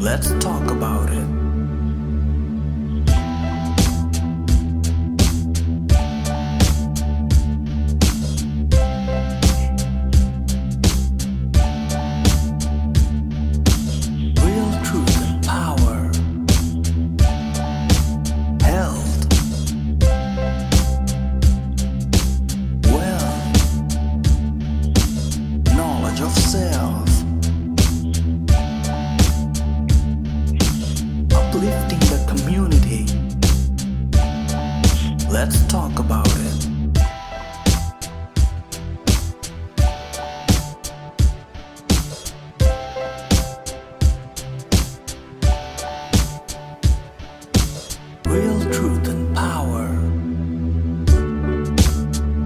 Let's talk about it. Real truth and power. Health. Wealth. Knowledge of self. Uplifting the community. Let's talk about it. Real truth and power.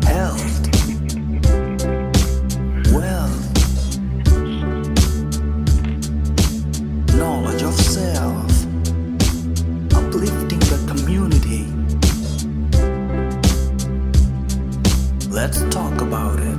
Health. Wealth. Knowledge of self. Uplifting the community. Let's talk about it.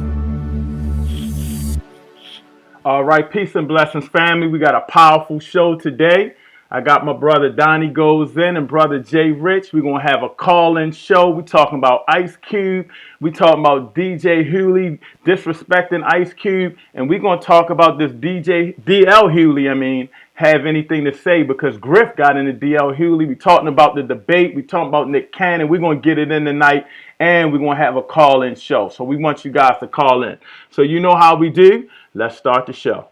All right, peace and blessings, family. We got a powerful show today. I got my brother Donnie Goes In and brother JRICH. We're going to have a call-in show. We're talking about Ice Cube. We're talking about DJ Hughley disrespecting Ice Cube. And we're going to talk about this DL Hughley, have anything to say, because Griff got into DL Hughley. We're talking about the debate. We're talking about Nick Cannon. We're going to get it in tonight. And we're going to have a call-in show. So we want you guys to call in. So you know how we do. Let's start the show.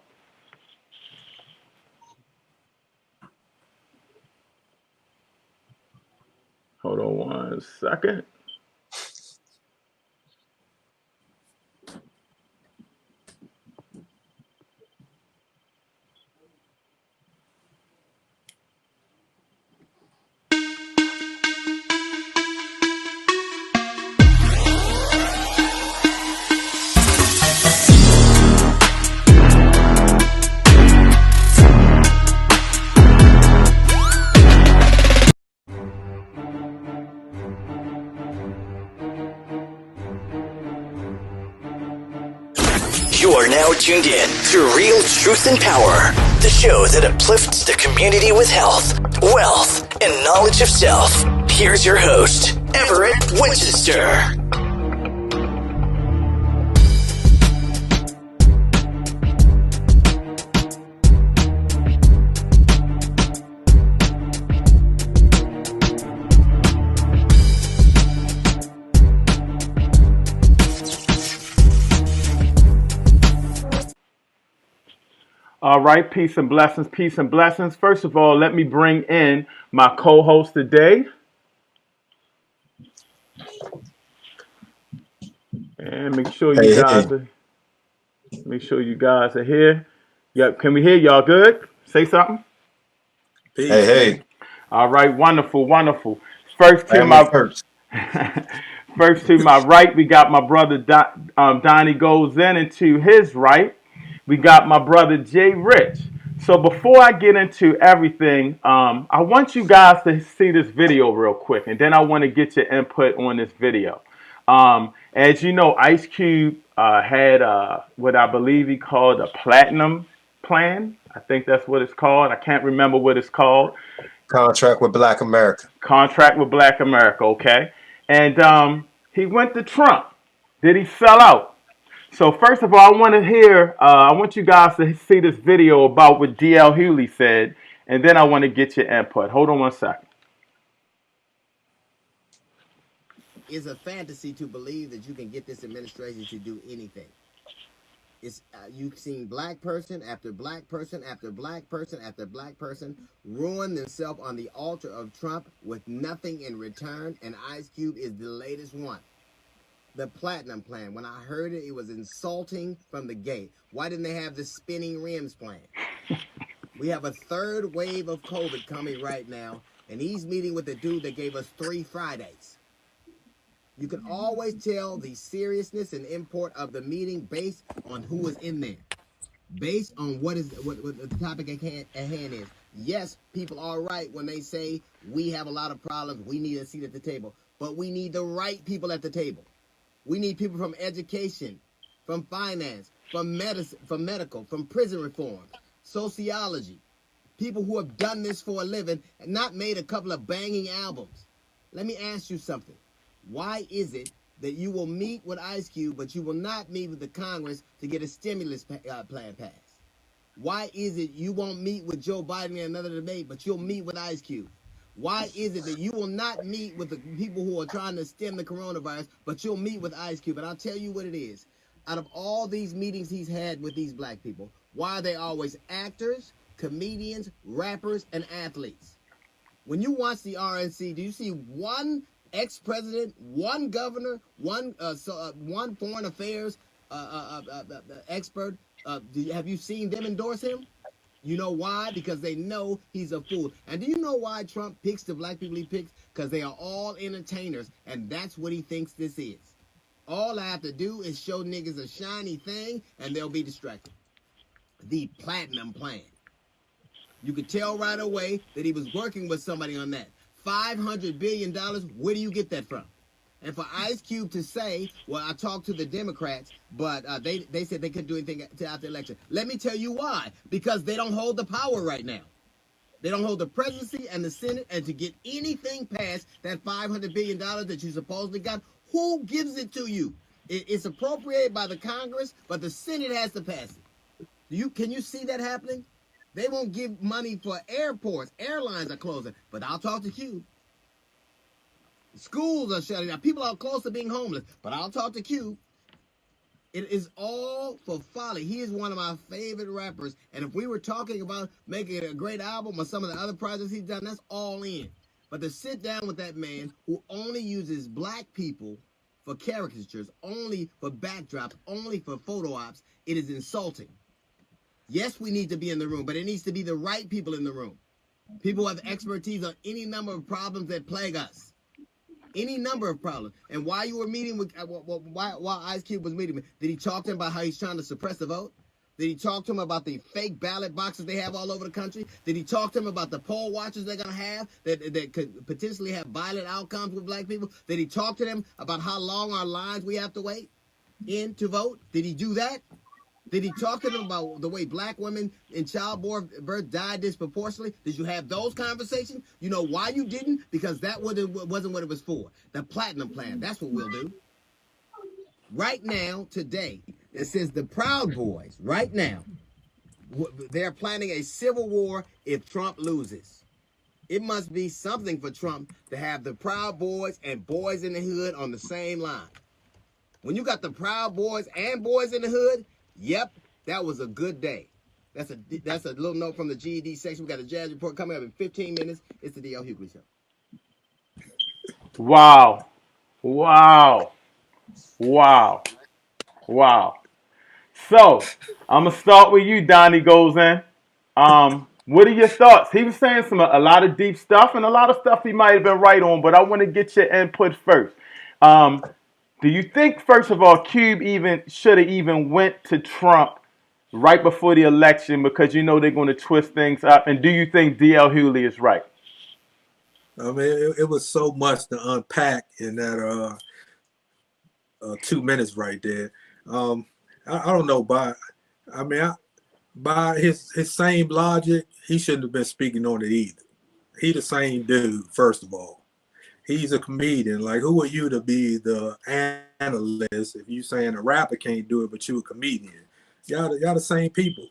Hold on 1 second. You are now tuned in to Real Truth and Power, the show that uplifts the community with health, wealth, and knowledge of self. Here's your host, Everett Winchester. All right, peace and blessings, peace and blessings. First of all, let me bring in my co-host today. And make sure you guys are here. Yep, can we hear y'all good? Say something. Hey. All right, wonderful, wonderful. First to my right, we got my brother Donnie Goes In, and to his right, we got my brother JRICH. So before I get into everything, I want you guys to see this video real quick, and then I want to get your input on this video. As you know, Ice Cube had what I believe he called a platinum plan. I think that's what it's called. I can't remember what it's called. Contract with Black America. Contract with Black America, okay. And he went to Trump. Did he sell out? So first of all, I want you guys to see this video about what DL Hughley said, and then I want to get your input. Hold on 1 second. It's a fantasy to believe that you can get this administration to do anything. It's you've seen black person after black person after black person after black person ruin themselves on the altar of Trump with nothing in return, and Ice Cube is the latest one. The platinum plan. When I heard it, it was insulting from the gate. Why didn't they have the spinning rims plan? We have a third wave of COVID coming right now, and he's meeting with the dude that gave us 3 Fridays. You can always tell the seriousness and import of the meeting based on who was in there, based on what the topic at hand is. Yes, people are right when they say we have a lot of problems, we need a seat at the table, but we need the right people at the table. We need people from education, from finance, from medicine, from medical, from prison reform, sociology, people who have done this for a living and not made a couple of banging albums. Let me ask you something. Why is it that you will meet with Ice Cube, but you will not meet with the Congress to get a stimulus plan passed? Why is it you won't meet with Joe Biden in another debate, but you'll meet with Ice Cube? Why is it that you will not meet with the people who are trying to stem the coronavirus, but you'll meet with Ice Cube? And I'll tell you what it is. Out of all these meetings he's had with these black people, why are they always actors, comedians, rappers, and athletes? When you watch the RNC, do you see one ex-president, one governor, one foreign affairs expert? Have you seen them endorse him? You know why? Because they know he's a fool. And do you know why Trump picks the black people he picks? Because they are all entertainers, and that's what he thinks this is. All I have to do is show niggas a shiny thing, and they'll be distracted. The platinum plan. You could tell right away that he was working with somebody on that. $500 billion, where do you get that from? And for Ice Cube to say, well, I talked to the Democrats, but they said they couldn't do anything after the election. Let me tell you why. Because they don't hold the power right now. They don't hold the presidency and the Senate, and to get anything past that $500 billion that you supposedly got, who gives it to you? It's appropriated by the Congress, but the Senate has to pass it. Can you see that happening? They won't give money for airports. Airlines are closing, but I'll talk to Q. Schools are shutting down. People are close to being homeless, but I'll talk to Q. It is all for folly. He is one of my favorite rappers, and if we were talking about making a great album or some of the other projects he's done, that's all in. But to sit down with that man who only uses black people for caricatures, only for backdrops, only for photo ops, it is insulting. Yes, we need to be in the room, but it needs to be the right people in the room. People who have expertise on any number of problems that plague us. Any number of problems. And while you were meeting with, while Ice Cube was meeting, did he talk to him about how he's trying to suppress the vote? Did he talk to him about the fake ballot boxes they have all over the country? Did he talk to him about the poll watchers they're going to have that could potentially have violent outcomes with black people? Did he talk to them about how long our lines we have to wait in to vote? Did he do that? Did he talk to them about the way black women in childbirth died disproportionately? Did you have those conversations? You know why you didn't? Because that wasn't what it was for. The platinum plan. That's what we'll do. Right now, today, it says the Proud Boys, right now, they're planning a civil war if Trump loses. It must be something for Trump to have the Proud Boys and Boys in the Hood on the same line. When you got the Proud Boys and Boys in the Hood, yep, that was a good day. That's a little note from the GED section. We got a jazz report coming up in 15 minutes. It's the D.L. Hughley Show. Wow. Wow. Wow. Wow. So, I'm going to start with you, Donnie Goes In. What are your thoughts? He was saying a lot of deep stuff and a lot of stuff he might have been right on, but I want to get your input first. Do you think, first of all, Cube should have even went to Trump right before the election because you know they're going to twist things up? And do you think D.L. Hughley is right? I mean, it was so much to unpack in that 2 minutes right there. I don't know, by his same logic, he shouldn't have been speaking on it either. He the same dude, first of all. He's a comedian. Like, who are you to be the analyst if you saying a rapper can't do it, but you a comedian? Y'all the same people.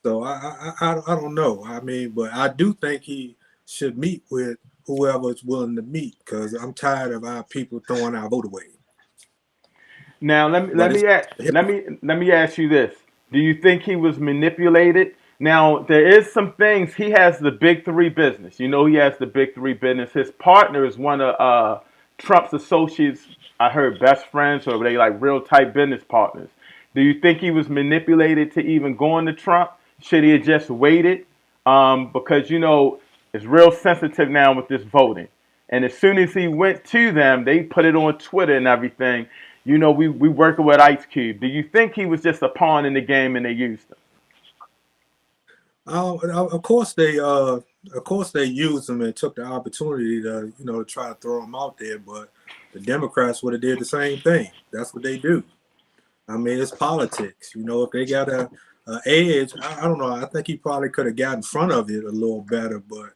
So I don't know. I mean, but I do think he should meet with whoever is willing to meet, because I'm tired of our people throwing our vote away. Now let me ask you this: do you think he was manipulated? Now there is some things. He has the big three business. You know, he has the big three business. His partner is one of Trump's associates. I heard best friends, or they like real tight business partners. Do you think he was manipulated to even go into Trump? Should he have just waited? Because you know it's real sensitive now with this voting. And as soon as he went to them, they put it on Twitter and everything. You know, we working with Ice Cube. Do you think he was just a pawn in the game and they used him? Of course they used him and took the opportunity to, you know, try to throw him out there. But the Democrats would have did the same thing. That's what they do. I mean, it's politics. You know, if they got a edge. I don't know. I think he probably could have got in front of it a little better, but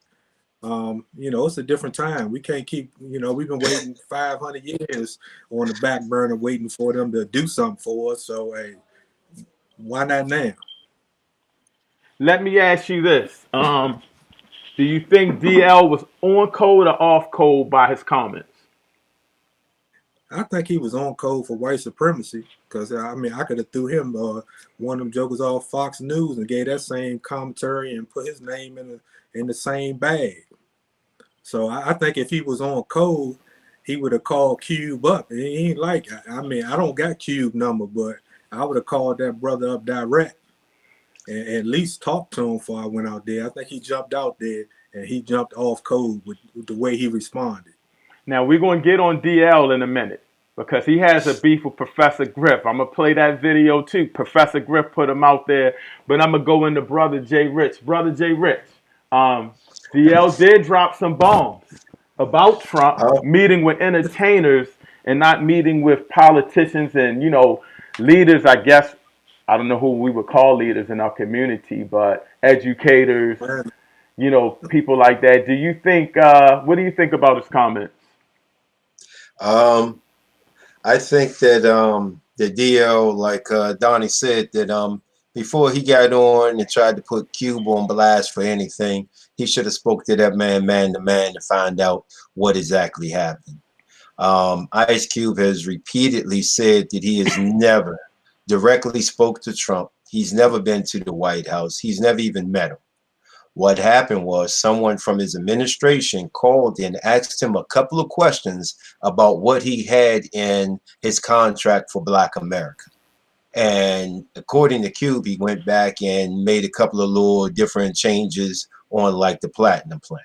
it's a different time. We can't keep, we've been waiting 500 years on the back burner waiting for them to do something for us. So, hey, why not now? Let me ask you this. Do you think DL was on code or off code by his comments? I think he was on code for white supremacy because, I could have threw him one of them jokers off Fox News and gave that same commentary and put his name in the same bag. So I think if he was on code, he would have called Cube up. And he ain't like, I don't got Cube number, but I would have called that brother up direct and at least talked to him before I went out there. I think he jumped out there and he jumped off code with the way he responded. Now, we're going to get on DL in a minute because he has a beef with Professor Griff. I'm going to play that video too. Professor Griff put him out there, but I'm going to go into Brother JRICH. Brother JRICH, DL did drop some bombs about Trump meeting with entertainers and not meeting with politicians and, leaders, I guess. I don't know who we would call leaders in our community, but educators, people like that. Do you think, what do you think about his comments? I think that the DL, like Donnie said, that before he got on and tried to put Cube on blast for anything, he should have spoke to that man to man to find out what exactly happened. Ice Cube has repeatedly said that he has never directly spoke to Trump. He's never been to the White House. He's never even met him. What happened was someone from his administration called and asked him a couple of questions about what he had in his contract for Black America. And according to Cube, he went back and made a couple of little different changes on like the platinum plan.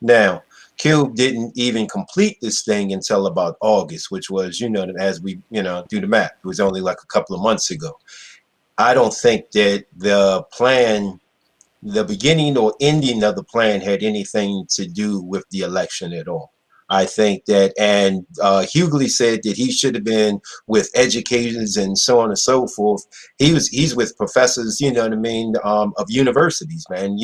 Now, Cube didn't even complete this thing until about August, which was, as we, do the math, it was only like a couple of months ago. I don't think that the beginning or ending of the plan had anything to do with the election at all. I think that, and Hughley said that he should have been with educators and so on and so forth. He's with professors, of universities, man,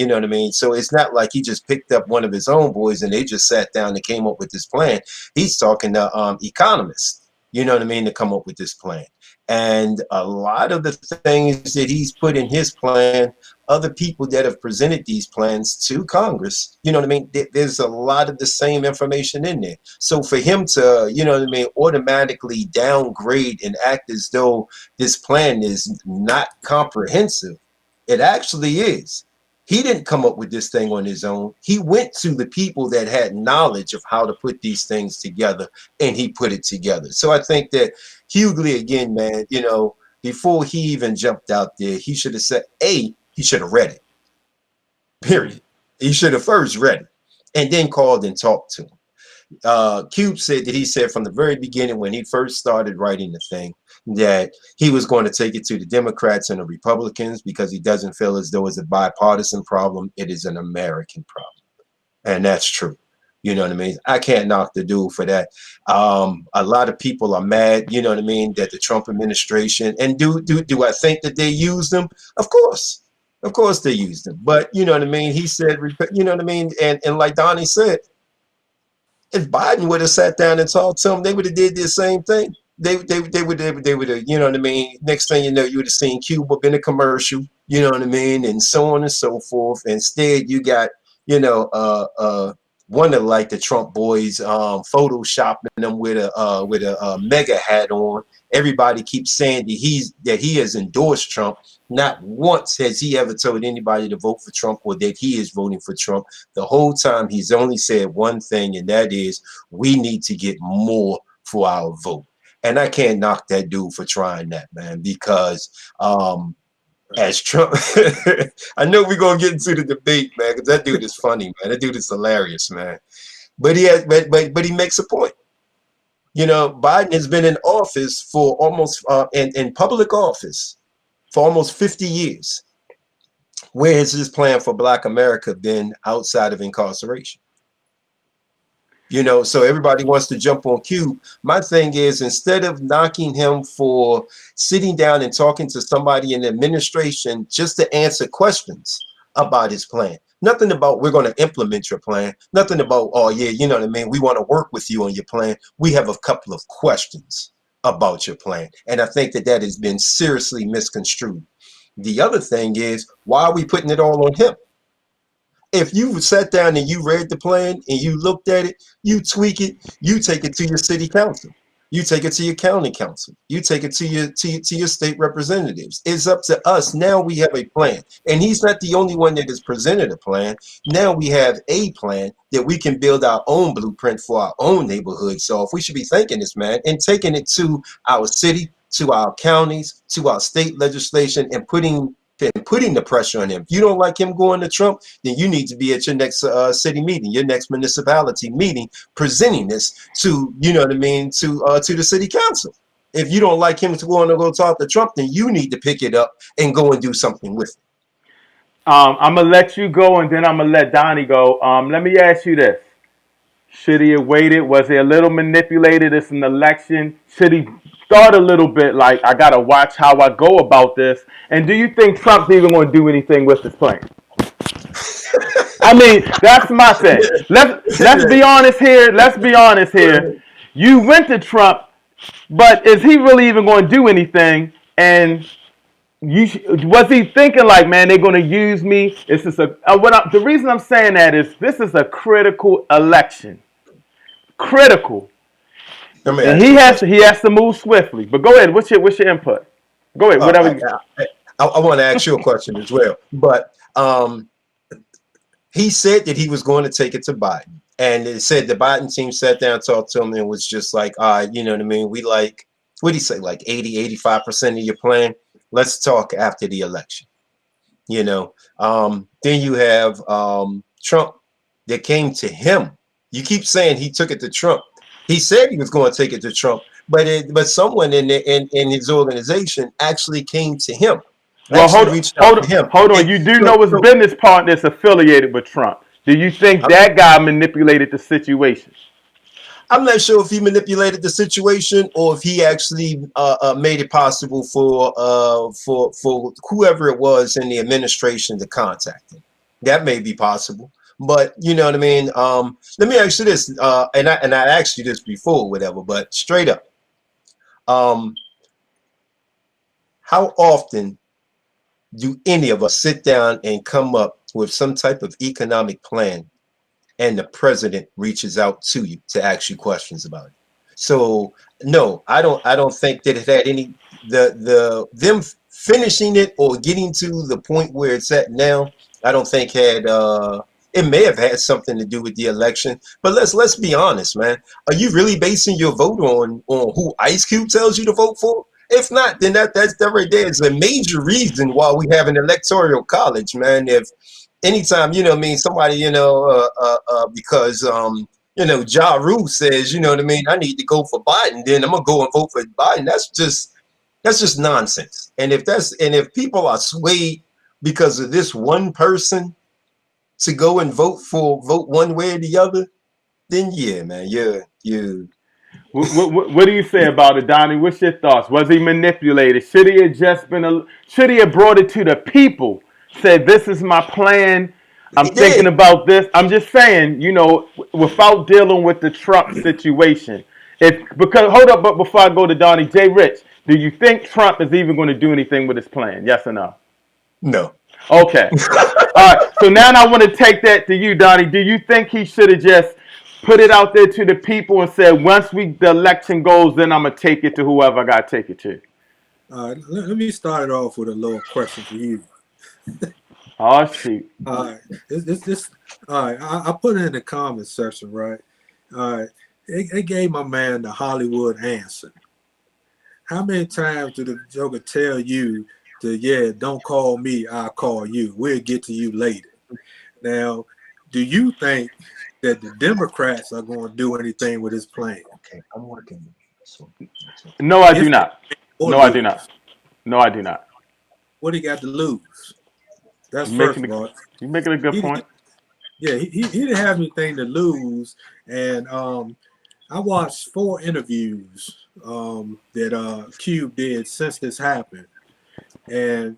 So it's not like he just picked up one of his own boys and they just sat down and came up with this plan. He's talking to economists, to come up with this plan. And a lot of the things that he's put in his plan, other people that have presented these plans to Congress, there's a lot of the same information in there. So for him to, automatically downgrade and act as though this plan is not comprehensive, it actually is. He didn't come up with this thing on his own. He went to the people that had knowledge of how to put these things together, and he put it together. So I think that Hughley, again, man, before he even jumped out there, he should have said, he should have read it, period. He should have first read it and then called and talked to him. Cube said that he said from the very beginning when he first started writing the thing that he was going to take it to the Democrats and the Republicans because he doesn't feel as though it's a bipartisan problem. It is an American problem. And that's true. I can't knock the dude for that. A lot of people are mad, that the Trump administration, and do I think that they used them? Of course they used them. But he said, and like Donnie said, if Biden would have sat down and talked to him, they would have did the same thing. They would have, next thing you know, you would have seen Cuba up in a commercial, and so on and so forth. Instead, you got, one of like the Trump boys photoshopping them with a mega hat on. Everybody keeps saying that he has endorsed Trump. Not once has he ever told anybody to vote for Trump or that he is voting for Trump. The whole time he's only said one thing, and that is we need to get more for our vote. And I can't knock that dude for trying that, man, because as Trump, I know we're gonna get into the debate, man, because that dude is funny, man. That dude is hilarious, man. But he makes a point. Biden has been in office for almost in public office for almost 50 years. Where has his plan for Black America been outside of incarceration? You know, so everybody wants to jump on Cube. My thing is, instead of knocking him for sitting down and talking to somebody in the administration just to answer questions about his plan, nothing about we're going to implement your plan, nothing about, oh yeah, you know what I mean, we want to work with you on your plan. We have a couple of questions about your plan, and I think that that has been seriously misconstrued. The other thing is, why are we putting it all on him? If you sat down and you read the plan and you looked at it, you tweak it, you take it to your city council, you take it to your county council, you take it to your state representatives. It's up to us. Now we have a plan. And he's not the only one that has presented a plan. Now we have a plan that we can build our own blueprint for our own neighborhood. So if we should be thanking this man and taking it to our city, to our counties, to our state legislation, and putting the pressure on him. If you don't like him going to Trump, then you need to be at your next city meeting, your next municipality meeting, presenting this to, you know what I mean, to the city council. If you don't like him to go talk to Trump, then you need to pick it up and go and do something with it. I'm gonna let you go, and then I'm gonna let Donnie go. Let me ask you this: should he have waited? Was he a little manipulated? It's an election. Should he start a little bit like, I gotta watch how I go about this? And do you think Trump's even going to do anything with this plan? I mean, that's my thing. Let's be honest here. Let's be honest here. You went to Trump, but is he really even going to do anything? And was he thinking like, man, they're going to use me? This is the reason I'm saying that is this is a critical election. Critical. And he has to move swiftly. But go ahead. What's your input? Go ahead. Whatever. I want to ask you a question as well. But he said that he was going to take it to Biden. And it said the Biden team sat down, talked to him, and was just like, you know what I mean? We like, what did he say? Like 85% of your plan. Let's talk after the election. You know, then you have Trump that came to him. You keep saying he took it to Trump. He said he was going to take it to Trump, but someone in his organization actually came to him. Well, hold on. You do know his business partner is affiliated with Trump. Do you think that guy manipulated the situation? I'm not sure if he manipulated the situation or if he actually made it possible for whoever it was in the administration to contact him. That may be possible. But you know what I mean? Let me ask you this, and I asked you this before, whatever, but straight up. How often do any of us sit down and come up with some type of economic plan and the president reaches out to you to ask you questions about it? So no, I don't think that it had any them finishing it or getting to the point where it's at now. I don't think had it may have had something to do with the election, but let's be honest, man. Are you really basing your vote on who Ice Cube tells you to vote for? If not, then that right there is a major reason why we have an electoral college, man. If anytime, you know what I mean, somebody, you know, because you know, Ja Rule says, you know what I mean, I need to go for Biden, then I'm gonna go and vote for Biden. That's just nonsense. And if people are swayed because of this one person to go and vote one way or the other, then yeah, man, you. What do you say about it, Donnie? What's your thoughts? Was he manipulated? Should he have brought it to the people? Said, this is my plan. I'm thinking about this. I'm just saying, you know, without dealing with the Trump situation. Hold up, but before I go to Donnie, JRICH, do you think Trump is even going to do anything with his plan? Yes or no? No. Okay. All right. So now I want to take that to you, Donnie. Do you think he should have just put it out there to the people and said, once the election goes, then I'm going to take it to whoever I got to take it to? Let me start it off with a little question for you. Oh, shoot. All right. All right. I put it in the comment section, right? All right. It gave my man the Hollywood answer. How many times did the Joker tell you don't call me, I'll call you. We'll get to you later. Now, do you think that the Democrats are going to do anything with his plan? Okay, I'm working. No, I do not. No, I do not. No, I do not. What do you got to lose? That's first of all. You're making a good point. Yeah, he didn't have anything to lose, and I watched 4 interviews that Cube did since this happened, and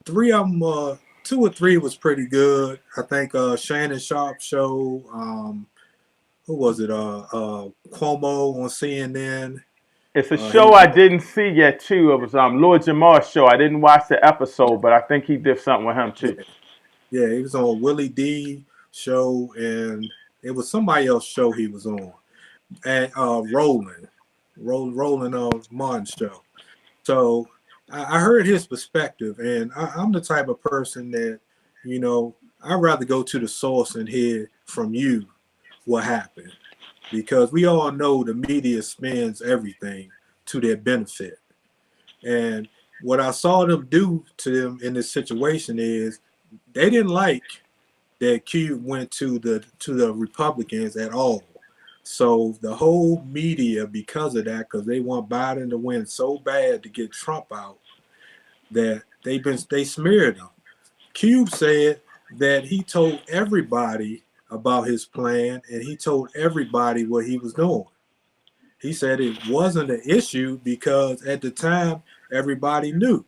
three of them, 2 or 3 was pretty good. I think Shannon Sharp show, who was it? Cuomo on CNN. It's a He show I didn't see yet too. It was Lord Jamar's show. I didn't watch the episode, but I think he did something with him too. Yeah, he was on Willie D show, and it was somebody else show he was on, and Roland Martin show. So I heard his perspective, and I'm the type of person that, I'd rather go to the source and hear from you what happened, because we all know the media spins everything to their benefit. And what I saw them do to them in this situation is they didn't like that Cube went to the Republicans at all. So the whole media, because of that, because they want Biden to win so bad to get Trump out, that they smeared him. Cube said that he told everybody about his plan, and he told everybody what he was doing. He said it wasn't an issue because at the time everybody knew.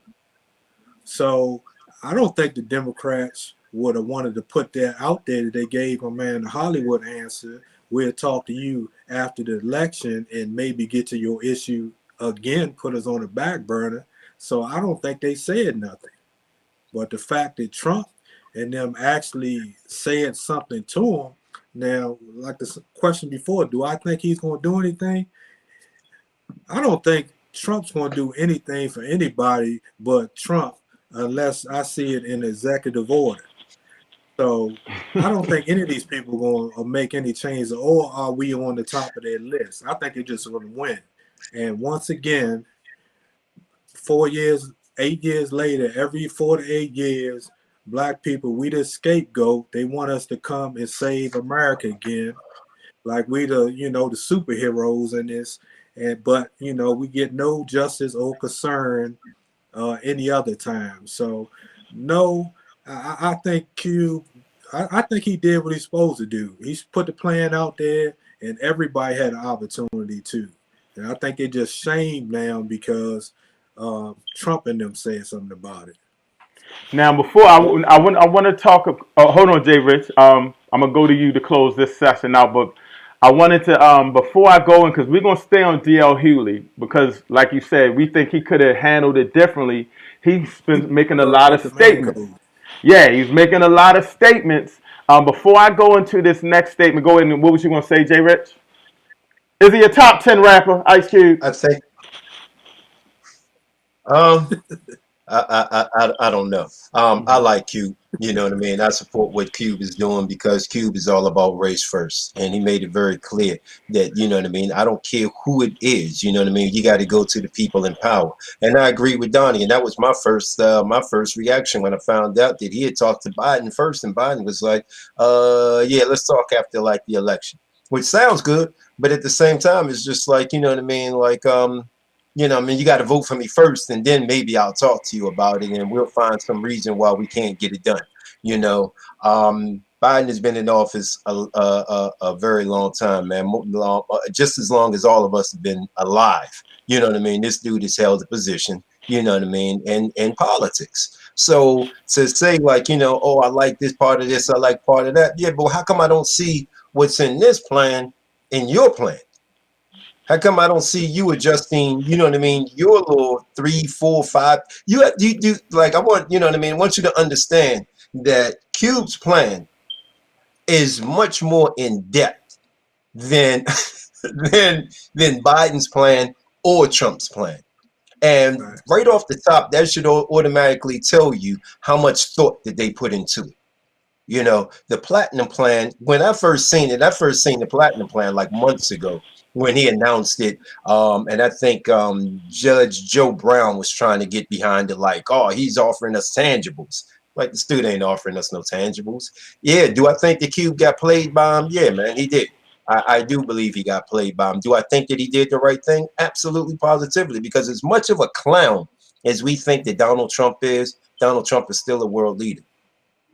So I don't think the Democrats would have wanted to put that out there that they gave my man the Hollywood answer. We'll talk to you after the election and maybe get to your issue again, put us on the back burner. So I don't think they said nothing. But the fact that Trump and them actually said something to him, now, like the question before, do I think he's going to do anything? I don't think Trump's going to do anything for anybody but Trump unless I see it in executive order. So I don't think any of these people are going to make any changes, or are we on the top of their list? I think they're just going to win. And once again, 4 years, 8 years later, every 4 to 8 years, black people, we the scapegoat. They want us to come and save America again, like we the the superheroes in this. But we get no justice or concern any other time. So no, I think Cube, I think he did what he's supposed to do. He's put the plan out there, and everybody had an opportunity to. And I think they just shamed now because Trump and them said something about it. Now, before I want to talk. Hold on, Jay Rich. I'm gonna go to you to close this session out, but I wanted to before I go in, because we're gonna stay on DL Hughley, because, like you said, we think he could have handled it differently. He's been making a lot of Broke the man statements. code. Yeah, he's making a lot of statements. Before I go into this next statement, go ahead and what was you gonna say, Jay Rich? Is he a top 10 rapper, Ice Cube? I think um I don't know. I Mm-hmm. like Cube. You know what I mean? I support what Cube is doing because Cube is all about race first. And he made it very clear that, you know what I mean? I don't care who it is. You know what I mean? You got to go to the people in power. And I agree with Donnie. And that was my first reaction when I found out that he had talked to Biden first. And Biden was like, yeah, let's talk after like the election, which sounds good. But at the same time, it's just like, you know what I mean? Like, I mean, you got to vote for me first, and then maybe I'll talk to you about it, and we'll find some reason why we can't get it done. You know, Biden has been in office a very long time, man, just as long as all of us have been alive. You know what I mean? This dude has held a position, you know what I mean, in politics. So to say like, oh, I like this part of this, I like part of that. Yeah, but how come I don't see what's in this plan in your plan? How come I don't see you adjusting, you know what I mean, your little 3, 4, 5? You like I want, you know what I mean? I want you to understand that Cube's plan is much more in depth than than Biden's plan or Trump's plan. And Right. right off the top, that should automatically tell you how much thought that they put into it. The platinum plan, when I first seen the platinum plan like months ago when he announced it. And I think Judge Joe Brown was trying to get behind it, like, oh, he's offering us tangibles. Like, the dude ain't offering us no tangibles. Yeah, do I think the Cube got played by him? Yeah, man, he did. I do believe he got played by him. Do I think that he did the right thing? Absolutely, positively, because as much of a clown as we think that Donald Trump is still a world leader.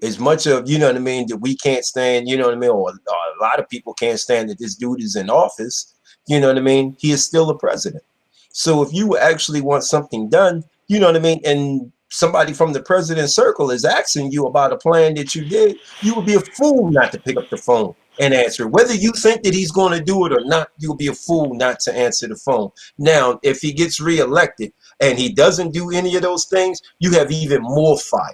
As much of, you know what I mean, that we can't stand, you know what I mean, or a lot of people can't stand that this dude is in office, you know what I mean, he is still a president. So if you actually want something done, you know what I mean, and somebody from the president's circle is asking you about a plan that you did, you would be a fool not to pick up the phone and answer. Whether you think that he's going to do it or not, you'll be a fool not to answer the phone. Now, if he gets reelected and he doesn't do any of those things, you have even more fire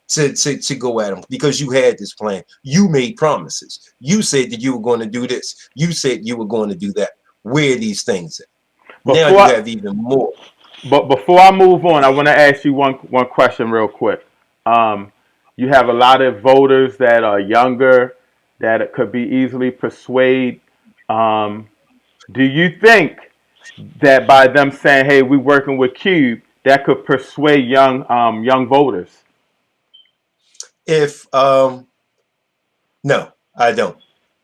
to go at him, because you had this plan. You made promises. You said that you were going to do this. You said you were going to do that. Where are these things at? Now Before you I, have even more. but before I move on, I want to ask you one question real quick. Um, you have a lot of voters that are younger that could be easily persuaded. Um, do you think that by them saying, "Hey, we're working with Cube," that could persuade young voters? If No, I don't.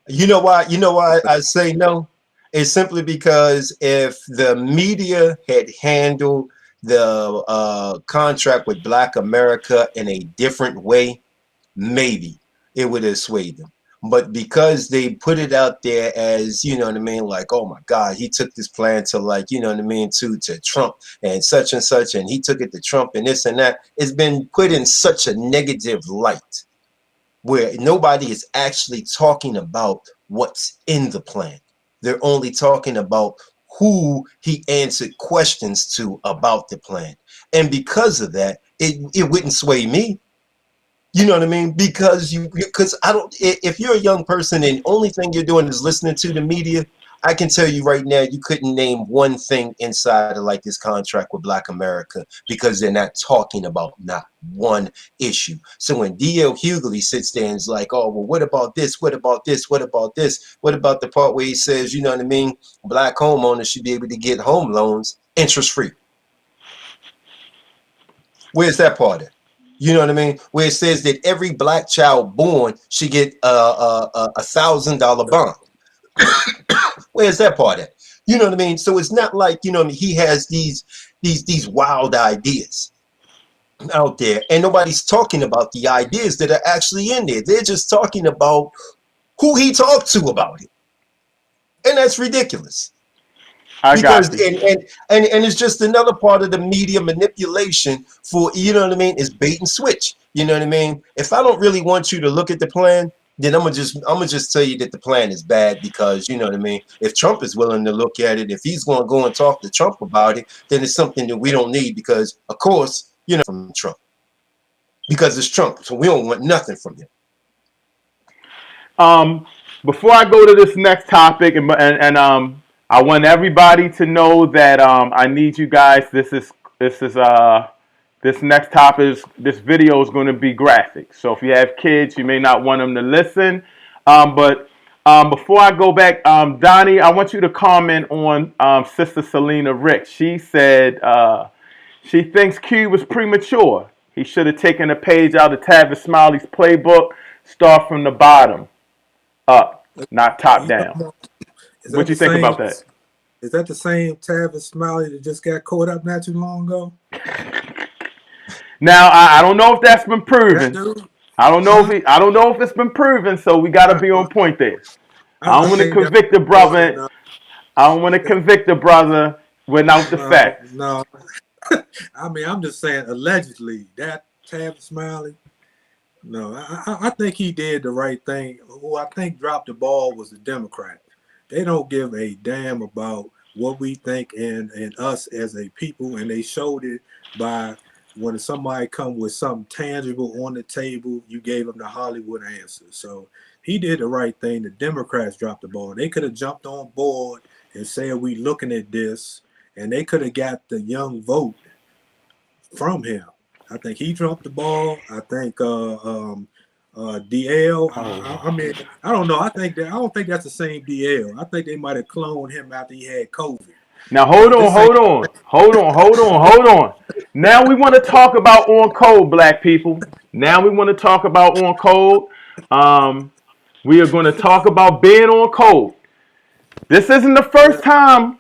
You know why? You know why I say no? It's simply because if the media had handled the contract with Black America in a different way, maybe it would have swayed them. But because they put it out there as, you know what I mean, like, oh my God, he took this plan to, like, you know what I mean, to Trump and such, and he took it to Trump and this and that, it's been put in such a negative light where nobody is actually talking about what's in the plan. They're only talking about who he answered questions to about the plan. And because of that, it wouldn't sway me. You know what I mean? Because I don't, if you're a young person and only thing you're doing is listening to the media, I can tell you right now, you couldn't name one thing inside of like this contract with Black America, because they're not talking about not one issue. So when DL Hughley sits there and is like, oh, well, what about this? What about this? What about this? What about the part where he says, you know what I mean? Black homeowners should be able to get home loans interest free. Where's that part at? You know what I mean? Where it says that every Black child born should get a $1,000 bond. Where's that part at? You know what I mean? So it's not like, you know what I mean, he has these wild ideas out there, and nobody's talking about the ideas that are actually in there. They're just talking about who he talked to about it. And that's ridiculous. I Because got you. and it's just another part of the media manipulation for, you know what I mean, it's bait and switch. You know what I mean? If I don't really want you to look at the plan, then I'm gonna just tell you that the plan is bad, because, you know what I mean, if Trump is willing to look at it, if he's gonna go and talk to Trump about it, then it's something that we don't need, because of course, you know, from Trump. Because it's Trump, so we don't want nothing from him. Um, Before I go to this next topic, I want everybody to know that I need you guys. This next topic this video is going to be graphic. So if you have kids, you may not want them to listen. But before I go back, Donnie, I want you to comment on Sister Selena Rich. She said she thinks Q was premature. He should have taken a page out of Tavis Smiley's playbook, start from the bottom up, not top You talking down. about, is What that you the think same? about that? Is that the same Tavis Smiley that just got caught up not too long ago? Now I don't know if that's been That proven. dude? Huh? I don't know if it's been proven. So we got to be on point there. I don't I want to think that's convict the boy. brother. I don't want to convict the brother without the No, facts. no. I mean, I'm just saying, allegedly, that Tavis Smiley. No, I think he did the right thing. Who I think dropped the ball was the Democrat. They don't give a damn about what we think and us as a people, and they showed it by when somebody come with something tangible on the table, you gave them the Hollywood answer. So he did the right thing. The Democrats dropped the ball. They could have jumped on board and said, we looking at this, and they could have got the young vote from him. I think he dropped the ball. I think DL. I mean, I don't know. I don't think that's the same DL. I think they might have cloned him after he had COVID. Now hold on, This ain't. hold on. Now we want to talk about on code, black people. Now we want to talk about on code. We are going to talk about being on code. This isn't the first time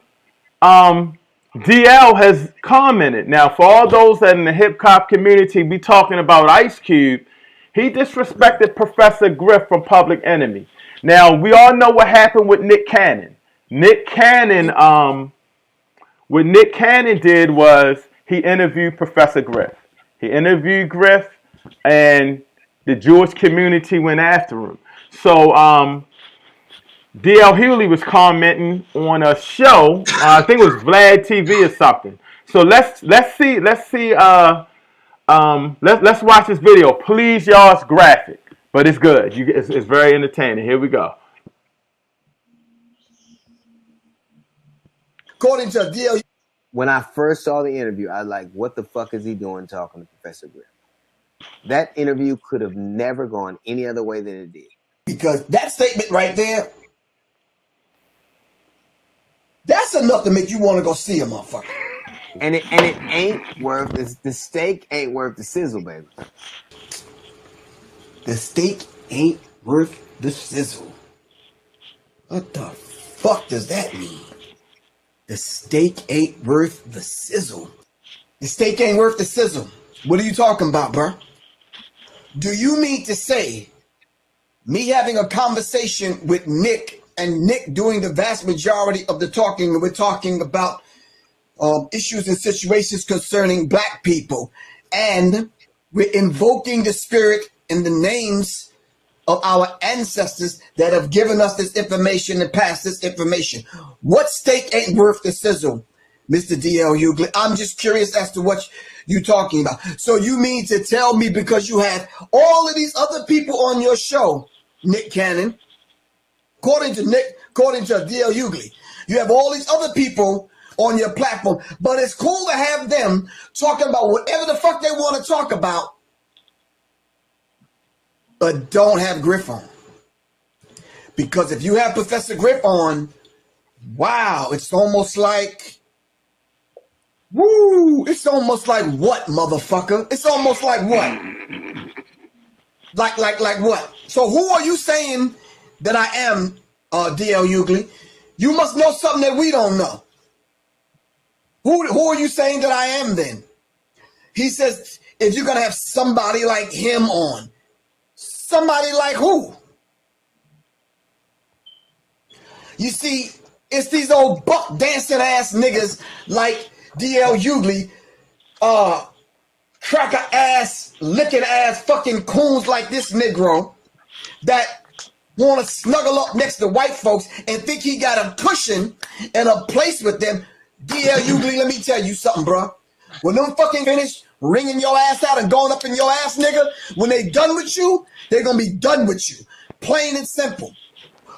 DL has commented. Now, for all those that in the hip hop community be talking about Ice Cube, He disrespected Professor Griff from Public Enemy. Now we all know what happened with Nick Cannon. What Nick Cannon did was he interviewed Professor Griff. He interviewed Griff, and the Jewish community went after him. So DL Hughley was commenting on a show. I think it was Vlad TV or something. So let's watch this video. Please, y'all, it's graphic, but it's good. It's very entertaining. Here we go. According to DL, When I first saw the interview, I was like, what the fuck is he doing talking to Professor Griff? That interview could have never gone any other way than it did. because that statement right there, that's enough to make you want to go see a motherfucker. And it ain't worth the steak ain't worth the sizzle, baby. The steak ain't worth the sizzle. What the fuck does that mean? The steak ain't worth the sizzle. The steak ain't worth the sizzle. What are you talking about, bro? Do you mean to say me having a conversation with Nick and Nick doing the vast majority of the talking, and we're talking about issues and situations concerning black people, and we're invoking the spirit in the names of our ancestors that have given us this information and passed this information? What steak ain't worth the sizzle, Mr. DL Hughley? I'm just curious as to what you're talking about. So you mean to tell me because you have all of these other people on your show, Nick Cannon, according to DL Hughley, you have all these other people on your platform, but it's cool to have them talking about whatever the fuck they want to talk about, but don't have Griff on. Because if you have Professor Griff on, wow, it's almost like, woo, it's almost like what, motherfucker? It's almost like what? Like what? So who are you saying that I am, DL Hughley? You must know something that we don't know. Who are you saying that I am then? He says, if you're going to have somebody like him on, somebody like who? You see, it's these old buck dancing ass niggas like DL Hughley, cracker ass, licking ass fucking coons like this Negro that want to snuggle up next to white folks and think he got a cushion and a place with them. DL Hughley, let me tell you something, bro. When them fucking finish ringing your ass out and going up in your ass, nigga, when they done with you, they're going to be done with you. Plain and simple.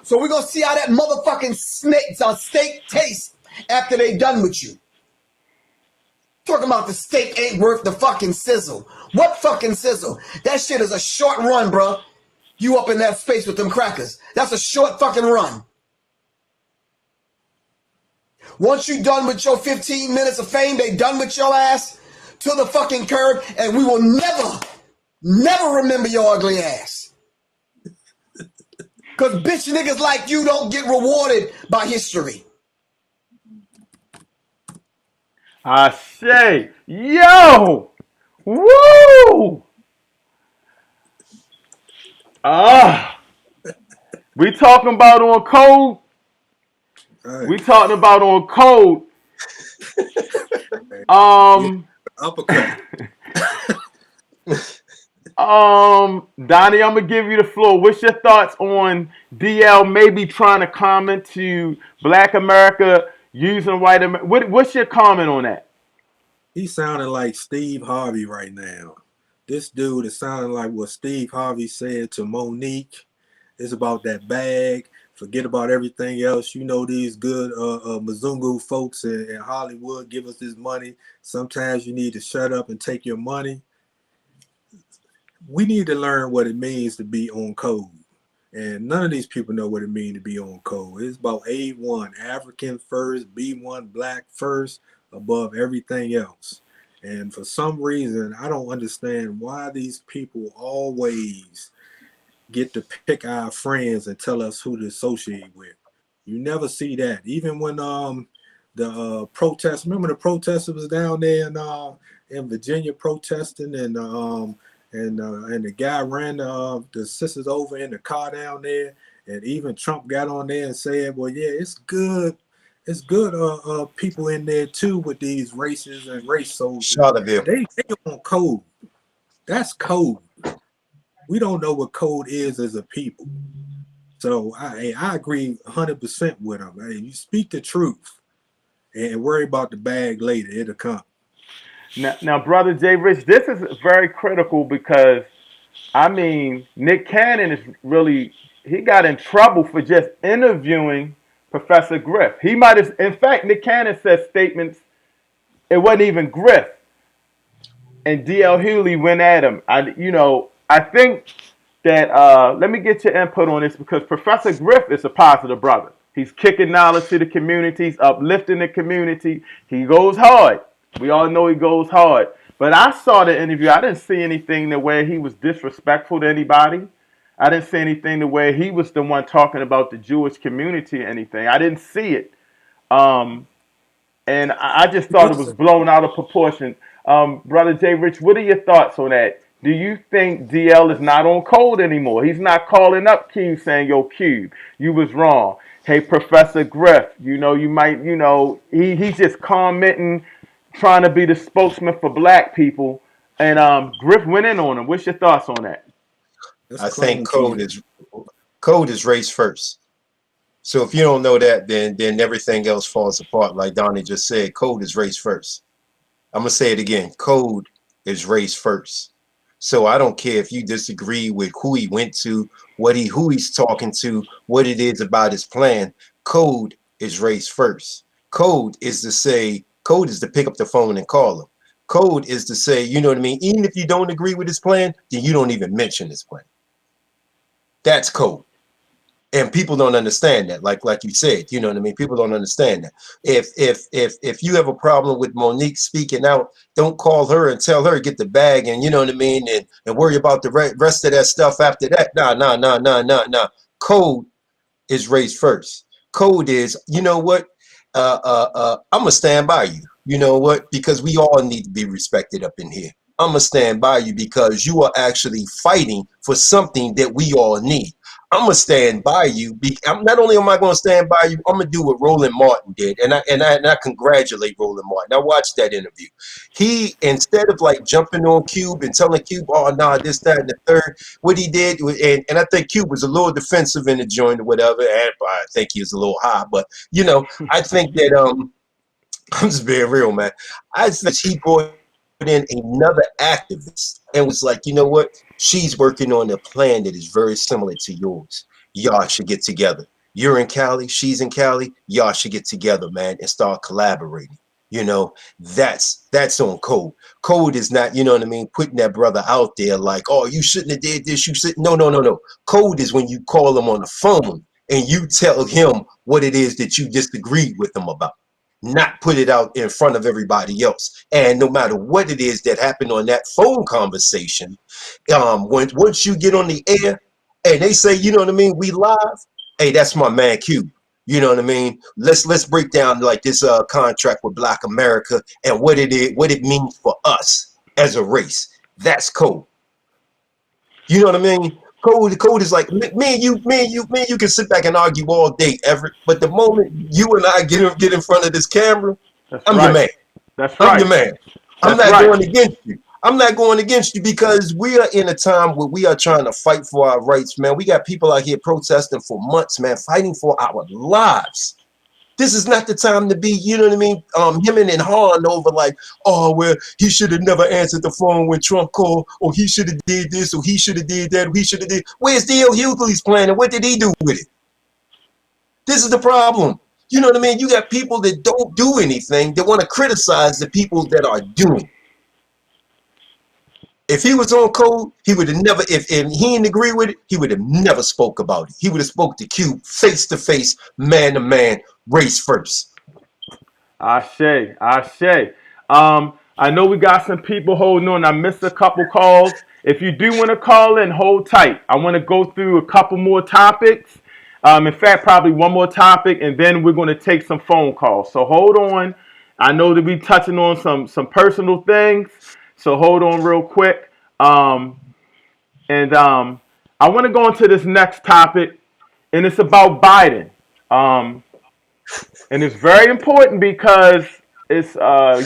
So we're going to see how that motherfucking steak tastes after they done with you. Talking about the steak ain't worth the fucking sizzle. What fucking sizzle? That shit is a short run, bro. You up in that space with them crackers. That's a short fucking run. Once you done with your 15 minutes of fame, they done with your ass to the fucking curb, and we will never remember your ugly ass. Because bitch niggas like you don't get rewarded by history. I say, yo, woo! We talking about on code. We talking about on code. Uppercut. Donnie, I'm gonna give you the floor. What's your thoughts on DL maybe trying to comment to Black America using white America? What's your comment on that? He sounding like Steve Harvey right now. This dude is sounding like what Steve Harvey said to Monique. It's about that bag. Forget about everything else. You know, these good Mzungu folks in Hollywood give us this money. Sometimes you need to shut up and take your money. We need to learn what it means to be on code. And none of these people know what it means to be on code. It's about A1, African first, B1, black first, above everything else. And for some reason, I don't understand why these people always get to pick our friends and tell us who to associate with. You never see that. Even when the protests, remember the protesters was down there in Virginia protesting, and and the guy ran the sisters over in the car down there, and even Trump got on there and said, "Well, yeah, it's good." It's good people in there too with these races and race soldiers. Charlottesville. They on code. That's code. We don't know what code is as a people. So I agree 100% with him. Hey, you speak the truth and worry about the bag later. It'll come. Now, brother JRICH, this is very critical because I mean, Nick Cannon is really, he got in trouble for just interviewing Professor Griff. He might have, in fact, Nick Cannon said statements, it wasn't even Griff. And D.L. Hughley went at him. I think that, let me get your input on this because Professor Griff is a positive brother. He's kicking knowledge to the community. He's uplifting the community. He goes hard. We all know he goes hard. But I saw the interview. I didn't see anything the way he was disrespectful to anybody. I didn't see anything the way he was the one talking about the Jewish community or anything. I didn't see it. And I just thought it was blown out of proportion. Brother JRICH, what are your thoughts on that? Do you think DL is not on code anymore? He's not calling up Cube saying, yo, Cube, you was wrong. Hey, Professor Griff, he's just commenting, trying to be the spokesman for black people. And Griff went in on him. What's your thoughts on that? I think code is race first. So if you don't know that, then everything else falls apart. Like Donnie just said, code is race first. I'm gonna say it again. Code is race first. So I don't care if you disagree with who he went to, who he's talking to, what it is about his plan. Code is race first. Code is to pick up the phone and call him. Code is to say, you know what I mean? Even if you don't agree with his plan, then you don't even mention his plan. That's code. And people don't understand that. Like you said, you know what I mean? People don't understand that. If you have a problem with Monique speaking out, don't call her and tell her to get the bag and you know what I mean, and worry about the rest of that stuff after that. Nah. Code is raised first. Code is, you know what? I'm gonna stand by you. You know what? Because we all need to be respected up in here. I'm gonna stand by you because you are actually fighting for something that we all need. I'm gonna stand by you. Not only am I gonna stand by you, I'm gonna do what Roland Martin did, and I congratulate Roland Martin. I watched that interview. He, instead of like jumping on Cube and telling Cube, "Oh no, this, that, and the third," what he did, and I think Cube was a little defensive in the joint or whatever. And I think he was a little high, but I think that I'm just being real, man. I think he brought in another activist and was like, you know what? She's working on a plan that is very similar to yours. Y'all should get together. You're in Cali, she's in Cali. Y'all should get together, man, and start collaborating. That's on code. Code is not, you know what I mean, putting that brother out there like, oh, you shouldn't have did this. You should. No. Code is when you call him on the phone and you tell him what it is that you disagreed with him about. Not put it out in front of everybody else. And no matter what it is that happened on that phone conversation, once you get on the air and they say, you know what I mean, we live, hey, that's my man Q. You know what I mean? Let's break down like this contract with Black America and what it means for us as a race. That's code. You know what I mean? Code is like me and you can sit back and argue all day, Everett. But the moment you and I get in front of this camera, I'm your man. That's right. I'm your man. I'm not going against you. I'm not going against you because we are in a time where we are trying to fight for our rights, man. We got people out here protesting for months, man, fighting for our lives. This is not the time to be, you know what I mean, hemming and hawing over like, oh, well, he should have never answered the phone when Trump called, or he should have did this, or he should have did that, or he should have did. Where's D.L. Hughley's plan, and what did he do with it? This is the problem. You know what I mean? You got people that don't do anything that want to criticize the people that are doing. If he was on code, he would have never, if he didn't agree with it, he would have never spoke about it. He would have spoke to Q face to face, man to man, race first. Ashe. I know we got some people holding on. I missed a couple calls. If you do want to call in, hold tight. I want to go through a couple more topics. In fact, probably one more topic, and then we're going to take some phone calls. So hold on. I know that we're touching on some personal things. So hold on real quick. Um, and I want to go into this next topic, and it's about Biden. Um, and it's very important because it's a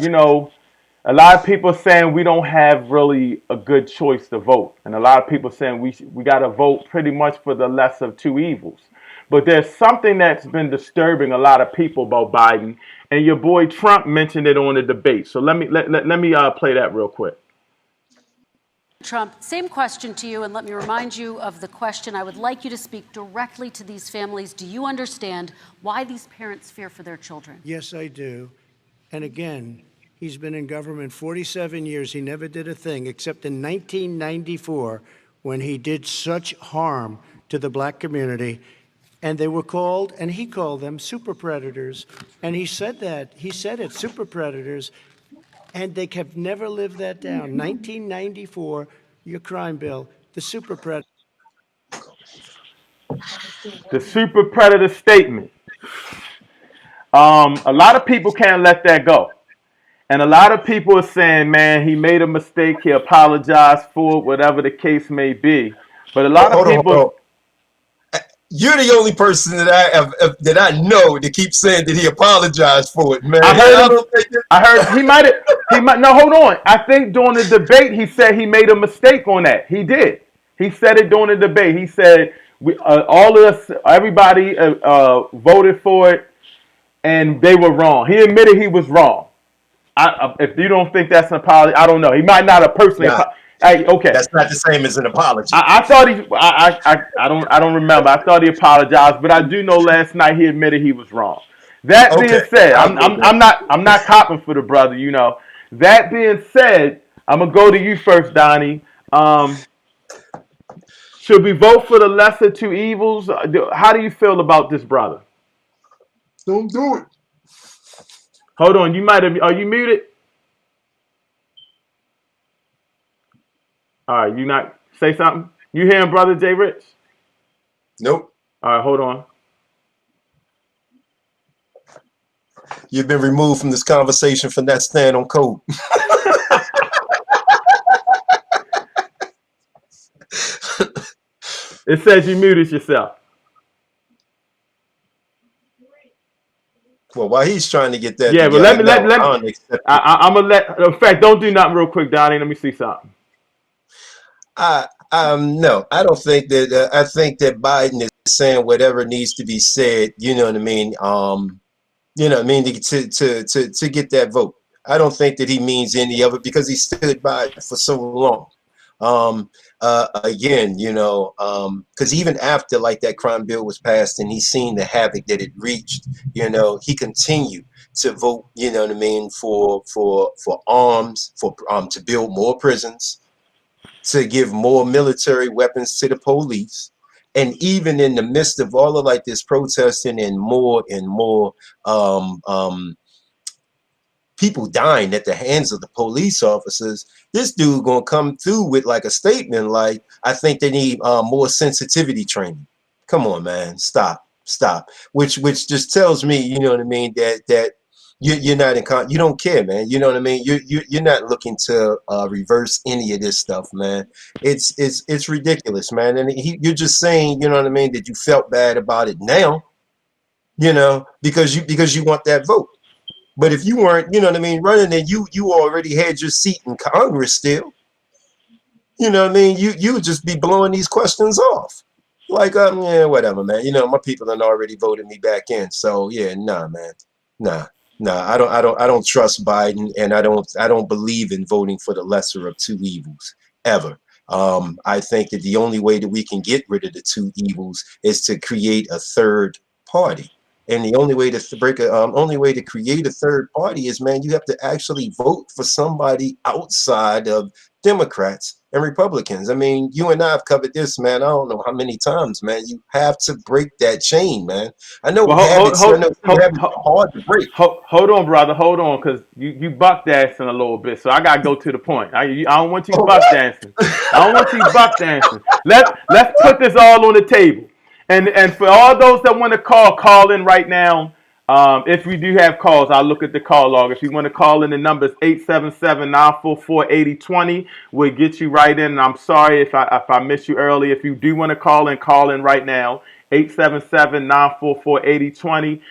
lot of people saying we don't have really a good choice to vote, and a lot of people saying we got to vote pretty much for the lesser of two evils. But there's something that's been disturbing a lot of people about Biden, and your boy Trump mentioned it on the debate. So let me play that real quick. Trump, same question to you, and let me remind you of the question. I would like you to speak directly to these families. Do you understand why these parents fear for their children? Yes, I do. And again, he's been in government 47 years. He never did a thing except in 1994 when he did such harm to the black community. And they were called, and he called them super predators. And he said that. He said it, super predators. And they have never lived that down. 1994, your crime bill, the super predator. The super predator statement. A lot of people can't let that go. And a lot of people are saying, man, he made a mistake. He apologized for it, whatever the case may be. But a lot of people. Hold on. You're the only person that I know that keeps saying that he apologized for it, man. I heard he might. No, hold on. I think during the debate he said he made a mistake on that. He did. He said it during the debate. He said all of us, everybody voted for it, and they were wrong. He admitted he was wrong. If you don't think that's an apology, I don't know. He might not have personally. Hey, okay. That's not the same as an apology. I thought he. I don't remember. I thought he apologized, but I do know last night he admitted he was wrong. That being said, I'm not copping for the brother. You know. That being said, I'm gonna go to you first, Donnie. Should we vote for the lesser two evils? How do you feel about this, brother? Don't do it. Hold on. You might have. Are you muted? All right, you not say something? You hearing brother JRICH? Nope. All right, hold on. You've been removed from this conversation for not stand on code. It says you muted yourself. Well, while he's trying to get that, yeah, but I'm gonna let. In fact, don't do nothing real quick, Donnie. Let me see something. No, I don't think that. I think that Biden is saying whatever needs to be said. You know what I mean? You know what I mean, to get that vote. I don't think that he means any of it because he stood by it for so long. Again, you know, because even after like that crime bill was passed and he's seen the havoc that it reached, you know, he continued to vote, you know what I mean, for arms, to build more prisons, to give more military weapons to the police. And even in the midst of all of like this protesting and more people dying at the hands of the police officers, this dude gonna come through with like a statement like, I think they need more sensitivity training. Come on, man, stop. Which just tells me, you know what I mean, that you're not you don't care, man. You know what I mean? You're not looking to reverse any of this stuff, man. It's ridiculous, man. And you're just saying, you know what I mean, that you felt bad about it now, you know, because you want that vote. But if you weren't, you know what I mean, running, then you already had your seat in Congress still. You know what I mean? You would just be blowing these questions off. Like, yeah, whatever, man. You know, my people have already voted me back in. So yeah, nah, man. Nah. I don't trust Biden, and I don't believe in voting for the lesser of two evils ever. I think that the only way that we can get rid of the two evils is to create a third party. And the only way to create a third party is, man, you have to actually vote for somebody outside of Democrats and Republicans. I mean, you and I have covered this, man. I don't know how many times, man. You have to break that chain, man. I know habits are hard to break. Hold on, brother. Hold on, because you buck dancing a little bit. So I gotta go to the point. I don't want you buck dancing. I don't want you buck dancing. Let's put this all on the table. And for all those that want to call in right now. If we do have calls, I'll look at the call log. If you want to call in, the number is 877-944-8020. We'll get you right in. And I'm sorry if I missed you early. If you do want to call in right now. 877-944-8020.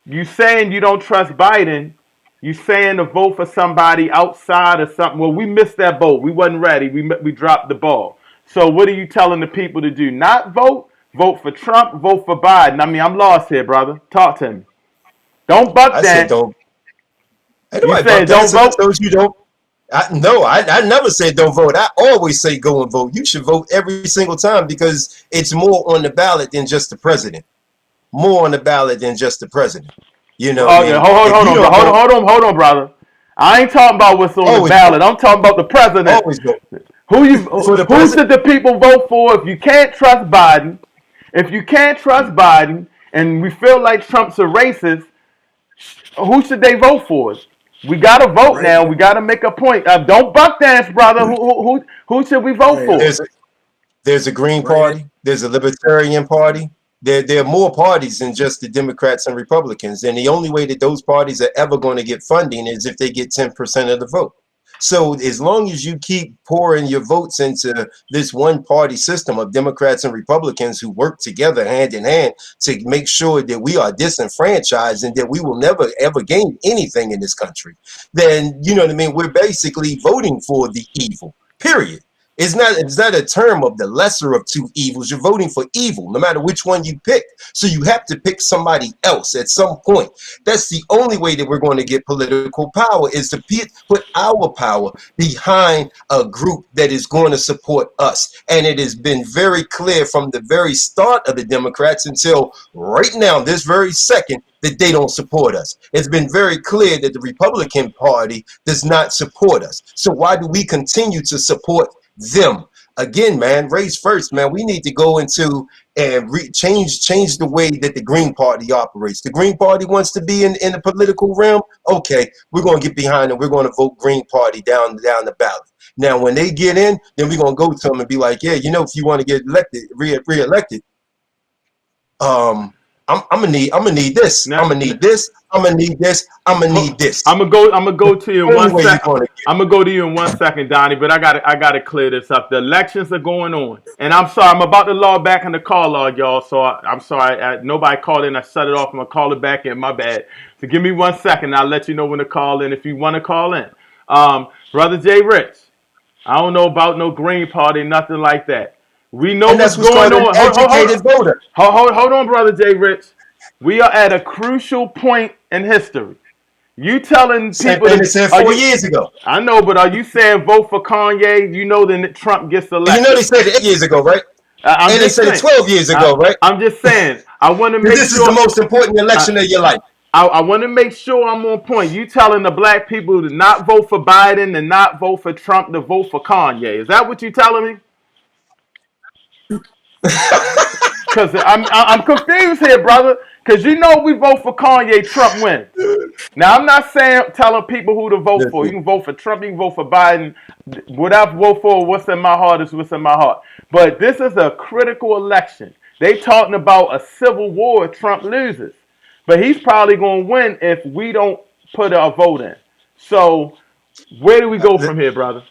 You saying you don't trust Biden. You saying to vote for somebody outside or something. Well, we missed that boat. We wasn't ready. We dropped the ball. So what are you telling the people to do? Not vote? Vote for Trump, vote for Biden. I mean, I'm lost here, brother. Talk to me. Don't buck I said that. don't. You Anybody said buck that? don't So I vote? told you don't. No, I never said don't vote. I always say go and vote. You should vote every single time because it's more on the ballot than just the president. More on the ballot than just the president. You know what I Oh, yeah. mean? Hold If on, you hold on, don't vote, hold on, brother. I ain't talking about what's on the always vote. ballot. I'm talking about the president. Always vote. For the Who president, should the people vote for if you can't trust Biden? If you can't trust Biden and we feel like Trump's a racist, who should they vote for? We got to vote Right now. now, We got to make a point. Don't buck dance, brother. Who should we vote hey, for? there's a Green right now, Party, there's a Libertarian Party. There are more parties than just the Democrats and Republicans. And the only way that those parties are ever going to get funding is if they get 10% of the vote. So as long as you keep pouring your votes into this one party system of Democrats and Republicans who work together hand in hand to make sure that we are disenfranchised and that we will never ever gain anything in this country, then you know what I mean, we're basically voting for the evil. Period. It's not a term of the lesser of two evils. You're voting for evil, no matter which one you pick. So you have to pick somebody else at some point. That's the only way that we're going to get political power is to put our power behind a group that is going to support us. And it has been very clear from the very start of the Democrats until right now, this very second, that they don't support us. It's been very clear that the Republican Party does not support us. So why do we continue to support them? Again, man, race first, man. We need to go into and change the way that the Green Party operates. The Green Party wants to be in the political realm. Okay, we're going to get behind them. We're going to vote Green Party down the ballot. Now, when they get in, then we're going to go to them and be like, yeah, you know, if you want to get elected, re-elected, I'm gonna need this. Now, I'm gonna need this. I'm gonna need this. I'm gonna need this. I'm gonna go to you in Only one way you're second. gonna I'm gonna go to you in 1 second, Donnie. But I gotta clear this up. The elections are going on, and I'm sorry. I'm about to log back in the call log, y'all. So I'm sorry. Nobody called in. I shut it off. I'm gonna call it back in. My bad. So give me 1 second. I'll let you know when to call in if you want to call in. Brother JRICH, I don't know about no Green Party, nothing like that. We know And what's that's what's going called an on. educated voter. Hold on, Brother JRICH. We are at a crucial point in history. You telling Same people thing they to said are 4 years ago. I know, but are you saying vote for Kanye? You know that Trump gets And you know elected. they said it 8 years ago, right? I'm And they just said it saying. 12 years ago, right? I'm just saying. I want to Because make this is the sure. most important election of your life. I want to make sure I'm on point. You telling the black people to not vote for Biden and not vote for Trump, to vote for Kanye. Is that what you telling me? Because I'm confused here, brother. Because you know we vote for Kanye, Trump wins. Now I'm not saying telling people who to vote for. You Listen, can vote for Trump, you can vote for Biden. Whatever vote for, what's in my heart is what's in my heart. But this is a critical election. They talking about a civil war if Trump loses. But he's probably gonna win if we don't put a vote in. So where do we go let, from here, brother?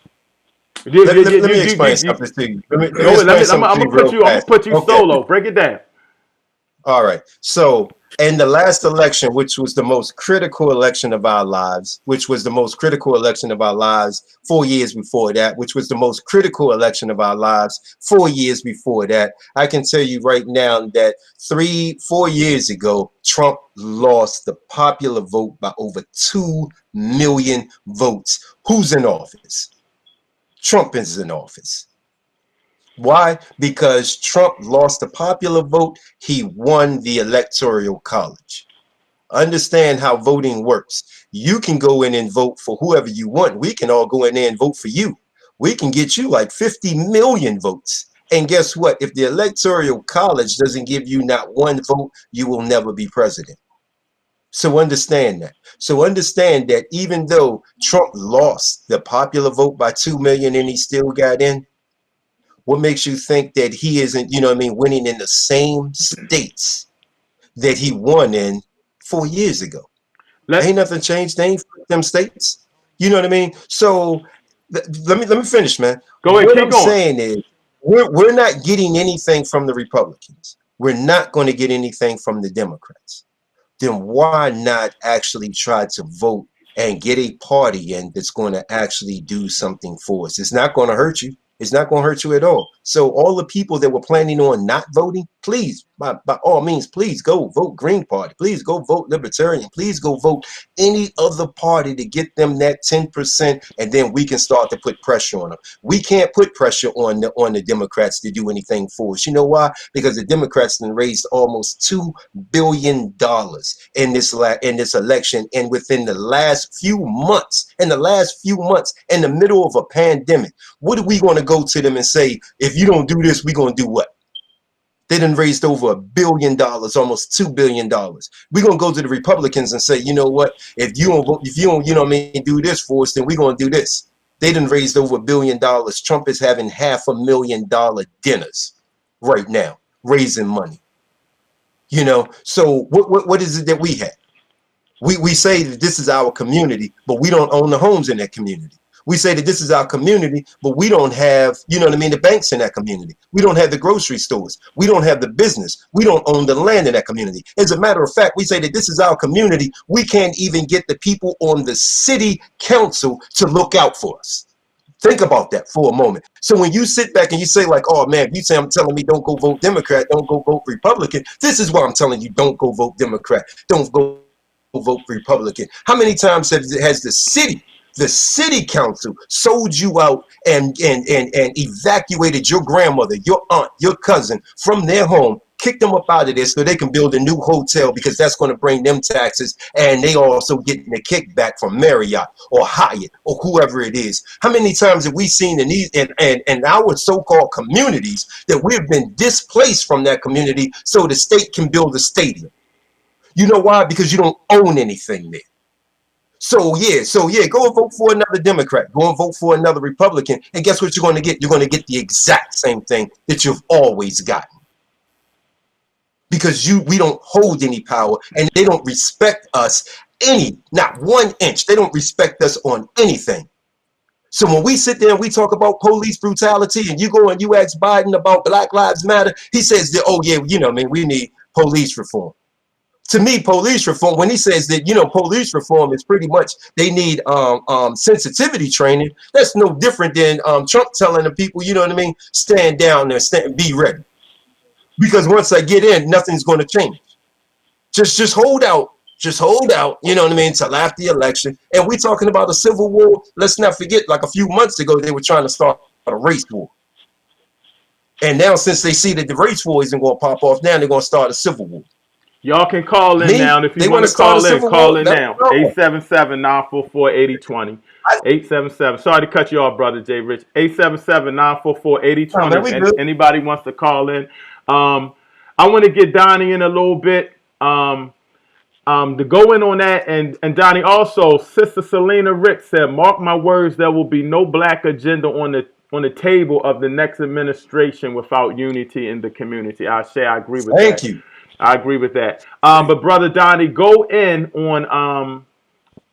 let me explain something to you. Let me Go ahead. explain I'm something to gonna you real I'm gonna fast. put you Okay. solo. Break it down. All right. So, in the last election, which was the most critical election of our lives, which was the most critical election of our lives 4 years before that, which was the most critical election of our lives 4 years before that, I can tell you right now that 4 years ago, Trump lost the popular vote by over 2 million votes. Who's in office? Trump is in office. Why? Because Trump lost the popular vote. He won the electoral college. Understand how voting works. You can go in and vote for whoever you want. We can all go in there and vote for you. We can get you like 50 million votes. And guess what? If the electoral college doesn't give you not one vote, you will never be president. So understand that. So understand that even though Trump lost the popular vote by 2 million and he still got in, what makes you think that he isn't, you know what I mean, winning in the same states that he won in 4 years ago. Ain't nothing changed. They ain't them states. You know what I mean? So let me finish, man. Go ahead, What keep I'm going. saying is we're not getting anything from the Republicans. We're not going to get anything from the Democrats. Then why not actually try to vote and get a party in that's going to actually do something for us? It's not going to hurt you. It's not going to hurt you at all. So all the people that were planning on not voting, please, by all means, please go vote Green Party. Please go vote Libertarian. Please go vote any other party to get them that 10%, and then we can start to put pressure on them. We can't put pressure on the Democrats to do anything for us. You know why? Because the Democrats then raised almost $2 billion in this election, and within the last few months, in the middle of a pandemic, what are we going to go to them and say, if you don't do this, we're going to do what? They done raised over $1 billion, almost $2 billion. We're going to go to the Republicans and say, you know what? If you don't, you know what I mean, do this for us, then we're going to do this. They done raised over $1 billion. Trump is having $500,000 dinners right now, raising money. You know, so what is it that we have? We say that this is our community, but we don't own the homes in that community. We say that this is our community, but we don't have, you know what I mean, the banks in that community. We don't have the grocery stores. We don't have the business. We don't own the land in that community. As a matter of fact, we say that this is our community. We can't even get the people on the city council to look out for us. Think about that for a moment. So when you sit back and you say like, oh man, you say I'm telling me don't go vote Democrat, don't go vote Republican. This is why I'm telling you don't go vote Democrat, don't go vote Republican. How many times has the city council sold you out and evacuated your grandmother, your aunt, your cousin from their home, kicked them up out of there so they can build a new hotel because that's going to bring them taxes, and they also getting a kickback from Marriott or Hyatt or whoever it is. How many times have we seen in these and our so-called communities that we've been displaced from that community so the state can build a stadium? You know why? Because you don't own anything there. So yeah, go and vote for another Democrat. Go and vote for another Republican. And guess what you're going to get? You're going to get the exact same thing that you've always gotten. Because we don't hold any power, and they don't respect us not 1 inch. They don't respect us on anything. So when we sit there and we talk about police brutality, and you go and you ask Biden about Black Lives Matter, he says that, oh yeah, you know, man, we need police reform. To me, police reform, when he says that, you know, police reform is pretty much they need sensitivity training, that's no different than Trump telling the people, you know what I mean, stand down there, be ready. Because once I get in, nothing's going to change. Just hold out. Just hold out, you know what I mean, till after the election. And we're talking about a civil war. Let's not forget, like a few months ago, they were trying to start a race war. And now, since they see that the race war isn't going to pop off, now they're going to start a civil war. Y'all can call in now. If you want to call in now. 877-944-8020. 877. Sorry to cut you off, brother Jay Rich. 877-944-8020. Anybody wants to call in. I want to get Donnie in a little bit. To go in on that, and Donnie, also, Sister Selena Rick said, mark my words, there will be no black agenda on the table of the next administration without unity in the community. I agree with that. Thank you. I agree with that. But Brother Donnie, go in on,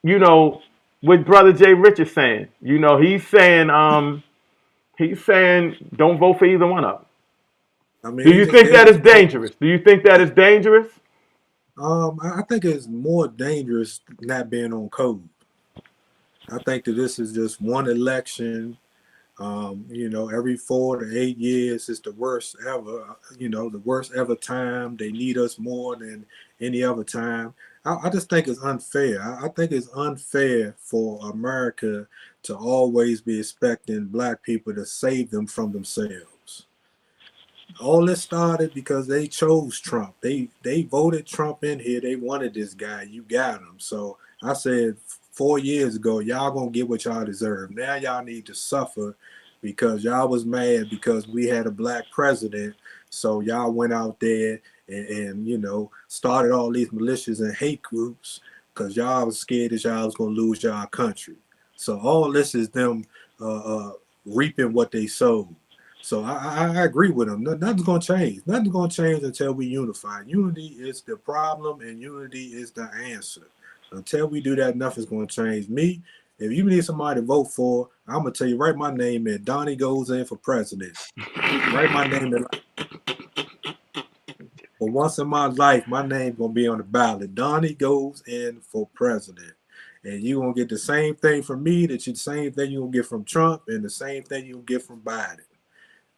you know, what Brother Jay Rich is saying. You know, he's saying don't vote for either one of them. I mean, do you think that is dangerous? Do you think that is dangerous? I think it's more dangerous not being on code. I think that this is just one election. You know, every 4 to 8 years is the worst ever, you know, the worst ever time. They need us more than any other time. I just think it's unfair. I think it's unfair for America to always be expecting black people to save them from themselves. All this started because they chose Trump. They voted Trump in here. They wanted this guy. You got him. So I said 4 years ago, y'all gonna get what y'all deserve. Now y'all need to suffer because y'all was mad because we had a black president. So y'all went out there and you know, started all these militias and hate groups because y'all was scared that y'all was gonna lose y'all country. So all this is them reaping what they sowed. So I agree with him. Nothing's gonna change. Nothing's gonna change until we unify. Unity is the problem, and unity is the answer. Until we do that, nothing's gonna change. Me, if you need somebody to vote for, I'm gonna tell you, write my name in. Donnie goes in for president. Write my name in. For once in my life, my name gonna be on the ballot. Donnie goes in for president. And you're gonna get the same thing from me that you the same thing you're gonna get from Trump and the same thing you'll get from Biden.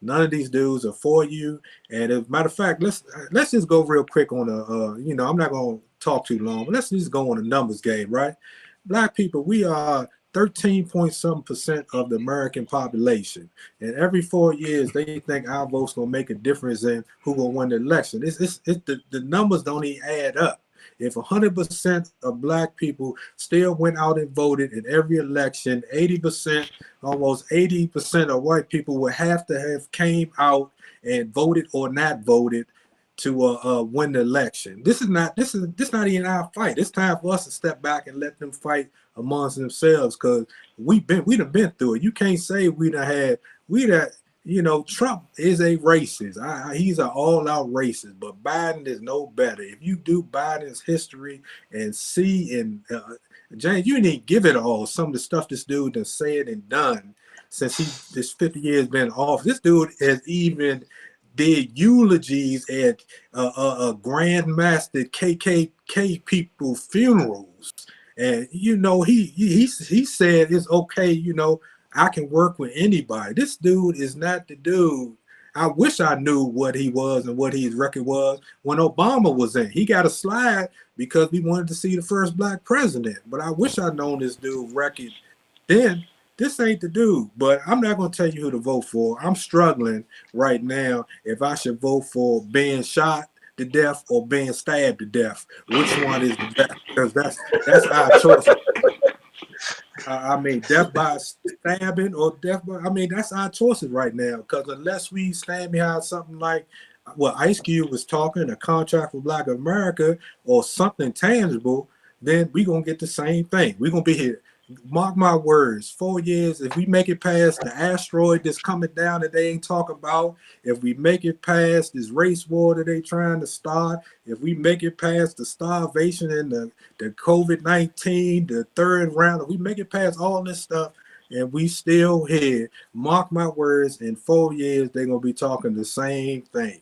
None of these dudes are for you. And as a matter of fact, let's just go real quick on I'm not gonna talk too long, but let's just go on a numbers game, right? Black people, we are 13.7% of the American population, and every 4 years they think our vote's gonna make a difference in who gonna win the election. The numbers don't even add up. If 100% of black people still went out and voted in every election, 80%, almost 80% of white people would have to have came out and voted or not voted to win the election. This is not even our fight. It's time for us to step back and let them fight amongst themselves, because we done been through it. You can't say Trump is a racist. He's an all-out racist, but Biden is no better. If you do Biden's history and see, and James, you didn't give it all. Some of the stuff this dude has said and done since this 50 years been off. This dude has even did eulogies at grandmaster KKK people funerals, and he said it's okay. I can work with anybody. This dude is not the dude. I wish I knew what he was and what his record was when Obama was in. He got a slide because we wanted to see the first black president. But I wish I'd known this dude's record then. This ain't the dude. But I'm not going to tell you who to vote for. I'm struggling right now if I should vote for being shot to death or being stabbed to death. Which one is the best? Because that's our choice. I mean, death by stabbing or death by, that's our choices right now. Because unless we stand behind something like what Ice Cube was talking, a contract for Black America or something tangible, then we're going to get the same thing. We're going to be here. Mark my words, 4 years, if we make it past the asteroid that's coming down that they ain't talking about, if we make it past this race war that they trying to start, if we make it past the starvation and the COVID-19, the third round, if we make it past all this stuff and we still here, mark my words, in 4 years, they're going to be talking the same thing.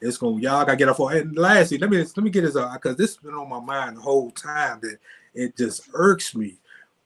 It's going, y'all got to get up for. And lastly, let me get this out, because this has been on my mind the whole time that it just irks me.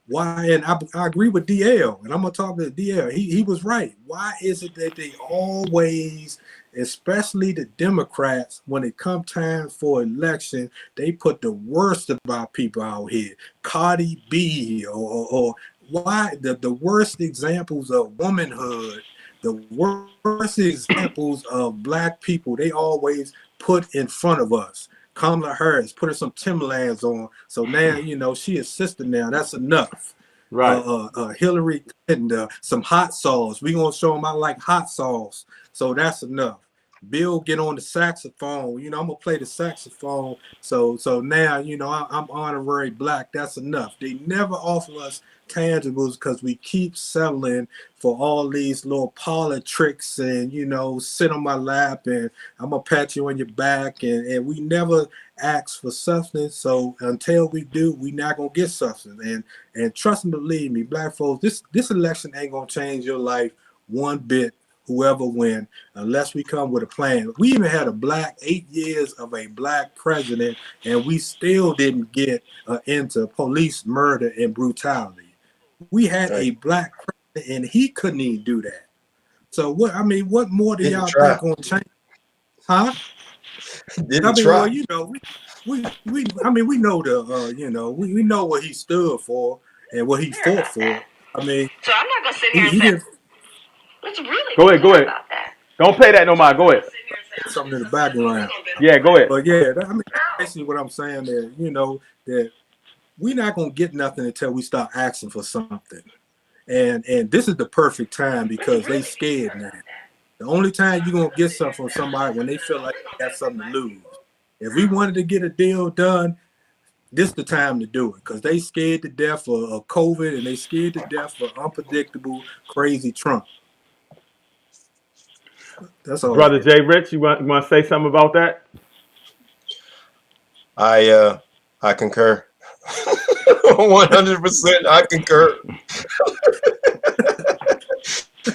Why? And I agree with DL, and I'm gonna talk to DL. He was right. Why is it that they always, especially the Democrats, when it come time for election, they put the worst about people out here? Cardi B or why the worst examples of womanhood, the worst examples of black people, they always put in front of us. Kamala Harris, put her some Timberlands on. So now, she is sister now. That's enough. Right. Hillary Clinton, some hot sauce. We going to show them I like hot sauce. So that's enough. Bill, get on the saxophone. I'm going to play the saxophone. So now, I'm honorary black. That's enough. They never offer us tangibles because we keep settling for all these little parlor tricks and, sit on my lap and I'm going to pat you on your back. And we never ask for substance. So until we do, we not going to get substance. And trust and believe me, black folks, this election ain't going to change your life one bit. Whoever win, unless we come with a plan. We even had 8 years of a black president, and we still didn't get into police murder and brutality. We had a black president, and he couldn't even do that. So what more do y'all think gonna change? Huh? Didn't try. Well, we know we know what he stood for and what he fought for. So I'm not gonna sit here and say. Let's really go ahead. about that. Don't play that no more. Go ahead. Something in the background. Yeah, go ahead. But yeah, basically what I'm saying is, that we're not gonna get nothing until we start asking for something. And this is the perfect time because they scared now. The only time you're gonna get something from somebody when they feel like they got something to lose. If we wanted to get a deal done, this is the time to do it because they scared to death of COVID and they scared to death of unpredictable, crazy Trump. That's all Brother right. JRICH, you want to say something about that? I concur. 100%. I concur.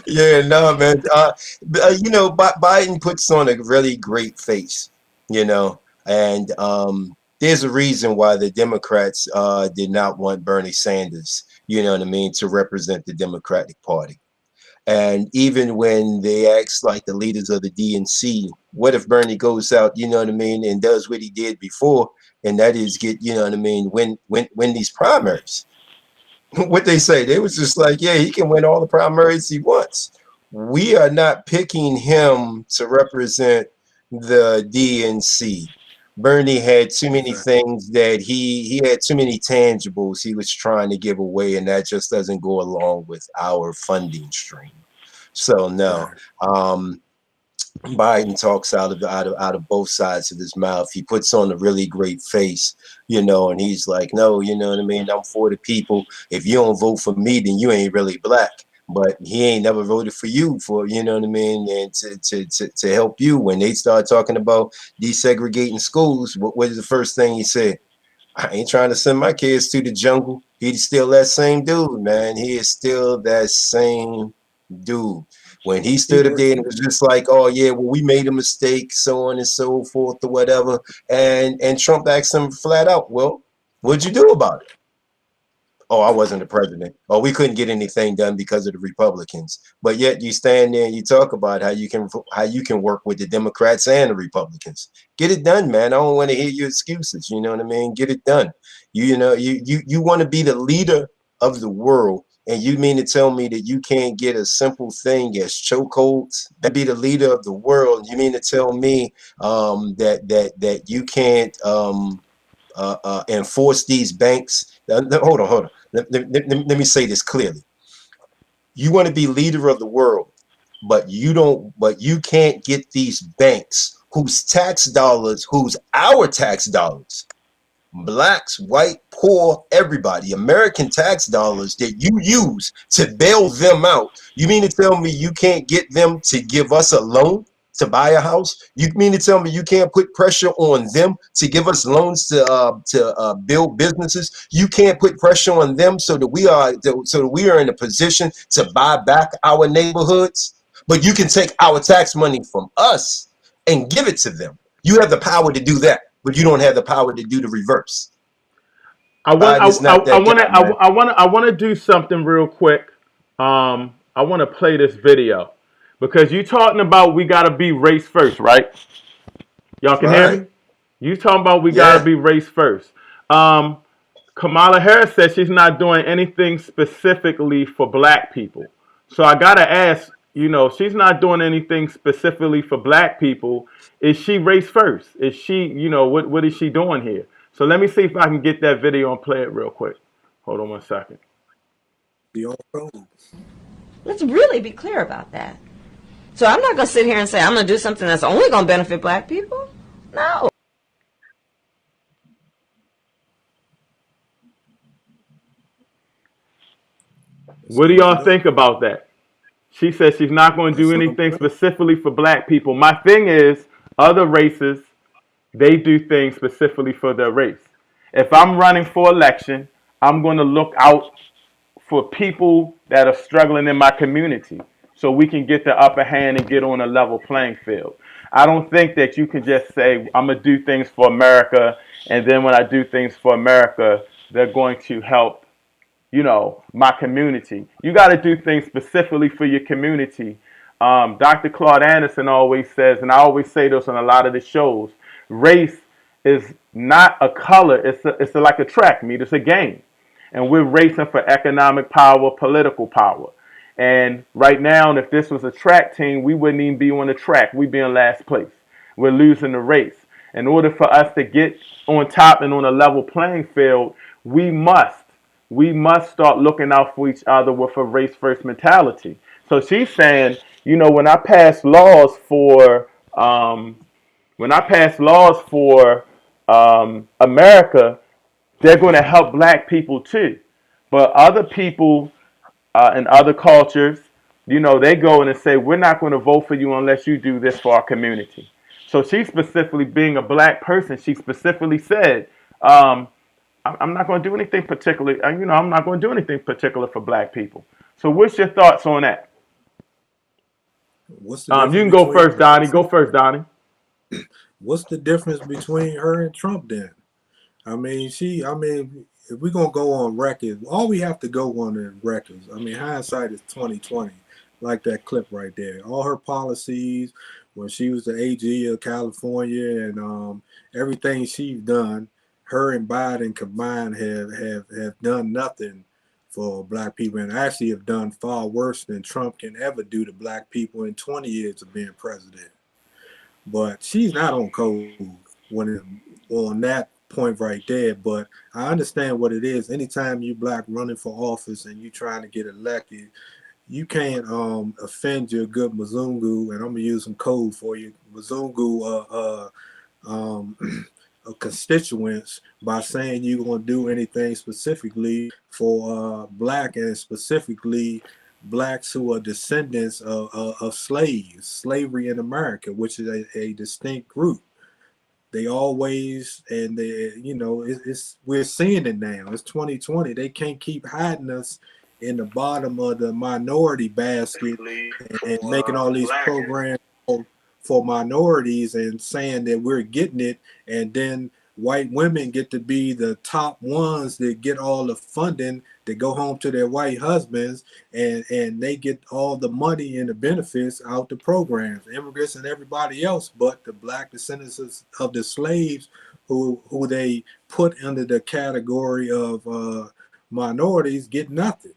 Yeah, no, man. Biden puts on a really great face, and there's a reason why the Democrats did not want Bernie Sanders, you know what I mean, to represent the Democratic Party. And even when they asked like the leaders of the DNC, what if Bernie goes out, you know what I mean, and does what he did before, and that is get, you know what I mean, win these primaries. What they say, they was just like, yeah, he can win all the primaries he wants. We are not picking him to represent the DNC. Bernie had too many Exactly. things that he had too many tangibles he was trying to give away, and that just doesn't go along with our funding stream. So no, Right. um, Biden talks out of both sides of his mouth. He puts on a really great face, and he's like, no, you know what I mean? I'm for the people. If you don't vote for me, then you ain't really black. But he ain't never voted for you for, you know what I mean, and to help you. When they start talking about desegregating schools, what is the first thing he said? I ain't trying to send my kids to the jungle. He's still that same dude, man. He is still that same dude. When he He stood up there works. and was just like, "Oh yeah, well we made a mistake," so on and so forth, or whatever, and Trump asked him flat out, "Well, what'd you do about it?" Oh, I wasn't the president. Oh, we couldn't get anything done because of the Republicans. But yet you stand there and you talk about how you can work with the Democrats and the Republicans. Get it done, man. I don't want to hear your excuses. You know what I mean? Get it done. You want to be the leader of the world, and you mean to tell me that you can't get a simple thing as chokeholds? Be the leader of the world. You mean to tell me that you can't enforce these banks? Hold on. Let me say this clearly. You want to be leader of the world, but you can't get these banks whose our tax dollars, blacks, white, poor, everybody, American tax dollars that you use to bail them out. You mean to tell me you can't get them to give us a loan to buy a house? You mean to tell me you can't put pressure on them to give us loans to build businesses? You can't put pressure on them so that we are in a position to buy back our neighborhoods? But you can take our tax money from us and give it to them. You have the power to do that, but you don't have the power to do the reverse. I want Biden's not that guy, man. I want to do something real quick. I want to play this video because you talking about we got to be race first, right? Y'all can hear Right. me? You talking about we got to Yeah. be race first. Um, Kamala Harris says she's not doing anything specifically for black people. So I got to ask, if she's not doing anything specifically for black people, is she race first? Is she, what is she doing here? So let me see if I can get that video and play it real quick. Hold on one second. The on code. Let's really be clear about that. So I'm not going to sit here and say I'm going to do something that's only going to benefit black people. No. Let's What do look y'all it up. think about that? She says she's not going to That do sounds anything great. specifically for black people. My thing is, other races, they do things specifically for their race. If I'm running for election, I'm going to look out for people that are struggling in my community so we can get the upper hand and get on a level playing field. I don't think that you can just say, I'm going to do things for America, and then when I do things for America, they're going to help my community. You got to do things specifically for your community. Dr. Claude Anderson always says, and I always say this on a lot of the shows, race is not a color. It's like a track meet. It's a game. And we're racing for economic power, political power. And right now, if this was a track team, we wouldn't even be on the track. We'd be in last place. We're losing the race. In order for us to get on top and on a level playing field, we must start looking out for each other with a race first mentality. So she's saying, when I pass laws for America, they're going to help black people too. But other people in other cultures, they go in and say, we're not going to vote for you unless you do this for our community. So she specifically, being a black person, she specifically said, I'm not going to do anything particular. I'm not going to do anything particular for black people. So what's your thoughts on that? What's the You difference can go between first, Donnie. Go first, Donnie. what's the difference between her and Trump then? I mean, if we're gonna go on record, all we have to go on is records. I mean, hindsight is 2020, like that clip right there. All her policies when she was the AG of California and everything she's done, her and Biden combined have done nothing for black people, and actually have done far worse than Trump can ever do to black people in 20 years of being president. But she's not on code on that point right there. But I understand what it is. Anytime you black running for office and you trying to get elected, you can't offend your good Mzungu, and I'm gonna use some code for you, Mzungu constituents, by saying you're gonna do anything specifically for black, and specifically blacks who are descendants of slaves, slavery in America, which is a distinct group. They always, and we're seeing it now. It's 2020. They can't keep hiding us in the bottom of the minority basket and making all these programs for minorities and saying that we're getting it, and then white women get to be the top ones that get all the funding, that go home to their white husbands, and they get all the money and the benefits out the programs, immigrants and everybody else, but the black descendants of the slaves who they put under the category of minorities get nothing.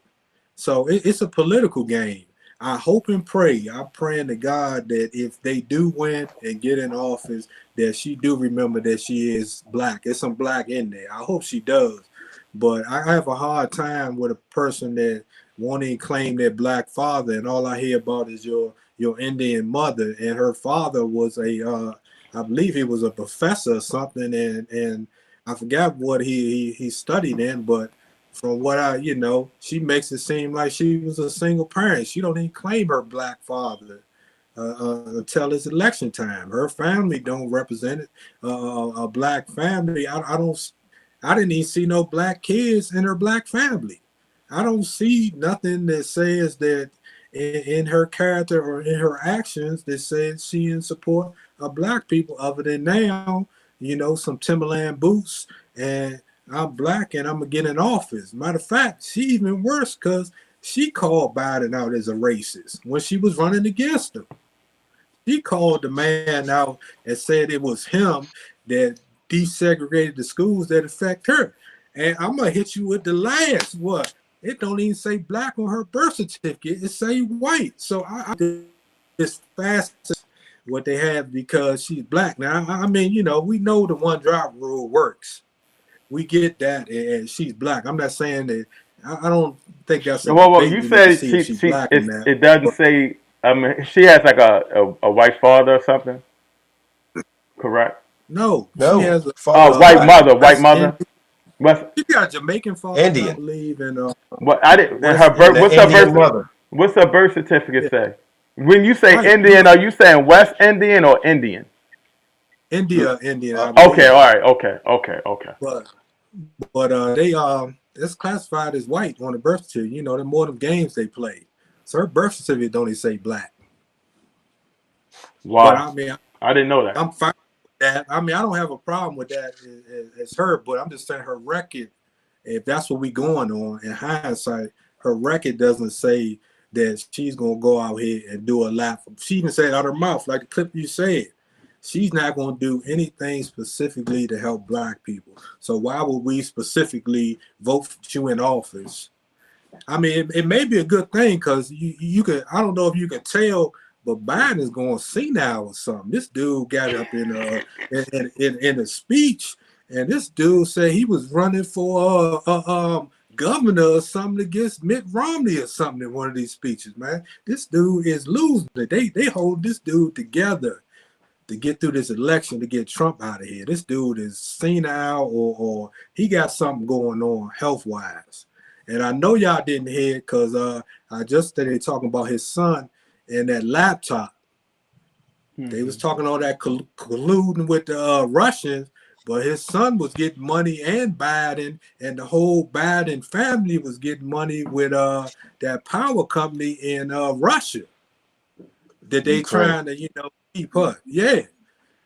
So it's a political game. I hope and pray. I'm praying to God that if they do win and get in office, that she do remember that she is black. There's some black in there. I hope she does. But I have a hard time with a person that won't even claim their black father, and all I hear about is your Indian mother, and her father was I believe he was a professor or something, and I forgot what he studied in, but from what she makes it seem like she was a single parent. She don't even claim her black father until it's election time. Her family don't represent it, a black family. I didn't even see no black kids in her black family. I don't see nothing that says that in her character or in her actions that says she in support of black people, other than now, some Timberland boots and I'm black and I'm gonna get in office. Matter of fact, she even worse because she called Biden out as a racist when she was running against him. She called the man out and said it was him that desegregated the schools that affect her. And I'm gonna hit you with the last what? It don't even say black on her birth certificate. It say white. So I this fast what they have because she's black. Now I mean, we know the one drop rule works. We get that, and she's black. I'm not saying that. I don't think that's a Well, debate you we need to said see if she's black or not. it doesn't But say. She has like a white father or something. Correct. no, she No, has father's White black. mother, white West mother. Indian. What's She got a Jamaican father, I Indian. believe, and what? I didn't. West Her birth. And Indian. an Indian mother. What's her birth certificate Yeah, say? When you say right. Indian, are you saying West Indian or Indian? Indian, I Okay. All believe. right. Okay. But they it's classified as white on the birth certificate. The more of games they play. So her birth certificate don't even say black. But Wow. I mean, I didn't know that. I'm fine with that. I mean, I don't have a problem with that as her, but I'm just saying her record, if that's what we going on, in hindsight, her record doesn't say that she's gonna go out here and do a lot. She even said out her mouth, like the clip you said, she's not gonna do anything specifically to help black people. So why would we specifically vote for you in office? I mean, it may be a good thing because you could. I don't know if you can tell, but Biden is going senile or something. This dude got up in a speech, and this dude said he was running for governor or something against Mitt Romney or something in one of these speeches. Man, this dude is losing it. They hold this dude together to get through this election to get Trump out of here. This dude is senile or he got something going on health wise. And I know y'all didn't hear it because I just started talking about his son and that laptop. They was talking all that colluding with the Russians, but his son was getting money, and Biden and the whole Biden family was getting money with that power company in Russia that they trying to keep up. Yeah.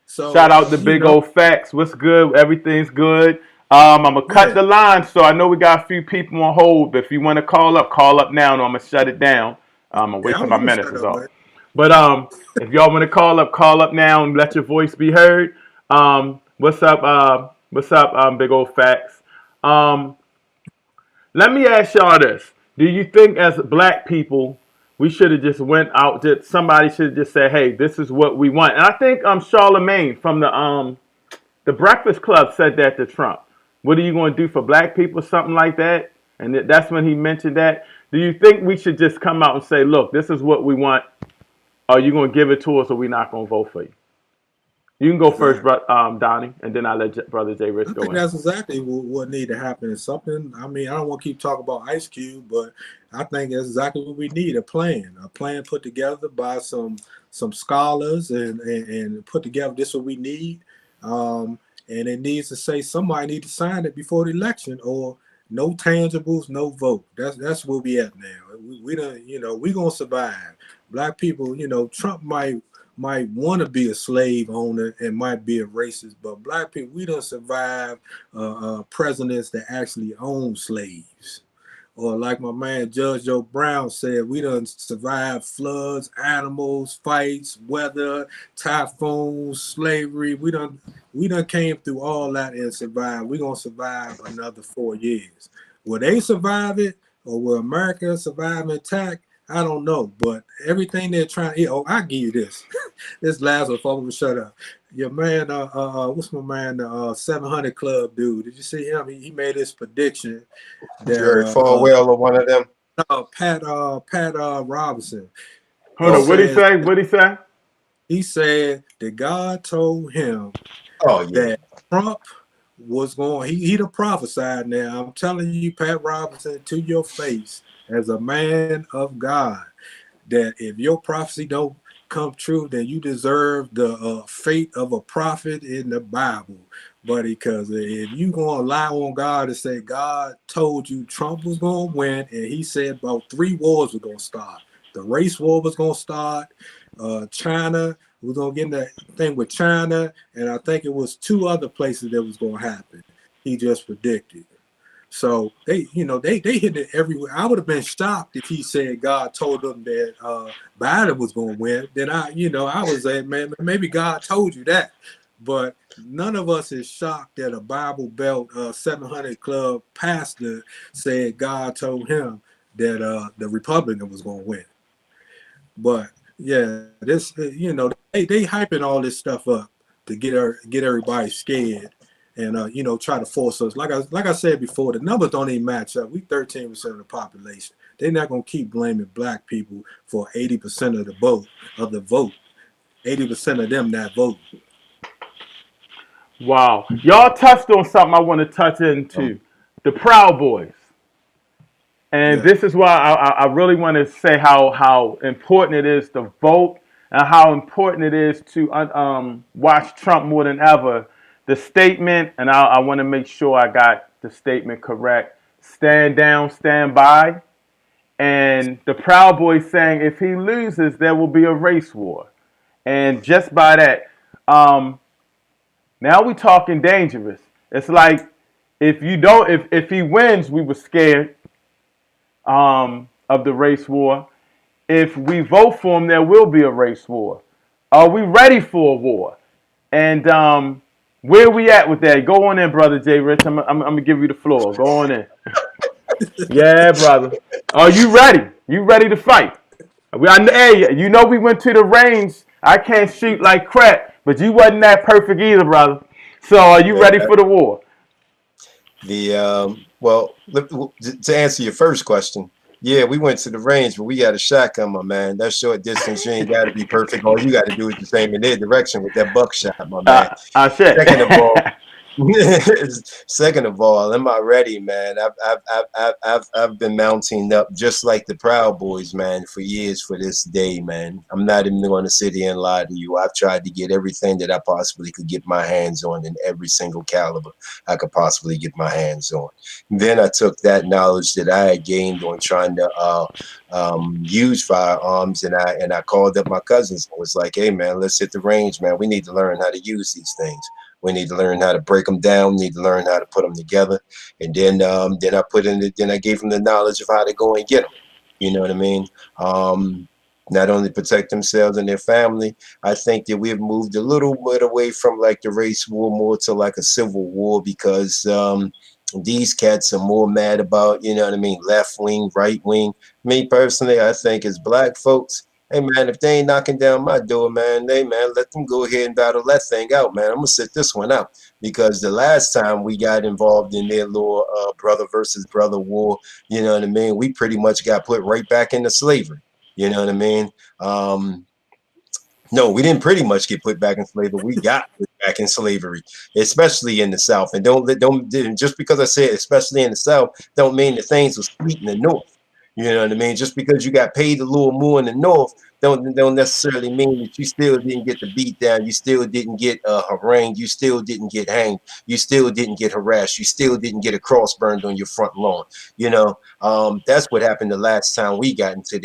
Shout So out to Big Old Facts. What's good? Everything's good. I'm gonna cut yeah. the line, so I know we got a few people on hold. But if you want to call up now. And I'm gonna shut it down. I'm gonna wait Yeah, till I'm, my I'm gonna minutes shut is up, off. man. But if y'all want to call up now and let your voice be heard. What's up? What's up? Big Old Facts. Um, Let me ask y'all this. Do you think as black people, we should have just went out, somebody should have just said, hey, this is what we want? And I think Charlemagne from the Breakfast Club said that to Trump. What are you going to do for black people? Something like that. And that's when he mentioned that. Do you think we should just come out and say, look, this is what we want? Are you going to give it to us or we not going to vote for you? You can go first, Exactly. Donnie, and then I'll let Brother J. Rich I go think in. that's exactly what need to happen. Is something. I mean, I don't want to keep talking about Ice Cube, but I think that's exactly what we need: a plan put together by some scholars and put together. This is what we need, and it needs to say somebody need to sign it before the election, or no tangibles, no vote. That's where we at now. We don't, we gonna survive. Black people, Trump might want to be a slave owner and might be a racist, but black people, we don't survive presidents that actually own slaves. Or like my man Judge Joe Brown said, we done survived floods, animals, fights, weather, typhoons, slavery. We done came through all that and survived. We're gonna survive another 4 years. Will they survive it, or will America survive intact? I don't know, but everything they're trying. I give you this. This last one, folks, shut up. Your man, what's my man, the 700 Club dude? Did you see him? He made this prediction Jerry that Falwell or one of them. Pat Robinson. Hold He on. What'd he says say? What'd he say? he said that God told him Oh yeah. that Trump was going. He'd have prophesied. Now I'm telling you, Pat Robinson, to your face, as a man of God, that if your prophecy don't come true, then you deserve the fate of a prophet in the Bible. But because if you gonna lie on God and say God told you Trump was gonna win, and he said about 3 wars were gonna start. The race war was gonna start. China was gonna get in that thing with China, and I think it was 2 other places that was gonna happen. He just predicted. So they hit it everywhere. I would have been shocked if he said God told them that Biden was going to win. Then I was like, man, maybe God told you that. But none of us is shocked that a Bible Belt 700 Club pastor said God told him that the Republican was going to win. But yeah, this they hyping all this stuff up to get everybody scared. And try to force us. Like I said before, the numbers don't even match up. We 13% of the population. They're not gonna keep blaming black people for 80% of the vote. 80% of them not voting. Wow. Y'all touched on something I want to touch into. The Proud Boys. And Yeah. this is why I really want to say how important it is to vote and how important it is to watch Trump more than ever. The statement, and I want to make sure I got the statement correct. Stand down, stand by. And the Proud Boys saying if he loses, there will be a race war. And just by that, now we talking dangerous. It's like if he wins, we were scared of the race war. If we vote for him, there will be a race war. Are we ready for a war? And where we at with that? Go on in, brother J. Rich. I'm gonna give you the floor. Go on in. Yeah, brother. Are you ready? You ready to fight? Hey, we went to the range. I can't shoot like crap, but you wasn't that perfect either, brother. So are you ready for the war? To answer your first question, yeah, we went to the range, but we got a shotgun, my man. That short distance, you ain't got to be perfect. All you got to do is the same in their direction with that buckshot, my man. Shit. Second of all, Second of all, am I ready, man? I've been mounting up just like the Proud Boys, man, for years for this day, man. I'm not even going to sit here and lie to you. I've tried to get everything that I possibly could get my hands on in every single caliber I could possibly get my hands on. Then I took that knowledge that I had gained on trying to use firearms, and I called up my cousins and was like, "Hey, man, let's hit the range, man. We need to learn how to use these things." We need to learn how to break them down. We need to learn how to put them together. And then I put in then I gave them the knowledge of how to go and get them. You know what I mean? Not only protect themselves and their family. I think that we've moved a little bit away from like the race war more to like a civil war, because these cats are more mad about, you know what I mean, left wing, right wing. Me personally, I think as black folks, hey man, if they ain't knocking down my door, man, hey man, let them go ahead and battle that thing out, man. I'm gonna sit this one out, because the last time we got involved in their little brother versus brother war, you know what I mean, we pretty much got put right back into slavery. You know what I mean? No, we didn't pretty much get put back in slavery. We got put back in slavery, especially in the South. And don't just because I said especially in the South, don't mean that things were sweet in the North. You know what I mean? Just because you got paid a little more in the North, don't necessarily mean that you still didn't get the beat down. You still didn't get harangued. You still didn't get hanged. You still didn't get harassed. You still didn't get a cross burned on your front lawn. You know, that's what happened the last time we got into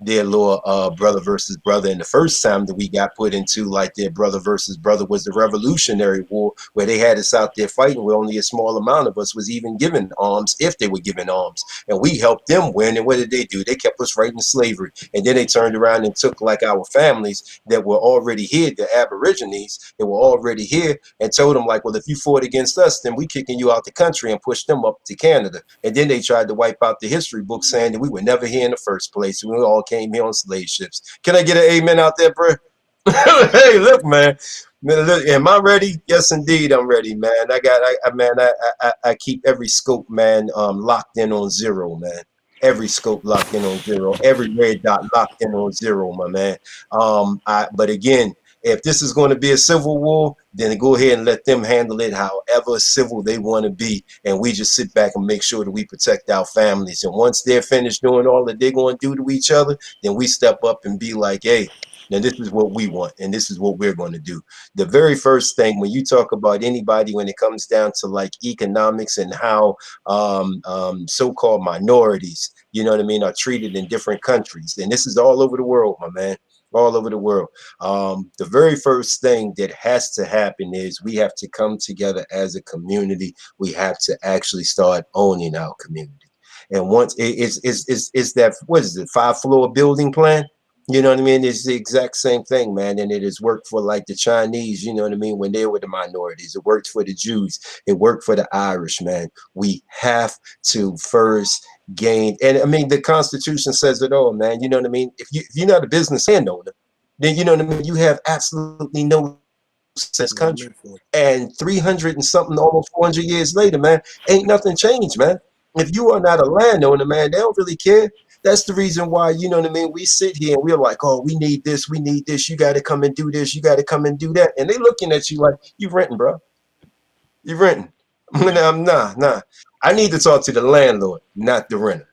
their little brother versus brother. And the first time that we got put into like their brother versus brother was the Revolutionary War, where they had us out there fighting, where only a small amount of us was even given arms, if they were given arms. And we helped them win. And what did they do? They kept us right in slavery. And then they turned around and took like our families that were already here, the Aborigines that were already here, and told them like, well, if you fought against us, then we kicking you out the country, and pushed them up to Canada. And then they tried to wipe out the history book, saying that we were never here in the first place. We all came here on slave ships. Can I get an amen out there, bro? Hey, look, man. Man, look, am I ready? Yes, indeed, I'm ready, man. I keep every scope, man, locked in on zero, man. Every scope locked in on zero. Every red dot locked in on zero, my man. But again, if this is going to be a civil war, then go ahead and let them handle it however civil they want to be. And we just sit back and make sure that we protect our families. And once they're finished doing all that they're going to do to each other, then we step up and be like, hey, now this is what we want, and this is what we're going to do. The very first thing when you talk about anybody, when it comes down to like economics and how so-called minorities, you know what I mean, are treated in different countries, and this is all over the world, my man, all over the world. The very first thing that has to happen is we have to come together as a community. We have to actually start owning our community. And once it's that, what is it, 5-floor building plan? You know what I mean? It's the exact same thing, man. And it has worked for like the Chinese, you know what I mean, when they were the minorities. It worked for the Jews. It worked for the Irish, man. We have to first gain. And I mean, the Constitution says it all, man. You know what I mean? If you're not a business landowner, then you know what I mean, you have absolutely no sense country. And 300 and something, almost 400 years later, man, ain't nothing changed, man. If you are not a landowner, man, they don't really care. That's the reason why, you know what I mean, we sit here and we're like, oh, we need this, you got to come and do this, you got to come and do that. And they looking at you like, you renting, bro. You renting. Nah. I need to talk to the landlord, not the renter.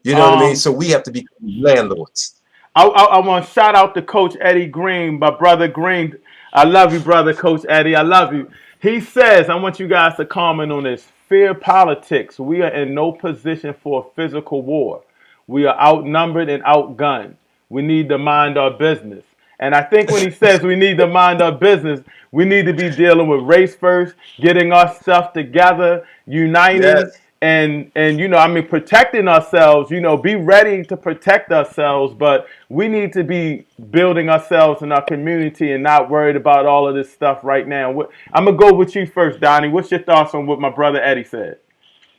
You know what I mean? So we have to be landlords. I want to shout out to Coach Eddie Green, my brother Green. I love you, brother, Coach Eddie. I love you. He says, I want you guys to comment on this. Fear politics. We are in no position for a physical war. We are outnumbered and outgunned. We need to mind our business. And I think when he says we need to mind our business, we need to be dealing with race first, getting our stuff together, uniting, Yes. and you know, I mean, protecting ourselves. You know, be ready to protect ourselves, but we need to be building ourselves in our community and not worried about all of this stuff right now. I'm gonna go with you first, Donnie. What's your thoughts on what my brother Eddie said?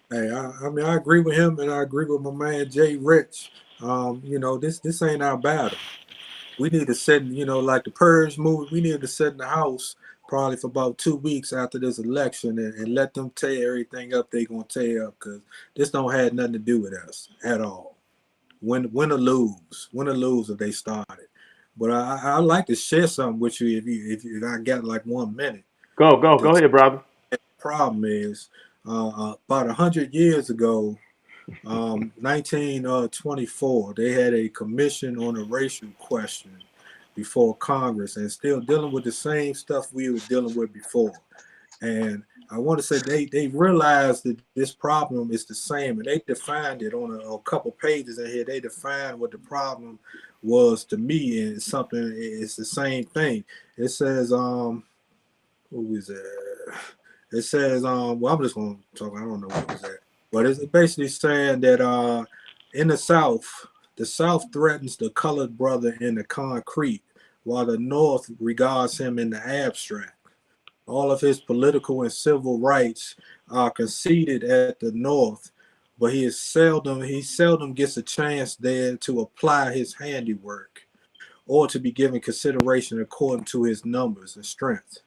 Hey, I mean, I agree with him, and I agree with my man JRICH. You know, this ain't our battle. We need to sit, you know, like the Purge movie. We need to sit in the house probably for about 2 weeks after this election, and let them tear everything up they gonna tear up, because this don't have nothing to do with us at all. Win or lose, if they started. But I like to share something with you if I got like 1 minute. Go ahead, brother. problem is, about 100 years ago, 1924, they had a commission on a racial question before Congress, and still dealing with the same stuff we were dealing with before. And I want to say they realized that this problem is the same, and they defined it on a couple pages in here. They defined what the problem was to me, and something. It's the same thing. It says, who is it? It says, well, I'm just going to talk. I don't know what it was at, but it's basically saying that in the South threatens the colored brother in the concrete, while the North regards him in the abstract. All of his political and civil rights are conceded at the North, but he seldom gets a chance there to apply his handiwork or to be given consideration according to his numbers and strength.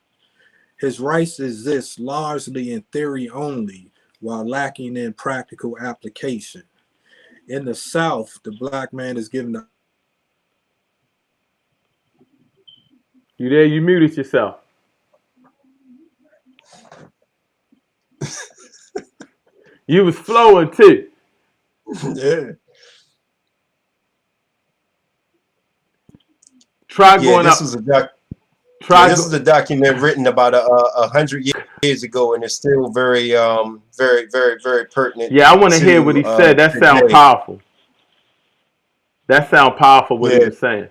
His rights exist largely in theory only, while lacking in practical application. In the South, the black man is given the You there? You muted yourself. You was flowing too. Yeah. Try Yeah, going this up. was a doc. Yeah, Try this is go. a document written about 100 years ago, and it's still very pertinent Yeah, I want to hear what to he said. That sound today. powerful. That sound powerful. What he Yeah, was saying.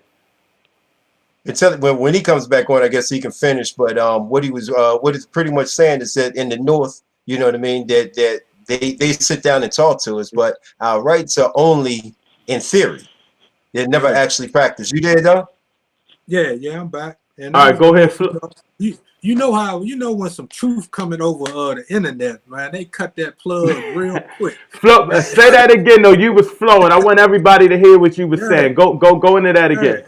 when he comes back on, I guess he can finish. But what it's pretty much saying is that in the North, you know what I mean, that they sit down and talk to us, but our rights are only in theory. They're never yeah, actually practiced. You there, though? yeah, I'm back, and All that right, was the go ahead. most. You know how when some truth coming over the internet, man, they cut that plug real quick. Say that again. though. You was flowing. I want everybody to hear what you was Yeah, saying. Go into that again.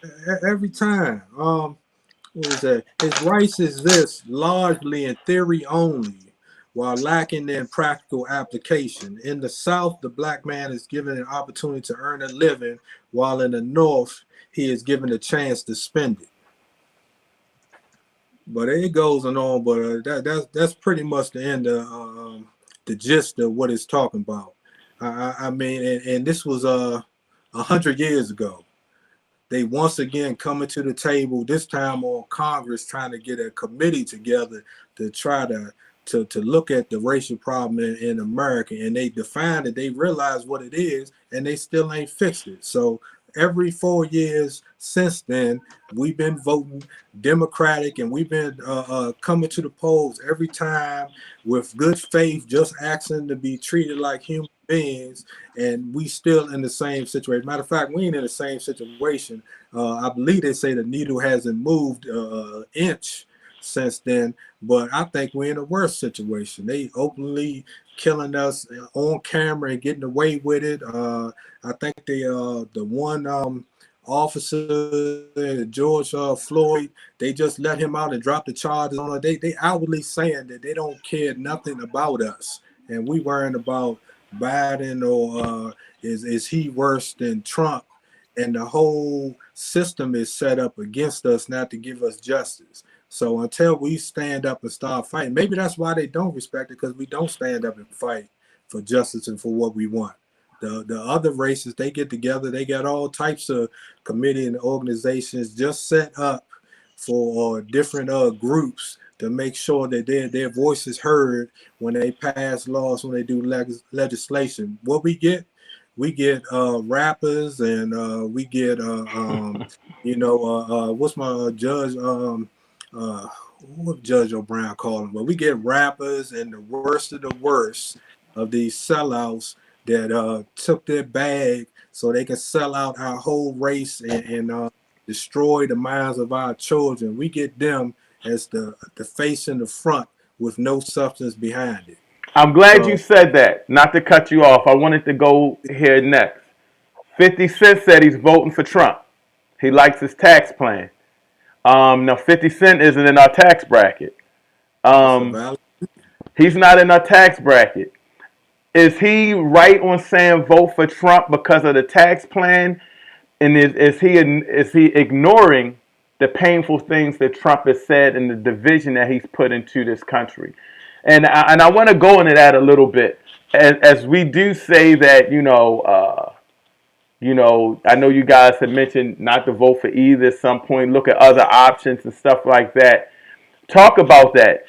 yeah, every time. What was that? His rights exist largely in theory only, while lacking in practical application. In the South, the black man is given an opportunity to earn a living, while in the North, he is given a chance to spend it. But it goes on. But that's pretty much the end of the gist of what it's talking about. I mean, and this was 100 years ago. They once again coming to the table, this time on Congress, trying to get a committee together to try to look at the racial problem in America. And they defined it, they realize what it is, and they still ain't fixed it. So every 4 years since then, we've been voting Democratic, and we've been coming to the polls every time with good faith, just asking to be treated like human beings, and we still in the same situation. Matter of fact, we ain't in the same situation. I believe they say the needle hasn't moved an inch since then, but I think we're in a worse situation. They openly killing us on camera and getting away with it. I think the one officer, George Floyd, they just let him out and dropped the charges on it. They outwardly saying that they don't care nothing about us, and we worrying about Biden or is he worse than Trump? And the whole system is set up against us not to give us justice. So until we stand up and start fighting, maybe that's why they don't respect it, because we don't stand up and fight for justice and for what we want. The other races, they get together, they got all types of committee and organizations just set up for different groups to make sure that their voice is heard when they pass laws, when they do legislation. What we get rappers, and we get what's my judge what Judge O'Brien called them? But we get rappers and the worst of the worst of these sellouts that took their bag so they can sell out our whole race and destroy the minds of our children. We get them as the face in the front with no substance behind it. I'm glad you So said that. Not to cut you off. I wanted to go here next. 50 Cent said he's voting for Trump. He likes his tax plan. Now 50 Cent isn't in our tax bracket. that's a Um, valid. he's not in our tax bracket. Is he right on saying vote for Trump because of the tax plan? And is he ignoring the painful things that Trump has said and the division that he's put into this country. And I want to go into that a little bit, as we do say that, I know you guys have mentioned not to vote for either at some point. Look at other options and stuff like that. Talk about that.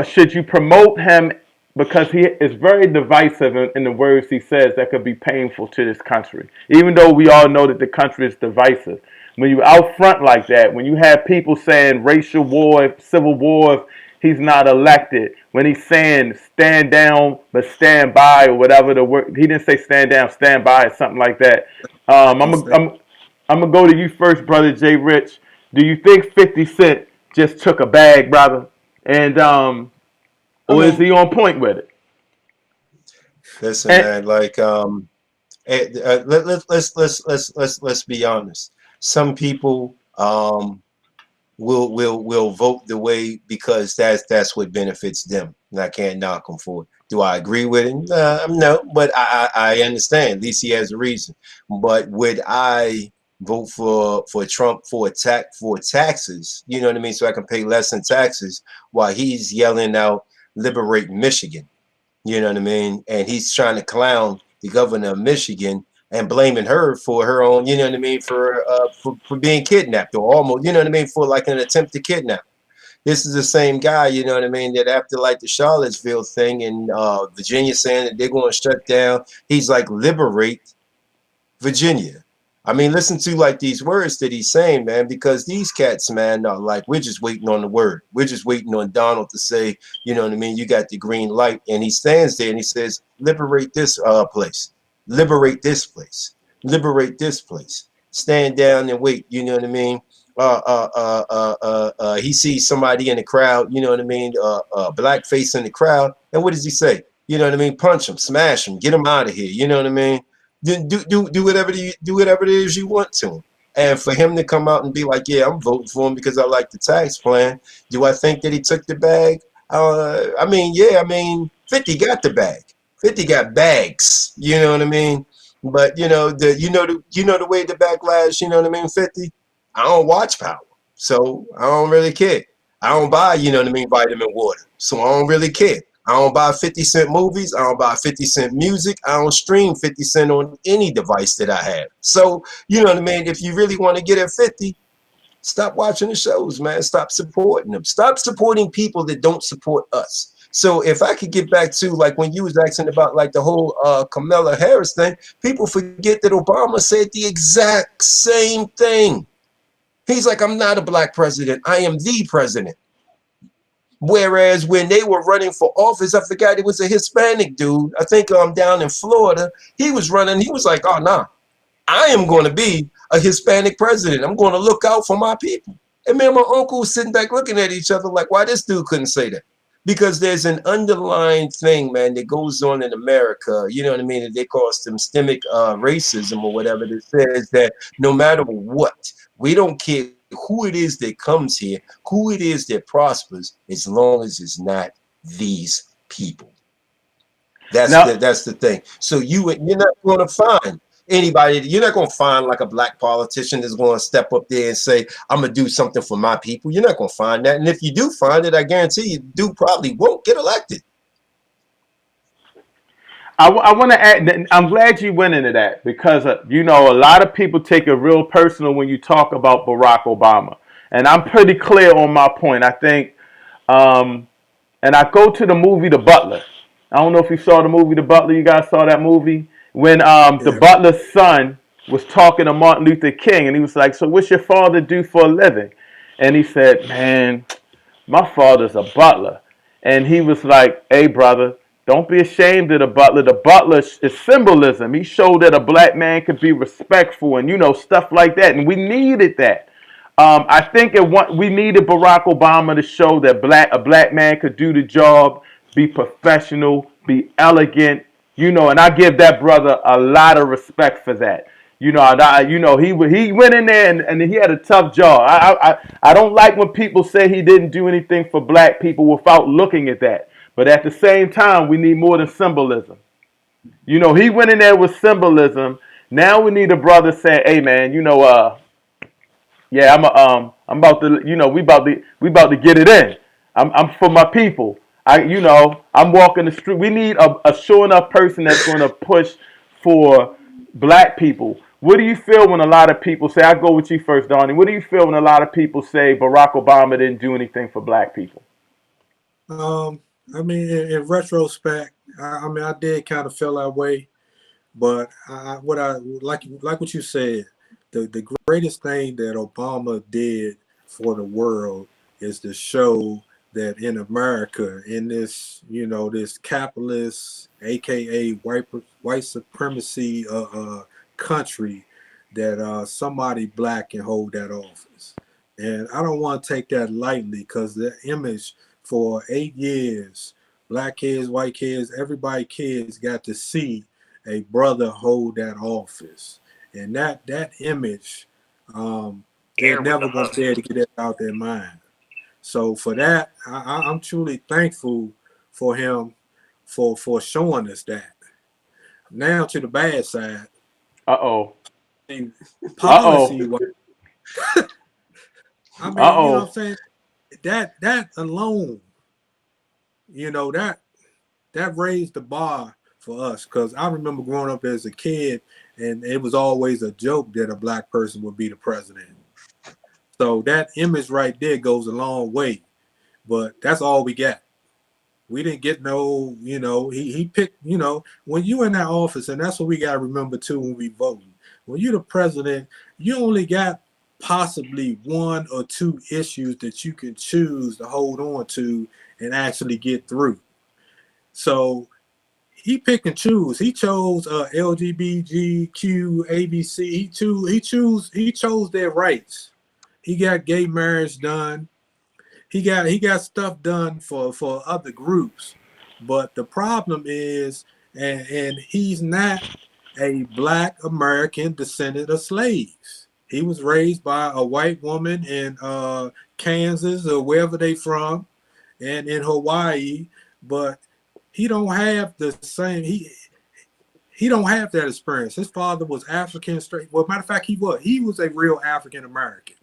Should you promote him because he is very divisive in the words he says that could be painful to this country, even though we all know that the country is divisive. When you out front like that, when you have people saying racial war, civil war, he's not elected, when he's saying stand down but stand by or whatever the word, he didn't say stand down, stand by or something like that. I'm gonna go to you first, brother Jay Rich. Do you think 50 Cent just took a bag, brother? And I or is mean, he on point with it? listen, And man. Like, let's be honest. Some people will vote the way because that's what benefits them, and I can't knock them for it. Do I agree with it? No, but I understand. At least he has a reason. But would I vote for Trump for taxes? You know what I mean? So I can pay less in taxes while he's yelling out "Liberate Michigan." You know what I mean? And he's trying to clown the governor of Michigan and blaming her for her own, you know what I mean, for being kidnapped or almost, you know what I mean, for like an attempt to kidnap. This is the same guy, you know what I mean, that after like the Charlottesville thing in Virginia saying that they're going to shut down, he's like, liberate Virginia. I mean, listen to like these words that he's saying, man, because these cats, man, are like, we're just waiting on the word. We're just waiting on Donald to say, you know what I mean, you got the green light. And he stands there and he says, liberate this place, liberate this place, liberate this place. Stand down and wait, you know what I mean? He sees somebody in the crowd, you know what I mean, black face in the crowd. And what does he say? You know what I mean? Punch him, smash him, get him out of here. You know what I mean? Do whatever it is you want to him. And for him to come out and be like, yeah, I'm voting for him because I like the tax plan. Do I think that he took the bag? I mean, yeah, I mean, 50 got the bag. 50 got bags. You know what I mean? But the way the backlash, you know what I mean, 50? I don't watch Power. So I don't really care. I don't buy, you know what I mean, vitamin water. So I don't really care. I don't buy 50 Cent movies. I don't buy 50 Cent music. I don't stream 50 Cent on any device that I have. So, you know what I mean? If you really want to get at 50, stop watching the shows, man. Stop supporting them. Stop supporting people that don't support us. So if I could get back to like when you was asking about like the whole Kamala Harris thing, people forget that Obama said the exact same thing. He's like, I'm not a black president. I am the president. Whereas when they were running for office, I forgot it was a Hispanic dude. I think down in Florida, he was running. He was like, oh, nah, I am going to be a Hispanic president. I'm going to look out for my people. And me and my uncle was sitting back looking at each other like, why this dude couldn't say that? Because there's an underlying thing, man, that goes on in America, you know what I mean, that they call systemic racism or whatever, that says that no matter what, we don't care who it is that comes here, who it is that prospers, as long as it's not these people. That's the thing. So you're not going to find anybody. You're not going to find like a black politician that's going to step up there and say, I'm going to do something for my people. You're not going to find that. And if you do find it, I guarantee you do probably won't get elected. I want to add, I'm glad you went into that because, a lot of people take it real personal when you talk about Barack Obama. And I'm pretty clear on my point. I think, and I go to the movie The Butler. I don't know if you saw the movie The Butler. You guys saw that movie? When the butler's son was talking to Martin Luther King, and he was like, so what's your father do for a living? And he said, man, my father's a butler. And he was like, hey, brother, don't be ashamed of the butler. The butler is symbolism. He showed that a black man could be respectful and, stuff like that. And we needed that. I think we needed Barack Obama to show that a black man could do the job, be professional, be elegant, and I give that brother a lot of respect for that. He went in there and he had a tough job. I don't like when people say he didn't do anything for black people without looking at that. But at the same time, we need more than symbolism. He went in there with symbolism. Now we need a brother saying, hey, man, Yeah, I'm about to, we about to get it in. I'm for my people. I'm walking the street. We need a sure enough person that's going to push for black people. What do you feel when a lot of people say, I go with you first, Donnie. What do you feel when a lot of people say Barack Obama didn't do anything for black people? Um, I mean, in retrospect, I mean, I did kind of feel that way. But what I like what you said, the greatest thing that Obama did for the world is to show that in America, in this this capitalist, aka white supremacy country, that somebody black can hold that office. And I don't want to take that lightly because the image for 8 years, black kids, white kids, everybody kids got to see a brother hold that office, and that image, they're never gonna be able to get it out their mind. So for that, I'm truly thankful for him for showing us that. Now to the bad side, Uh-oh. policy. Uh-oh. I mean, you know what I'm Uh-oh. saying? That alone, that raised the bar for us, because I remember growing up as a kid, and it was always a joke that a black person would be the president. So that image right there goes a long way, but that's all we got. We didn't get no, he picked, when you in that office, and that's what we got to remember too when we voting. When you're the president, you only got possibly one or two issues that you can choose to hold on to and actually get through. So he pick and choose. He chose LGBTQ, ABC. He chose their rights. He got gay marriage done. He got stuff done for other groups. But the problem is, and he's not a black American descendant of slaves. He was raised by a white woman in Kansas or wherever they from, and in Hawaii, but he don't have the same he don't have that experience. His father was African straight. Well, matter of fact, he was a real African American.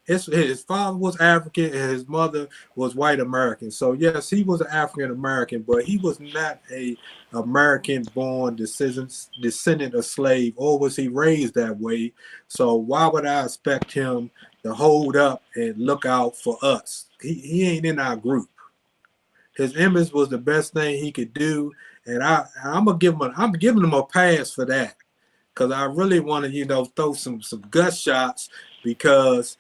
His father was African and his mother was white American. So yes, he was an African American, but he was not a American born descendant of slave, or was he raised that way? So why would I expect him to hold up and look out for us? He ain't in our group. His image was the best thing he could do, and I'm giving him a pass for that, because I really want to throw some gut shots, because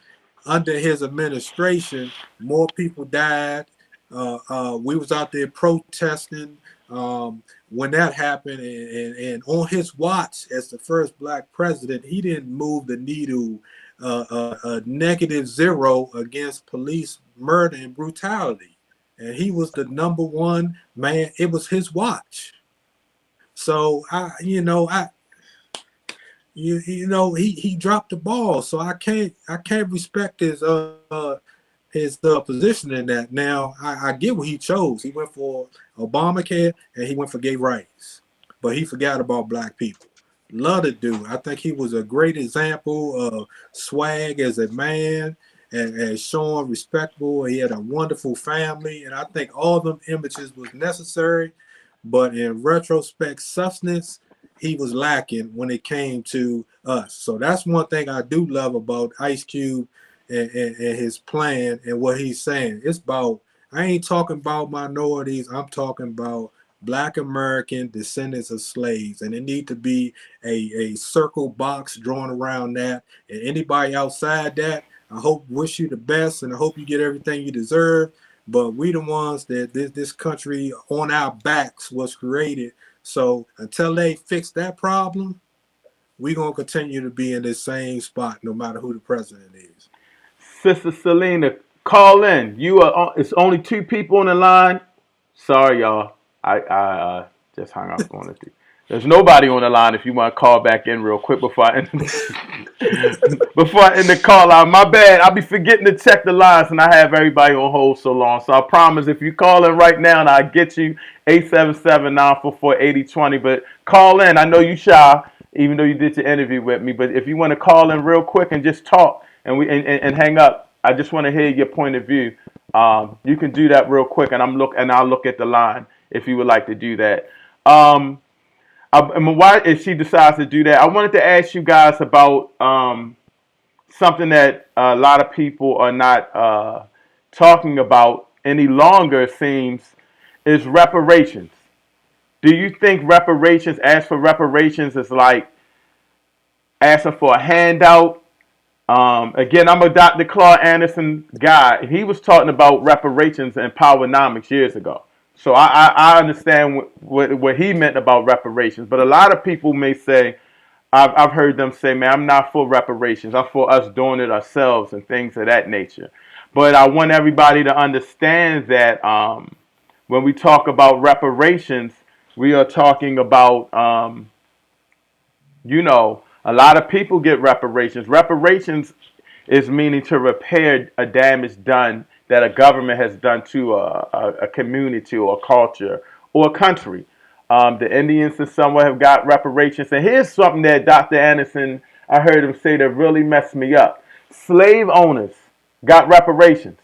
under his administration more people died. We was out there protesting when that happened, and on his watch as the first black president, he didn't move the needle -0 against police murder and brutality. And he was the number one man. It was his watch. So he dropped the ball. So I can't respect his position in that. Now I get what he chose. He went for Obamacare and he went for gay rights, but he forgot about black people. Love the dude. I think he was a great example of swag as a man, and showing respectable. He had a wonderful family, and I think all them images was necessary. But in retrospect, substance, he was lacking when it came to us. So that's one thing I do love about Ice Cube and his plan and what he's saying. It's about, I ain't talking about minorities. I'm talking about black American descendants of slaves, and it need to be a circle box drawn around that. And anybody outside that, I wish you the best, and I hope you get everything you deserve. But we the ones that this country on our backs was created. So until they fix that problem, we're gonna continue to be in this same spot, no matter who the president is. Sister Selena, call in. It's only two people on the line. Sorry, y'all. I just hung up on it. There's nobody on the line if you want to call back in real quick before I end before I end the call out. My bad. I'll be forgetting to check the lines, and I have everybody on hold so long. So I promise if you call in right now, and I get you 877-944-8020. But call in. I know you shy. even though you did your interview with me. But if you want to call in real quick and just talk and hang up, I just want to hear your point of view. You can do that real quick, and I'll look at the line if you would like to do that. Why if she decides to do that, I wanted to ask you guys about something that a lot of people are not talking about any longer. It seems is reparations. Do you think reparations, ask for reparations, is like asking for a handout? Again, I'm a Dr. Claude Anderson guy, and he was talking about reparations and Powernomics years ago. So I understand what he meant about reparations. But a lot of people may say, I've heard them say, man, I'm not for reparations. I'm for us doing it ourselves and things of that nature. But I want everybody to understand that when we talk about reparations, we are talking about a lot of people get reparations. Reparations is meaning to repair a damage done that a government has done to a community or a culture or a country. The Indians in some way have got reparations. And here's something that Dr. Anderson, I heard him say that really messed me up. Slave owners got reparations.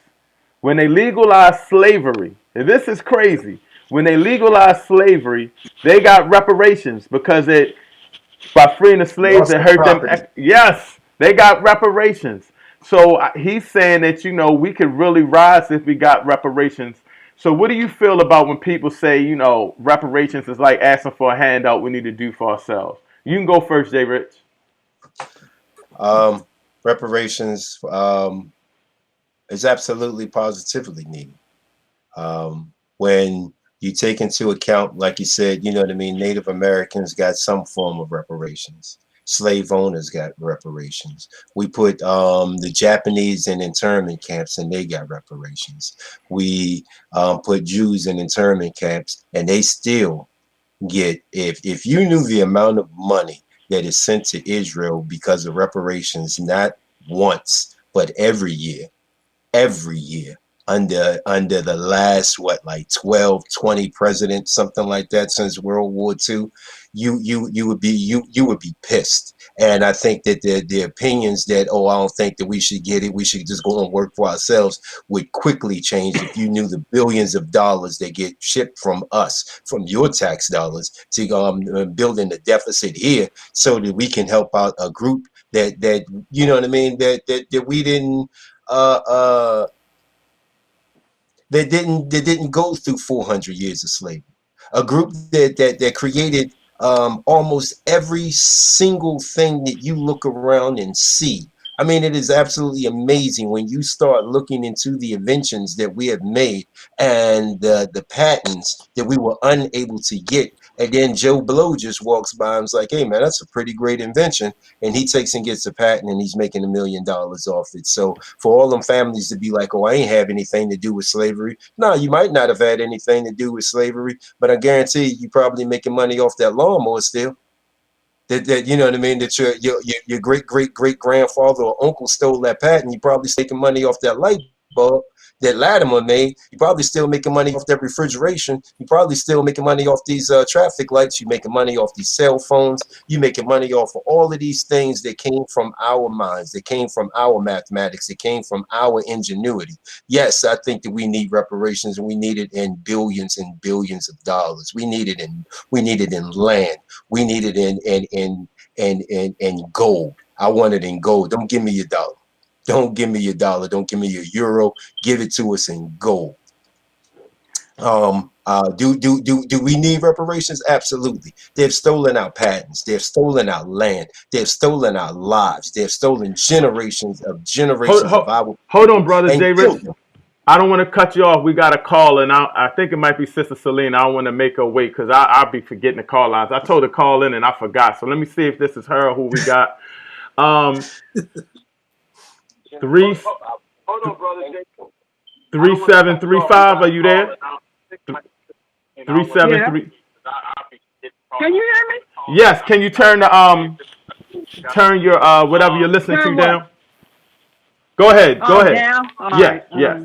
When they legalized slavery, and this is crazy, when they legalized slavery, they got reparations because by freeing the slaves, Lost it the hurt them. property. Yes, they got reparations. So he's saying that we could really rise if we got reparations. So what do you feel about when people say reparations is like asking for a handout we need to do for ourselves? You can go first, Jay Rich. Reparations is absolutely positively needed. When you take into account, like you said, you know what I mean, Native Americans got some form of reparations. Slave owners got reparations. We put the Japanese in internment camps and they got reparations. We put Jews in internment camps and they still get, if you knew the amount of money that is sent to Israel because of reparations, not once, but every year under the last like 12 20 presidents, something like that, since World War II, you would be pissed. And I think that the opinions that, oh, I don't think that we should get it, we should just go and work for ourselves, would quickly change if you knew the billions of dollars that get shipped from us, from your tax dollars, to building the deficit here so that we can help out a group that you know what I mean, that we didn't that didn't go through 400 years of slavery. A group that created almost every single thing that you look around and see. I mean, it is absolutely amazing when you start looking into the inventions that we have made and the patents that we were unable to get. And then Joe Blow just walks by and is like, hey, man, that's a pretty great invention. And he takes and gets a patent and he's making $1 million off it. So for all them families to be like, oh, I ain't have anything to do with slavery. No, you might not have had anything to do with slavery, but I guarantee you probably making money off that lawnmower still. That you know what I mean, that your great grandfather or uncle stole that patent, you probably making money off that light bulb that Latimer made. You probably still making money off that refrigeration. You probably still making money off these traffic lights. You making money off these cell phones. You making money off of all of these things that came from our minds, that came from our mathematics, that came from our ingenuity. Yes, I think that we need reparations, and we need it in billions and billions of dollars. We need it in land. We need it in gold. I want it in gold. Don't give me your dollar. Don't give me your dollar. Don't give me your euro. Give it to us in gold. Do we need reparations? Absolutely. They've stolen our patents. They've stolen our land. They've stolen our lives. They've stolen generations of our Hold on, brother and Jay Rich. killed them. I don't want to cut you off. We got a call, and I think it might be Sister Selena. I don't want to make her wait because I'll be forgetting the call lines. I told her to call in, and I forgot. So let me see if this is her or who we got. Three, Hold on, brother. 3735. Are you there? 373. Can you hear me? Yes. Can you turn your whatever you're listening to down? Go ahead. Go ahead. Down? All Yes. right. Yes.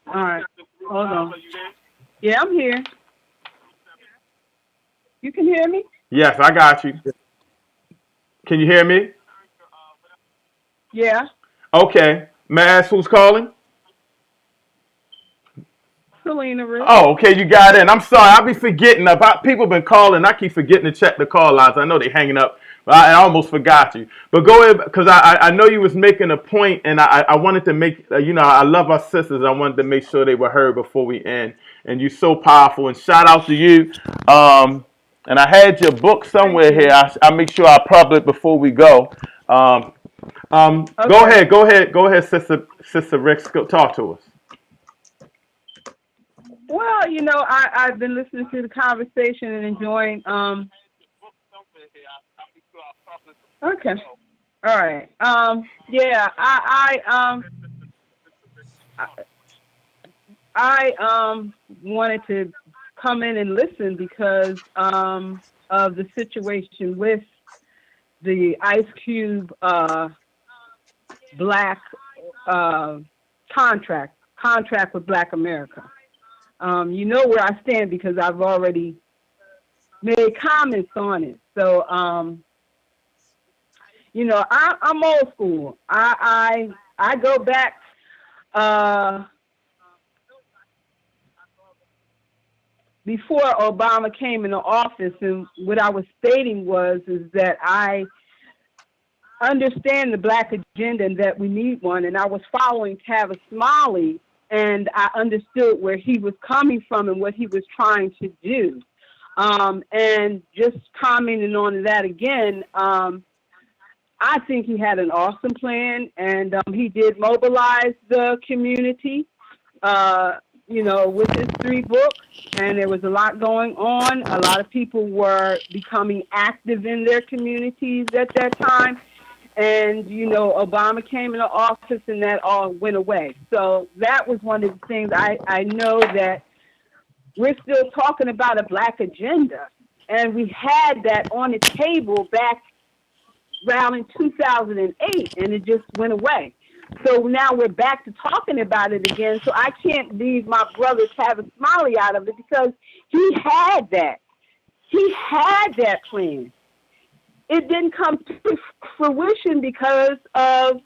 All right. Hold on. Yeah, I'm here. You can hear me? Yes, I got you. Can you hear me? Yeah. Okay. May I ask who's calling? Selena Rich. Oh, okay, you got in. I'm sorry, I be forgetting about people been calling. I keep forgetting to check the call lines. I know they hanging up, but I almost forgot you. But go ahead, because I know you was making a point, and I wanted to make I love our sisters. I wanted to make sure they were heard before we end. And you're so powerful. And shout out to you. And I had your book Thank somewhere you. here. I make sure I pub it before we go. Okay. Go ahead, Sister Rex. Go talk to us. Well, I've been listening to the conversation and enjoying. Okay. All right. Yeah. I wanted to come in and listen because of the situation with the Ice Cube black contract with Black America. You know where I stand because I've already made comments on it. So, I'm old school. I go back before Obama came into office, and what I was stating is that I understand the black agenda and that we need one, and I was following Tavis Smiley, and I understood where he was coming from and what he was trying to do. And just commenting on that again, I think he had an awesome plan, and he did mobilize the community, with his 3 books, and there was a lot going on. A lot of people were becoming active in their communities at that time. And, Obama came into office and that all went away. So that was one of the things I know that we're still talking about a black agenda. And we had that on the table back around in 2008, and it just went away. So now we're back to talking about it again. So I can't leave my brother Tavis Smiley out of it because he had that. He had that plan. It didn't come to fruition because of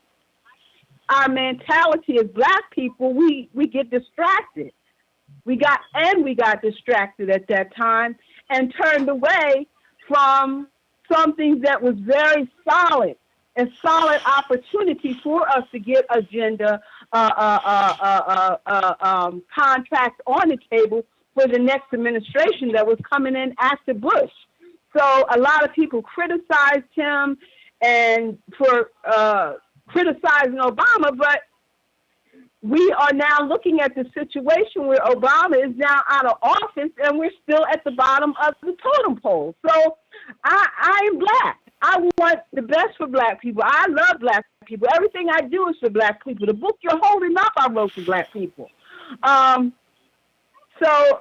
our mentality as black people. We get distracted. We got distracted at that time and turned away from something that was very solid, a solid opportunity for us to get agenda contracts on the table for the next administration that was coming in after Bush. So a lot of people criticized him and for criticizing Obama, but we are now looking at the situation where Obama is now out of office and we're still at the bottom of the totem pole. So I am black. I want the best for black people. I love black people. Everything I do is for black people. The book you're holding up, I wrote for black people. So,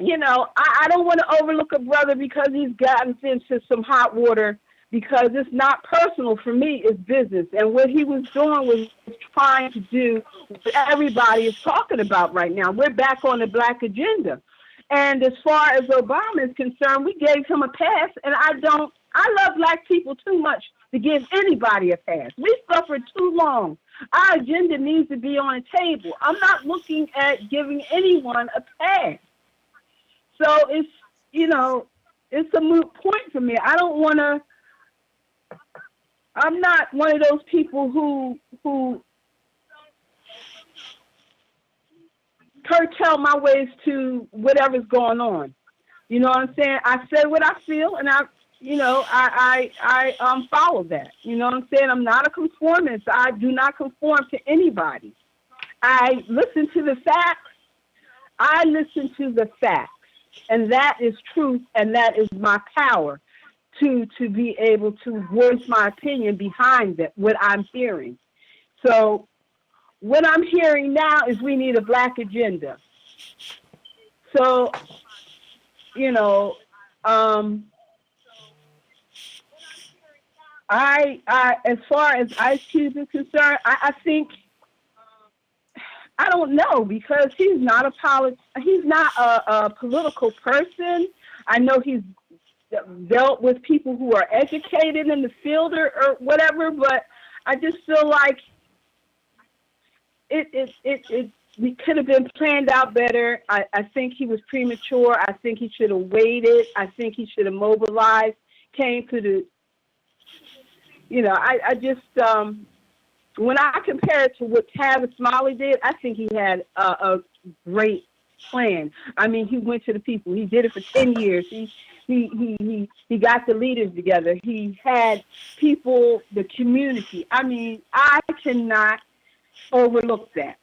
I don't want to overlook a brother because he's gotten into some hot water, because it's not personal for me, it's business. And what he was doing was trying to do what everybody is talking about right now. We're back on the black agenda. And as far as Obama is concerned, we gave him a pass, and I love black people too much to give anybody a pass. We suffered too long. Our agenda needs to be on the table. I'm not looking at giving anyone a pass. So it's, it's a moot point for me. I'm not one of those people who curtail my ways to whatever's going on. You know what I'm saying? I say what I feel, and I follow that. You know what I'm saying? I'm not a conformist. I do not conform to anybody. I listen to the facts. And that is truth, and that is my power to be able to voice my opinion behind that, what I'm hearing. So what I'm hearing now is we need a black agenda. So, I as far as Ice Cube is concerned, I think, I don't know, because he's not a political person. I know he's dealt with people who are educated in the field or whatever, but I just feel like we could have been planned out better. I think he was premature. I think he should have waited. I think he should have mobilized, came to the, I just, when I compare it to what Tavis Smiley did, I think he had a great plan. I mean, he went to the people. He did it for 10 years. He got the leaders together. He had people, the community. I mean, I cannot overlook that.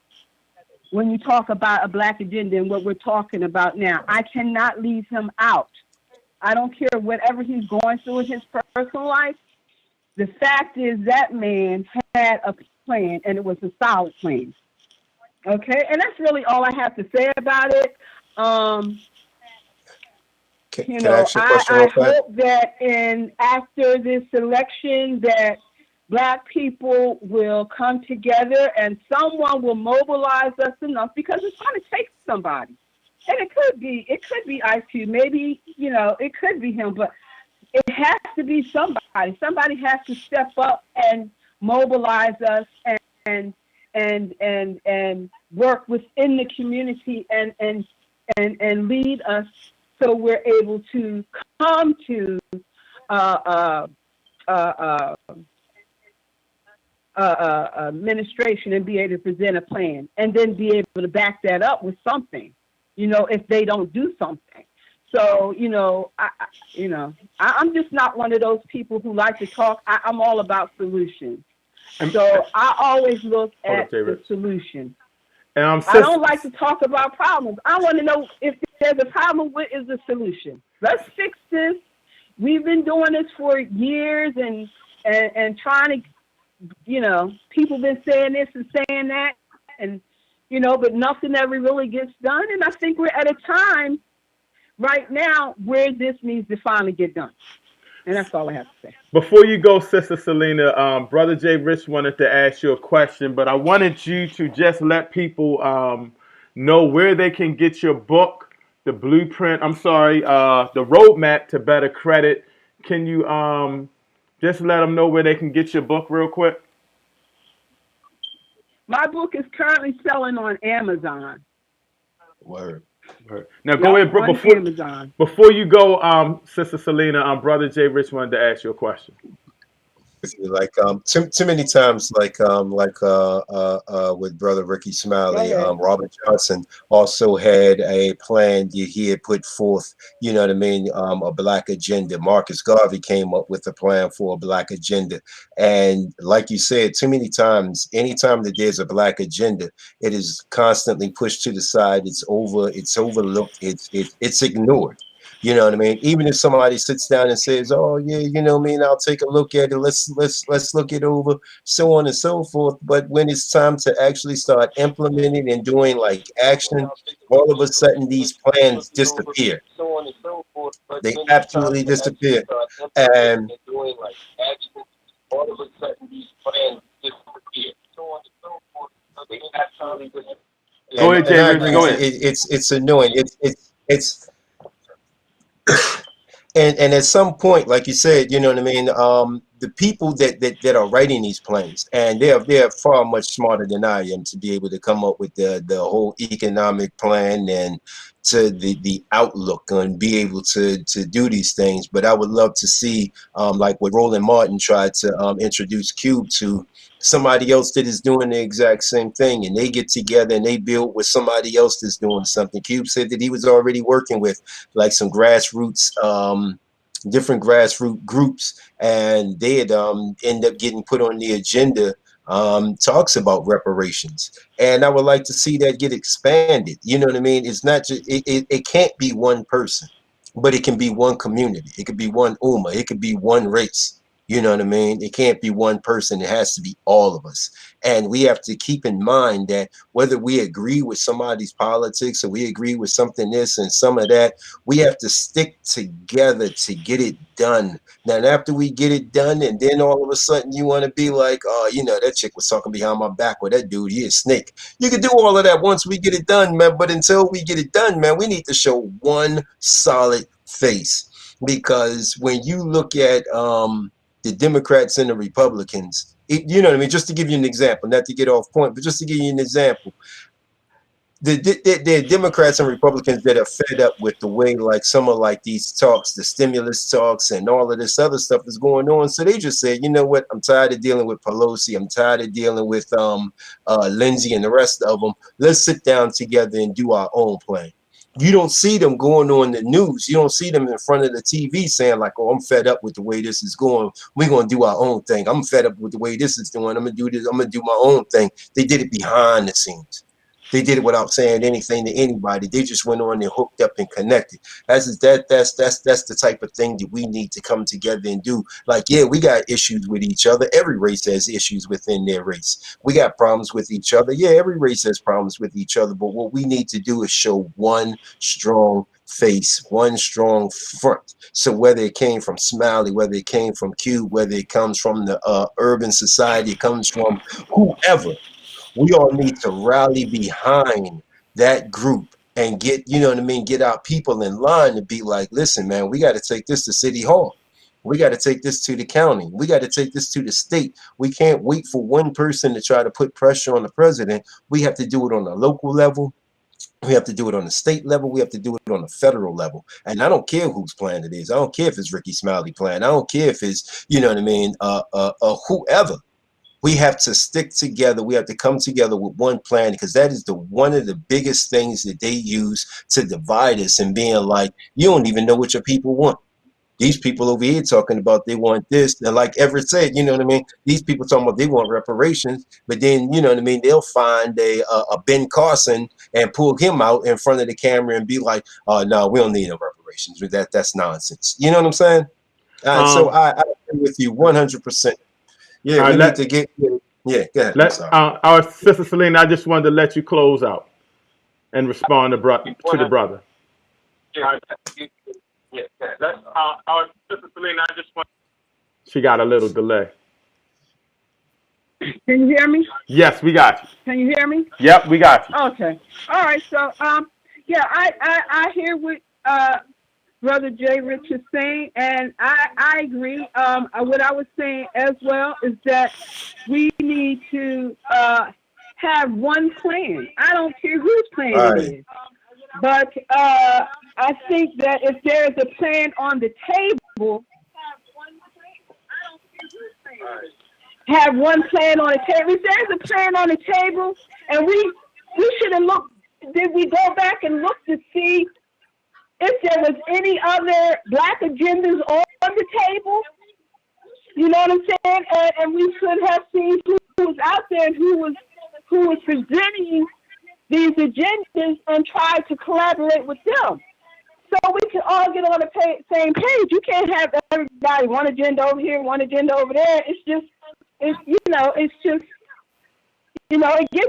When you talk about a black agenda and what we're talking about now, I cannot leave him out. I don't care whatever he's going through in his personal life. The fact is that man had a plan, and it was a solid plan. Okay, and that's really all I have to say about it. Can I ask you a question real I quick? hope that after this election that Black people will come together and someone will mobilize us enough, because it's going to take somebody. And it could be Ice Cube. Maybe, it could be him, but it has to be somebody. Somebody has to step up and mobilize us and work within the community and lead us so we're able to come to administration and be able to present a plan, and then be able to back that up with something, if they don't do something. So, I'm just not one of those people who like to talk. I'm all about solutions. So I always look at the solution. I don't like to talk about problems. I want to know if there's a problem, what is the solution? Let's fix this. We've been doing this for years and trying to, people been saying this and saying that, and, but nothing ever really gets done. And I think we're at a time right now where this needs to finally get done. And that's all I have to say. Before you go, Sister Selena, Brother JRICH wanted to ask you a question, but I wanted you to just let people know where they can get your book, the blueprint, the roadmap to better credit. Can you just let them know where they can get your book real quick? My book is currently selling on Amazon. Word. Now go ahead, before you go, Sister Selena, Brother JRICH wanted to ask you a question. Like too many times, with Brother Ricky Smiley, Robert Johnson also had a plan that he had put forth, a black agenda. Marcus Garvey came up with a plan for a black agenda. And like you said, too many times, anytime that there's a black agenda, it is constantly pushed to the side. It's overlooked, it's ignored. You know what I mean? Even if somebody sits down and says, "Oh yeah, I'll take a look at it. Let's look it over," so on and so forth. But when it's time to actually start implementing and doing like action, all of a sudden these plans disappear. They absolutely disappear. And Go ahead, James. Go ahead. It's annoying. It's And at some point, like you said, the people that are writing these plans, and they're far much smarter than I am to be able to come up with the whole economic plan and to the outlook and be able to do these things. But I would love to see, like what Roland Martin tried to introduce Cube to, somebody else that is doing the exact same thing, and they get together and they build with somebody else that's doing something. Cube said that he was already working with like some grassroots, different grassroots groups, and they had end up getting put on the agenda, talks about reparations. And I would like to see that get expanded. You know what I mean? It's not just, it can't be one person, but it can be one community. It could be one Ummah. It could be one race. You know what I mean? It can't be one person. It has to be all of us. And we have to keep in mind that whether we agree with somebody's politics or we agree with something this and some of that, we have to stick together to get it done. Now, after we get it done, and then all of a sudden you want to be like, oh, that chick was talking behind my back, or that dude, he a snake. You can do all of that once we get it done, man. But until we get it done, man, we need to show one solid face. because when you look at the Democrats and the Republicans, you know what I mean? Just to give you an example, not to get off point, but just to give you an example, the Democrats and Republicans that are fed up with the way like some of like these talks, the stimulus talks and all of this other stuff is going on. So they just said, you know what, I'm tired of dealing with Pelosi. I'm tired of dealing with Lindsey and the rest of them. Let's sit down together and do our own plan. You don't see them going on the news. You don't see them in front of the TV saying like, oh, I'm fed up with the way this is going. We're going to do our own thing. I'm fed up with the way this is doing. I'm going to do this. I'm going to do my own thing. They did it behind the scenes. They did it without saying anything to anybody. They just went on and hooked up and connected. That's the type of thing that we need to come together and do. Like, yeah, we got issues with each other. Every race has issues within their race. We got problems with each other. Yeah, every race has problems with each other. But what we need to do is show one strong face, one strong front. So whether it came from Smiley, whether it came from Cube, whether it comes from the urban society, it comes from whoever, we all need to rally behind that group and get, you know what I mean, get our people in line to be like, listen, man, we got to take this to City Hall. We got to take this to the county. We got to take this to the state. We can't wait for one person to try to put pressure on the president. We have to do it on the local level. We have to do it on the state level. We have to do it on the federal level. And I don't care whose plan it is. I don't care if it's Ricky Smiley plan. I don't care if it's, you know what I mean, whoever. We have to stick together. We have to come together with one plan, because that is one of the biggest things that they use to divide us, and being like, you don't even know what your people want. These people over here talking about they want this. And like Everett said, you know what I mean? These people talking about they want reparations, but then, you know what I mean, they'll find a Ben Carson and pull him out in front of the camera and be like, oh, no, we don't need no reparations. That's nonsense. You know what I'm saying? So I agree with you 100%. Yeah, we need to get. Yeah, go ahead. I'm sorry. Our sister Selena, I just wanted to let you close out and respond to the brother. Yeah, our sister Selena, I just want. She got a little delay. Can you hear me? Yes, we got you. Can you hear me? Yep, we got you. Okay. All right. So, yeah, I hear what Brother JRICH is saying, and I agree. What I was saying as well is that we need to have one plan. I don't care whose plan it is, but I think that if there is a plan on the table, have one plan on the table. If there's a plan on the table, and we should have looked. Did we go back and look to see if there was any other black agendas on the table? You know what I'm saying? And we should have seen who was out there and who was presenting these agendas and tried to collaborate with them, so we can all get on the same page. You can't have everybody one agenda over here, one agenda over there. It gets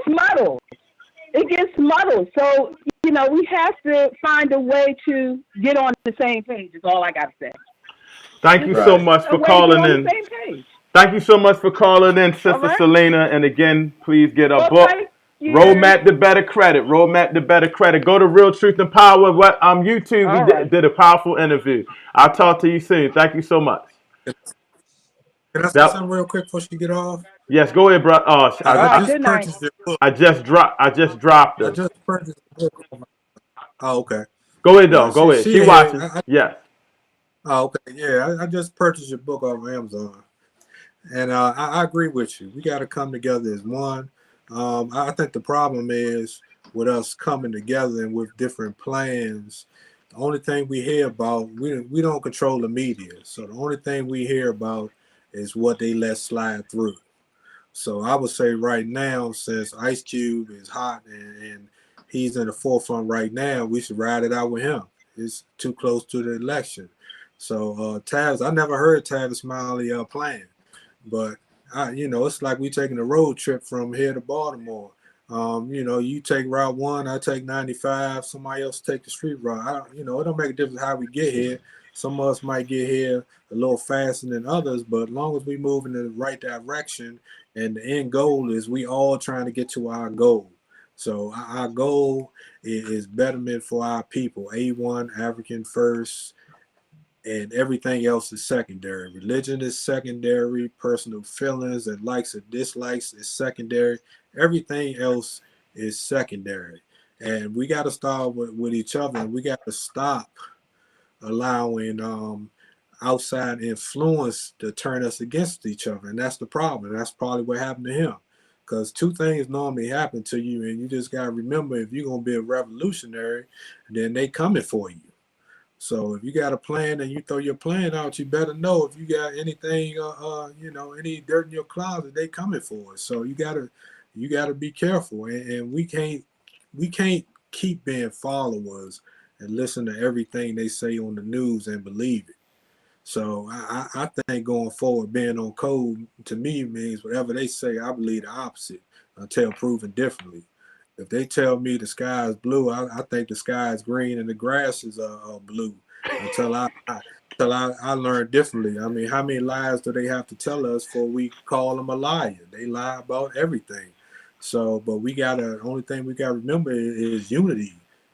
muddled. It gets muddled. So, we have to find a way to get on the same page, is all I got to say. Thank you so much for calling in. Thank you so much for calling in, Sister Selena. And again, please get a book. Roadmap to Better Credit. Roadmap to Better Credit. Go to Real Truth and Power. YouTube. We did a powerful interview. I'll talk to you soon. Thank you so much. Can I say something real quick before you get off? Yes, go ahead, bro. I just purchased your book. I just dropped it. I just purchased the book. Oh, okay. Go ahead, though. Go ahead. She watching. Yes. Oh, okay. Yeah, I just purchased your book off Amazon. And I agree with you. We got to come together as one. I think the problem is with us coming together and with different plans. The only thing we hear about, we don't control the media. So the only thing we hear about is what they let slide through. So I would say right now, since Ice Cube is hot and he's in the forefront right now, we should ride it out with him. It's too close to the election. So Tavis, I never heard Tavis Smiley playing, but it's like we taking a road trip from here to Baltimore. You take Route 1, I take 95, somebody else take the street route. It don't make a difference how we get here. Some of us might get here a little faster than others, but as long as we move in the right direction, and the end goal is we all trying to get to our goal. So our goal is betterment for our people. A1, African first, and everything else is secondary. Religion is secondary. Personal feelings and likes and dislikes is secondary. Everything else is secondary. And we got to start with each other, and we got to stop allowing outside influence to turn us against each other. And that's the problem. That's probably what happened to him. Because two things normally happen to you, and you just got to remember, if you're going to be a revolutionary, then they coming for you. So if you got a plan and you throw your plan out, you better know if you got anything, any dirt in your closet, they coming for it. So you gotta be careful, and we can't keep being followers and listen to everything they say on the news and believe it. So I think going forward, being on code to me means whatever they say, I believe the opposite until proven differently. If they tell me the sky is blue, I think the sky is green and the grass is blue until I learn differently. I mean, how many lies do they have to tell us before we call them a liar? They lie about everything. So, but only thing we gotta remember is unity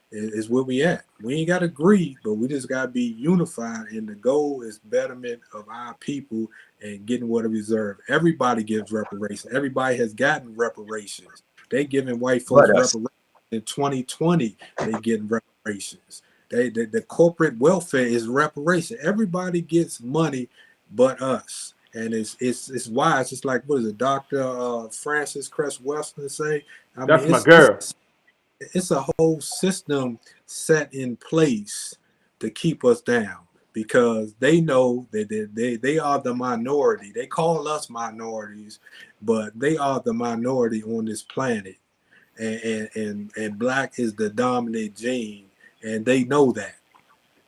is where we at. We ain't got to agree, but we just got to be unified. And the goal is betterment of our people and getting what it deserves. Everybody gives reparations. Everybody has gotten reparations. They giving white folks reparations in 2020. They getting reparations. The corporate welfare is reparation. Everybody gets money, but us. And it's wise. It's like, what is it, Dr. Francis Cress Weston say? I mean, That's my girl. it's a whole system set in place to keep us down because they know that they are the minority. They call us minorities, but they are the minority on this planet. And black is the dominant gene, and they know that.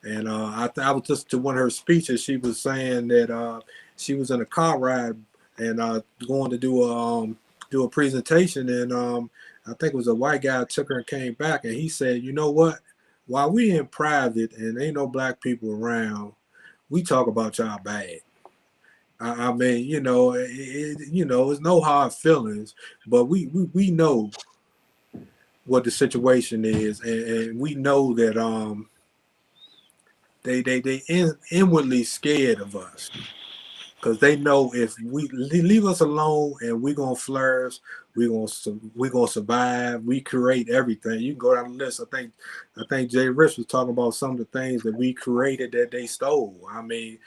And I was just to one of her speeches. She was saying that she was in a car ride and going to do a presentation, and I think it was a white guy took her and came back, and he said, "You know what? While we in private and ain't no black people around, we talk about y'all bad." I mean, it's no hard feelings, but we know what the situation is, and we know that they inwardly scared of us because they know if we leave us alone and we're gonna flourish, we're gonna survive. We create everything. You can go down the list. I think JRICH was talking about some of the things that we created that they stole. I mean,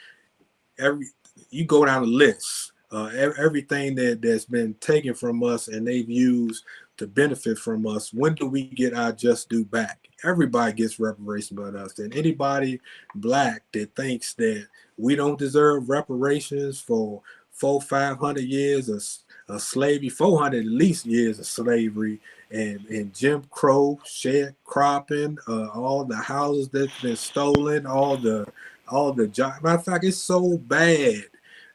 you go down the list, everything that's been taken from us and they've used to benefit from us. When do we get our just due back? Everybody gets reparations but us. And anybody black that thinks that we don't deserve reparations for 500 years of slavery, 400 at least years of slavery, and Jim Crow, sharecropping, all the houses that's been stolen, all the jobs. Matter of fact, it's so bad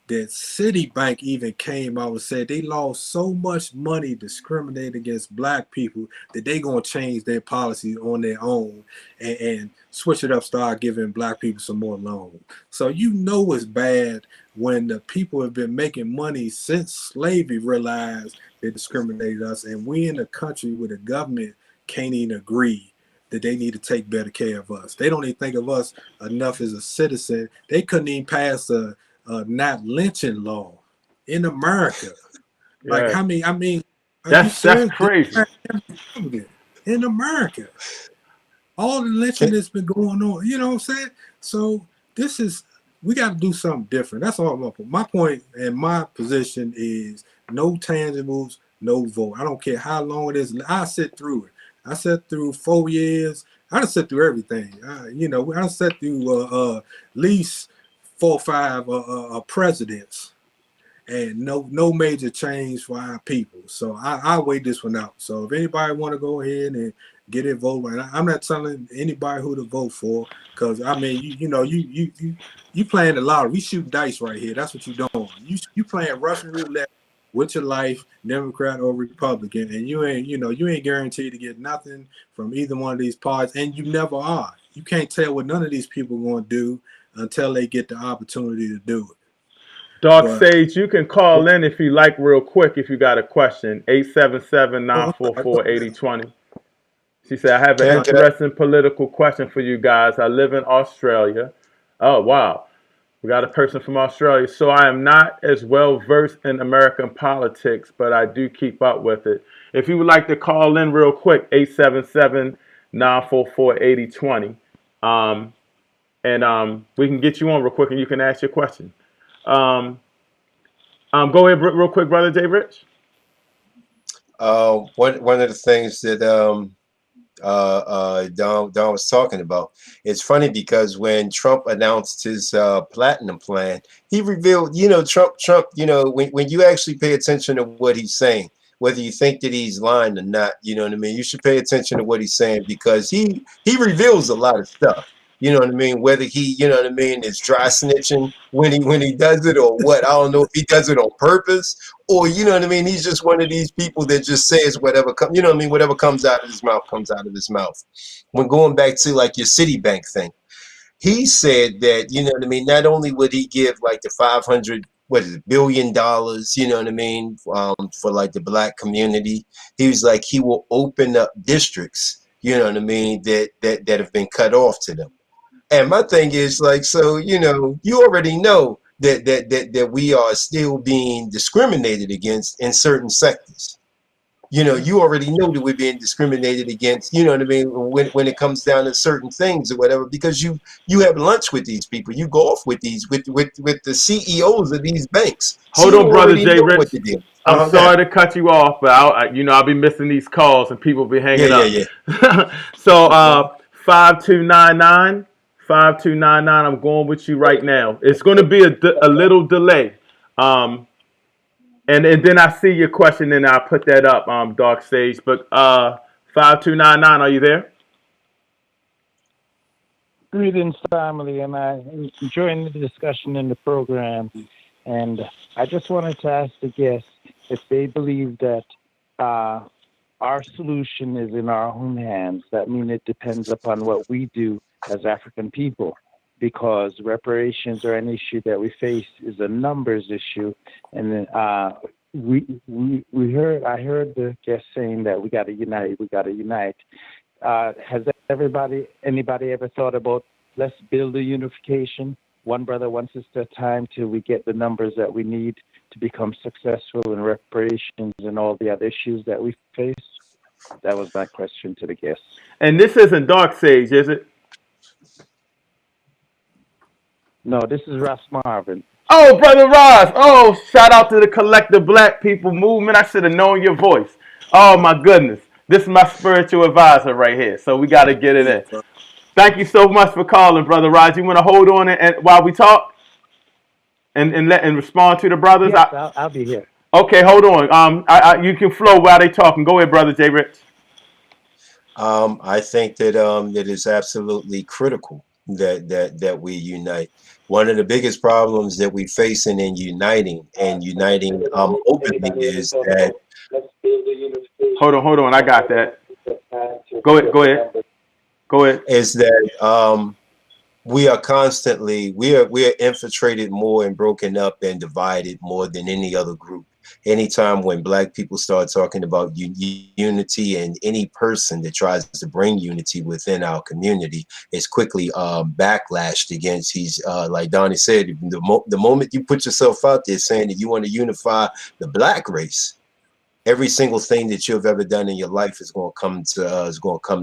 that Citibank even came out and said they lost so much money discriminating against black people that they gonna change their policy on their own and switch it up, start giving black people some more loans. So it's bad when the people have been making money since slavery realized they discriminated us, and we in a country where the government can't even agree that they need to take better care of us. They don't even think of us enough as a citizen. They couldn't even pass a not lynching law in America. Like, Yeah. I mean, are you That's serious? crazy. In America, all the lynching that's been going on, you know what I'm saying? So we got to do something different. That's all my point and my position is no tangibles, no vote. I don't care how long it is. I sit through it. I sat through 4 years. I done sit through everything. I done sat through at least 4 or 5 presidents, and no major change for our people. So I wait this one out. So if anybody want to go ahead and get it voted, and I'm not telling anybody who to vote for, because I mean you playing the lottery. We shoot dice right here. That's what you doing. You playing Russian roulette with your life, Democrat or Republican, and you ain't guaranteed to get nothing from either one of these parties, and you never are. You can't tell what none of these people are going to do until they get the opportunity to do it. Dark But Sage, you can call in if you like real quick if you got a question. 877 I'm sorry. Go 944 ahead. 8020. She said, I have an Can I? interesting political question for you guys. I live in Australia. Oh, wow. We got a person from Australia. So I am not as well versed in American politics, but I do keep up with it. If you would like to call in real quick, 877-944-8020. And we can get you on real quick and you can ask your question. Um, Go ahead real quick, Brother Jay Rich. One of the things that Don was talking about. It's funny because when Trump announced his platinum plan, he revealed, Trump, when you actually pay attention to what he's saying, whether you think that he's lying or not, you know what I mean? You should pay attention to what he's saying because he reveals a lot of stuff. You know what I mean? Whether he, is dry snitching when he does it or what. I don't know if he does it on purpose or he's just one of these people that just says whatever comes, whatever comes out of his mouth comes out of his mouth. When going back to like your Citibank thing, he said that, not only would he give like the 500 billion dollars, for like the black community, he was like he will open up districts, that have been cut off to them. And my thing is like, so, you already know that we are still being discriminated against in certain sectors. You already know that we're being discriminated against, when it comes down to certain things or whatever, because you have lunch with these people, you go off with the CEOs of these banks. Hold So on, you Brother already Jay know Rich. what to do. I'm sorry to cut you off, but I'll be missing these calls and people be hanging up. Yeah. So 5299, 5299. I'm going with you right now. It's going to be a little delay. And then I see your question and I'll put that up, Dark Sage. But 5299, are you there? Greetings, family, and I'm enjoying the discussion in the program. And I just wanted to ask the guests if they believe that our solution is in our own hands. That means it depends upon what we do as African people, because reparations are an issue that we face is a numbers issue. And I heard the guest saying that we got to unite. Has anybody ever thought about let's build a unification, one brother, one sister at a time, till we get the numbers that we need to become successful in reparations and all the other issues that we face? That was my question to the guests. And this isn't Dark Sage, is it? No, this is Ross Marvin. Oh, Brother Ross. Oh, shout out to the Collective Black People Movement. I should have known your voice. Oh, my goodness. This is my spiritual advisor right here. So we got to get it in. Thank you so much for calling, Brother Ross. You want to hold on and while we talk and respond to the brothers? Yes, I'll be here. Okay, hold on. You can flow while they talking. Go ahead, Brother Jay Rich. I think that is absolutely critical that we unite. One of the biggest problems that we facing in uniting openly is that. Hold on. I got that. Go ahead. Is that we are constantly we are infiltrated more and broken up and divided more than any other group. Anytime when black people start talking about unity, and any person that tries to bring unity within our community is quickly backlashed against. He's like Donnie said, the moment you put yourself out there saying that you want to unify the black race, every single thing that you've ever done in your life is going to come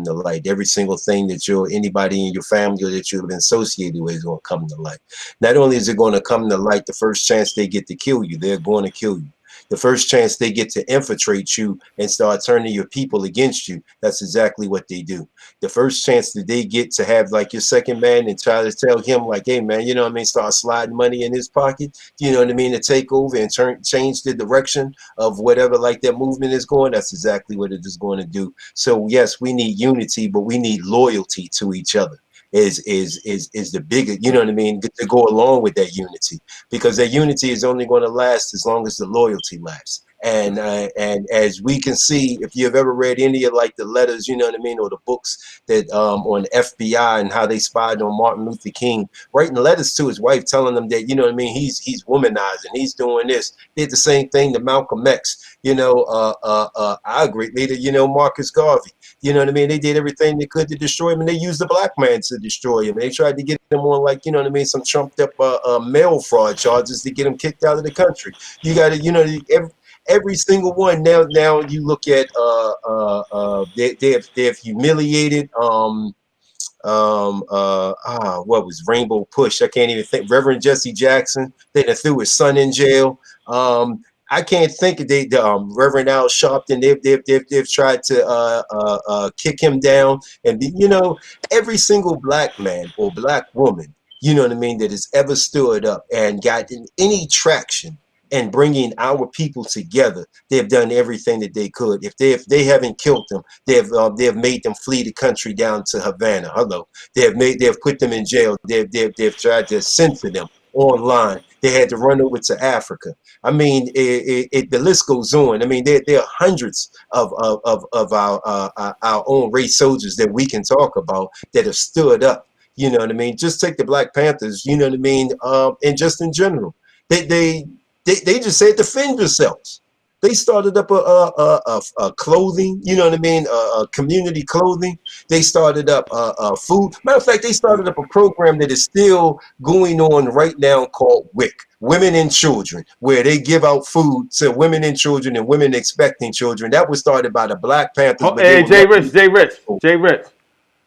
to light. Every single thing that anybody in your family or that you've been associated with is going to come to light. Not only is it going to come to light, the first chance they get to kill you, they're going to kill you. The first chance they get to infiltrate you and start turning your people against you, that's exactly what they do. The first chance that they get to have like your second man and try to tell him like, hey man, start sliding money in his pocket, to take over and change the direction of whatever like that movement is going, that's exactly what it is going to do. So yes, we need unity, but we need loyalty to each other. Is the bigger, to go along with that unity, because that unity is only going to last as long as the loyalty lasts. And as we can see, if you've ever read any of like the letters, or the books that on the FBI and how they spied on Martin Luther King, writing letters to his wife telling them that, he's womanizing, he's doing this. Did the same thing to Malcolm X, our great leader, Marcus Garvey. You know what I mean? They did everything they could to destroy him, and they used the black man to destroy him. They tried to get him on, like, you know what I mean, some trumped up mail fraud charges to get him kicked out of the country. You got to, you know, every single one. Now you look at they have humiliated what was Rainbow Push? I can't even think. Reverend Jesse Jackson. They done threw his son in jail. I can't think of Reverend Al Sharpton. They've tried to kick him down, and you know, every single black man or black woman, you know what I mean, that has ever stood up and gotten any traction and bringing our people together, they have done everything that they could. If they haven't killed them, they have made them flee the country down to Havana. Hello, they have put them in jail. They've tried to censor them online. They had to run over to Africa. I mean, the list goes on. I mean, there are hundreds of our own race soldiers that we can talk about that have stood up. You know what I mean? Just take the Black Panthers. You know what I mean? And just in general, they just said defend yourselves. They started up a clothing, you know what I mean, community clothing. They started up food. Matter of fact, they started up a program that is still going on right now called WIC, Women and Children, where they give out food to women and children and women expecting children. That was started by the Black Panthers. But Hey, J Rich.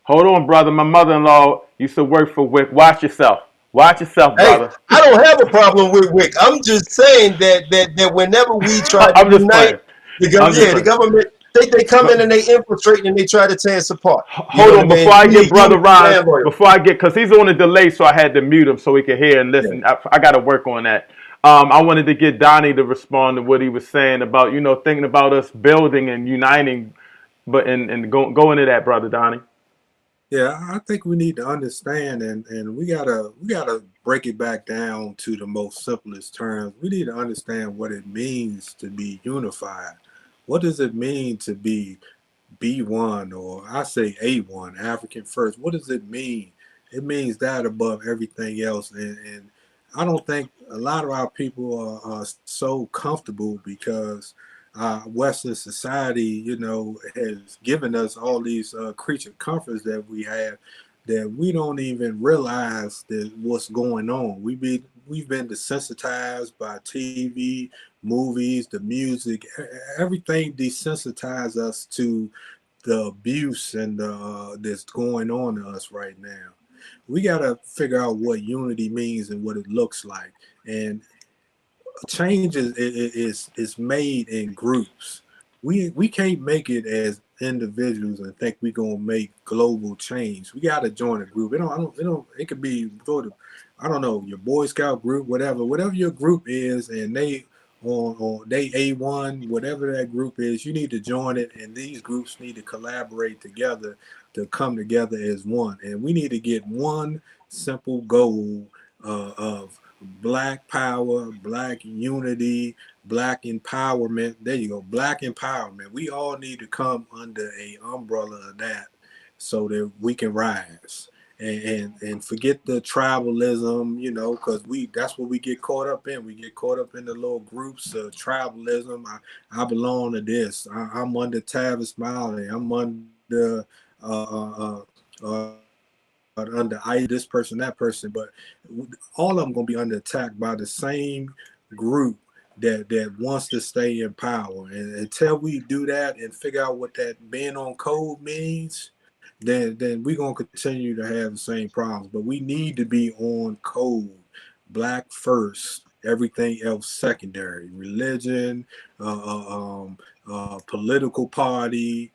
Hold on, brother. My mother-in-law used to work for WIC. Watch yourself. Watch yourself, Hey, brother. I don't have a problem with WIC. I'm just saying that whenever we try to I'm just unite, playing. the I'm just the playing. government, they come in and they infiltrate and they try to tear us apart. You know Hold what I on, before mean? I We get need brother unity Ron, and loyalty. before I get, because he's on a delay, so I had to mute him so he could hear and Yeah. listen. I got to work on that. I wanted to get Donnie to respond to what he was saying about, you know, thinking about us building and uniting, but and go into that, brother Donnie. Yeah, I think we need to understand, and we gotta break it back down to the most simplest terms. We need to understand what it means to be unified. What does it mean to be B1, or I say A1, African first? What does it mean? It means that above everything else, and I don't think a lot of our people are so comfortable because Western society, you know, has given us all these creature comforts that we have, that we don't even realize that what's going on. We've been desensitized by TV, movies, the music, everything desensitized us to the abuse and that's going on to us right now. We got to figure out what unity means and what it looks like. And change is made in groups. We can't make it as individuals and think we're gonna make global change. We got to join a group. It could be sort of, I don't know, your Boy Scout group, whatever your group is, and they on they A1, whatever that group is, you need to join it, and these groups need to collaborate together to come together as one. And we need to get one simple goal of Black power, Black unity, Black empowerment. There you go, Black empowerment. We all need to come under a umbrella of that so that we can rise and forget the tribalism, you know, because that's what we get caught up in. We get caught up in the little groups of tribalism. I belong to this. I'm under Tavis Smiley. I'm under under this person, that person, but all of them gonna be under attack by the same group that wants to stay in power. And until we do that and figure out what that being on code means, then we're gonna continue to have the same problems. But we need to be on code, Black first, everything else secondary. Religion, political party,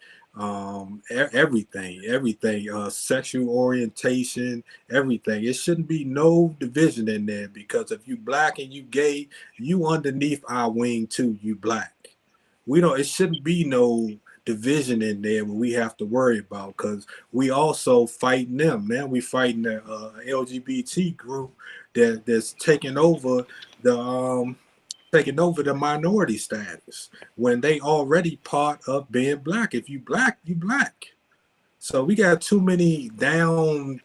everything, sexual orientation, everything. It shouldn't be no division in there, because if you Black and you gay, you underneath our wing too. You Black. We don't. It shouldn't be no division in there what we have to worry about, because we also fighting them. Now we fighting the LGBT group that's taking over the minority status when they already part of being Black. If you Black, you Black. So we got too many down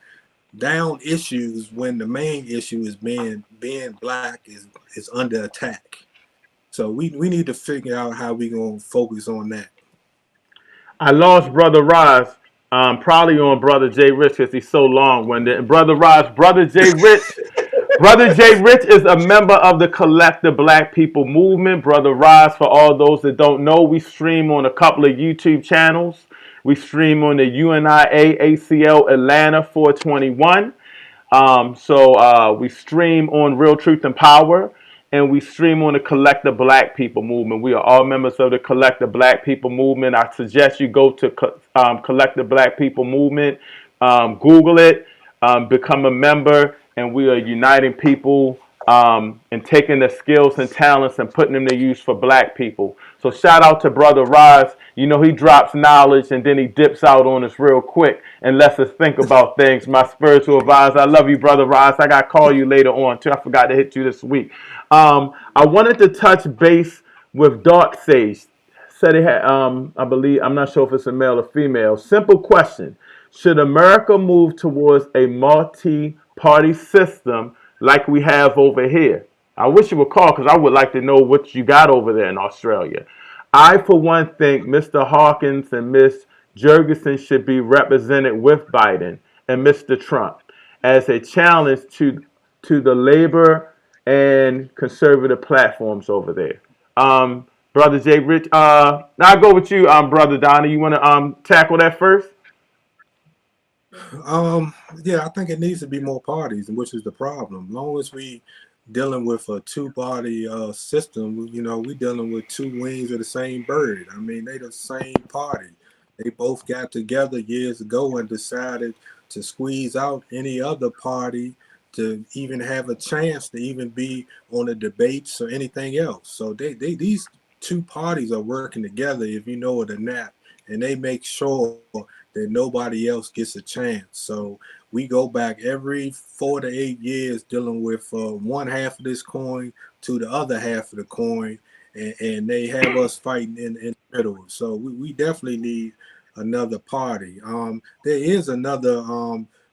issues when the main issue is being Black is under attack. So we need to figure out how we gonna focus on that. I lost Brother Roz, probably on Brother J Rich because he's so long-winded. And Brother Roz, Brother J Rich is a member of the Collective Black People Movement. Brother Roz, for all those that don't know, we stream on a couple of YouTube channels. We stream on the UNIA-ACL Atlanta 421. We stream on Real Truth and Power, and we stream on the Collective Black People Movement. We are all members of the Collective Black People Movement. I suggest you go to Collective Black People Movement, Google it, become a member, and we are uniting people and taking their skills and talents and putting them to use for black people. So shout out to Brother Roz. You know, he drops knowledge and then he dips out on us real quick and lets us think about things. My spiritual advisor, I love you, Brother Roz. I got to call you later on, too. I forgot to hit you this week. I wanted to touch base with Dark Sage. Said he had, I believe, I'm not sure if it's a male or female. Simple question. Should America move towards a multi-party system like we have over here? I wish you would call because I would like to know what you got over there in Australia. I, for one, think Mr. Hawkins and Ms. Jurgensen should be represented with Biden and Mr. Trump as a challenge to the labor and conservative platforms over there. Brother Jay Rich, now I'll go with you, Brother Donnie. You want to tackle that first? Yeah, I think it needs to be more parties, which is the problem. As long as we dealing with a two-party system, you know, we dealing with two wings of the same bird. I mean, they the same party. They both got together years ago and decided to squeeze out any other party to even have a chance to even be on the debates or anything else. So these two parties are working together, if you know it or not, and they make sure that nobody else gets a chance. So we go back every 4 to 8 years dealing with one half of this coin to the other half of the coin, and they have us fighting in the middle. So we definitely need another party. There is another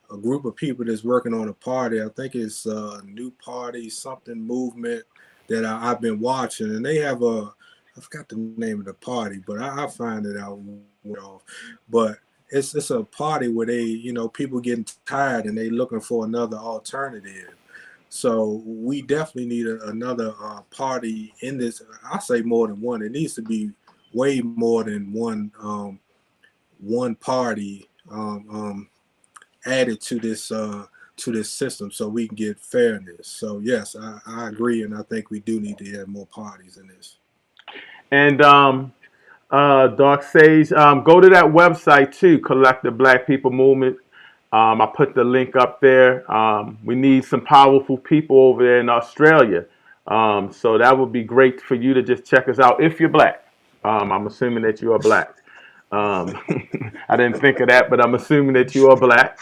a group of people that's working on a party. I think it's a new party, something movement that I've been watching, and they have I forgot the name of the party, but I'll find it out. But it's a party where they, you know, people getting tired and they looking for another alternative. So we definitely need another party in this. I say more than one. It needs to be way more than one party added to this system so we can get fairness. So yes, I agree, and I think we do need to have more parties in this. And Dark Sage, go to that website too, Collective Black People Movement. I put the link up there. We need some powerful people over there in Australia. So that would be great for you to just check us out if you're black. I'm assuming that you are black. I didn't think of that, but I'm assuming that you are black.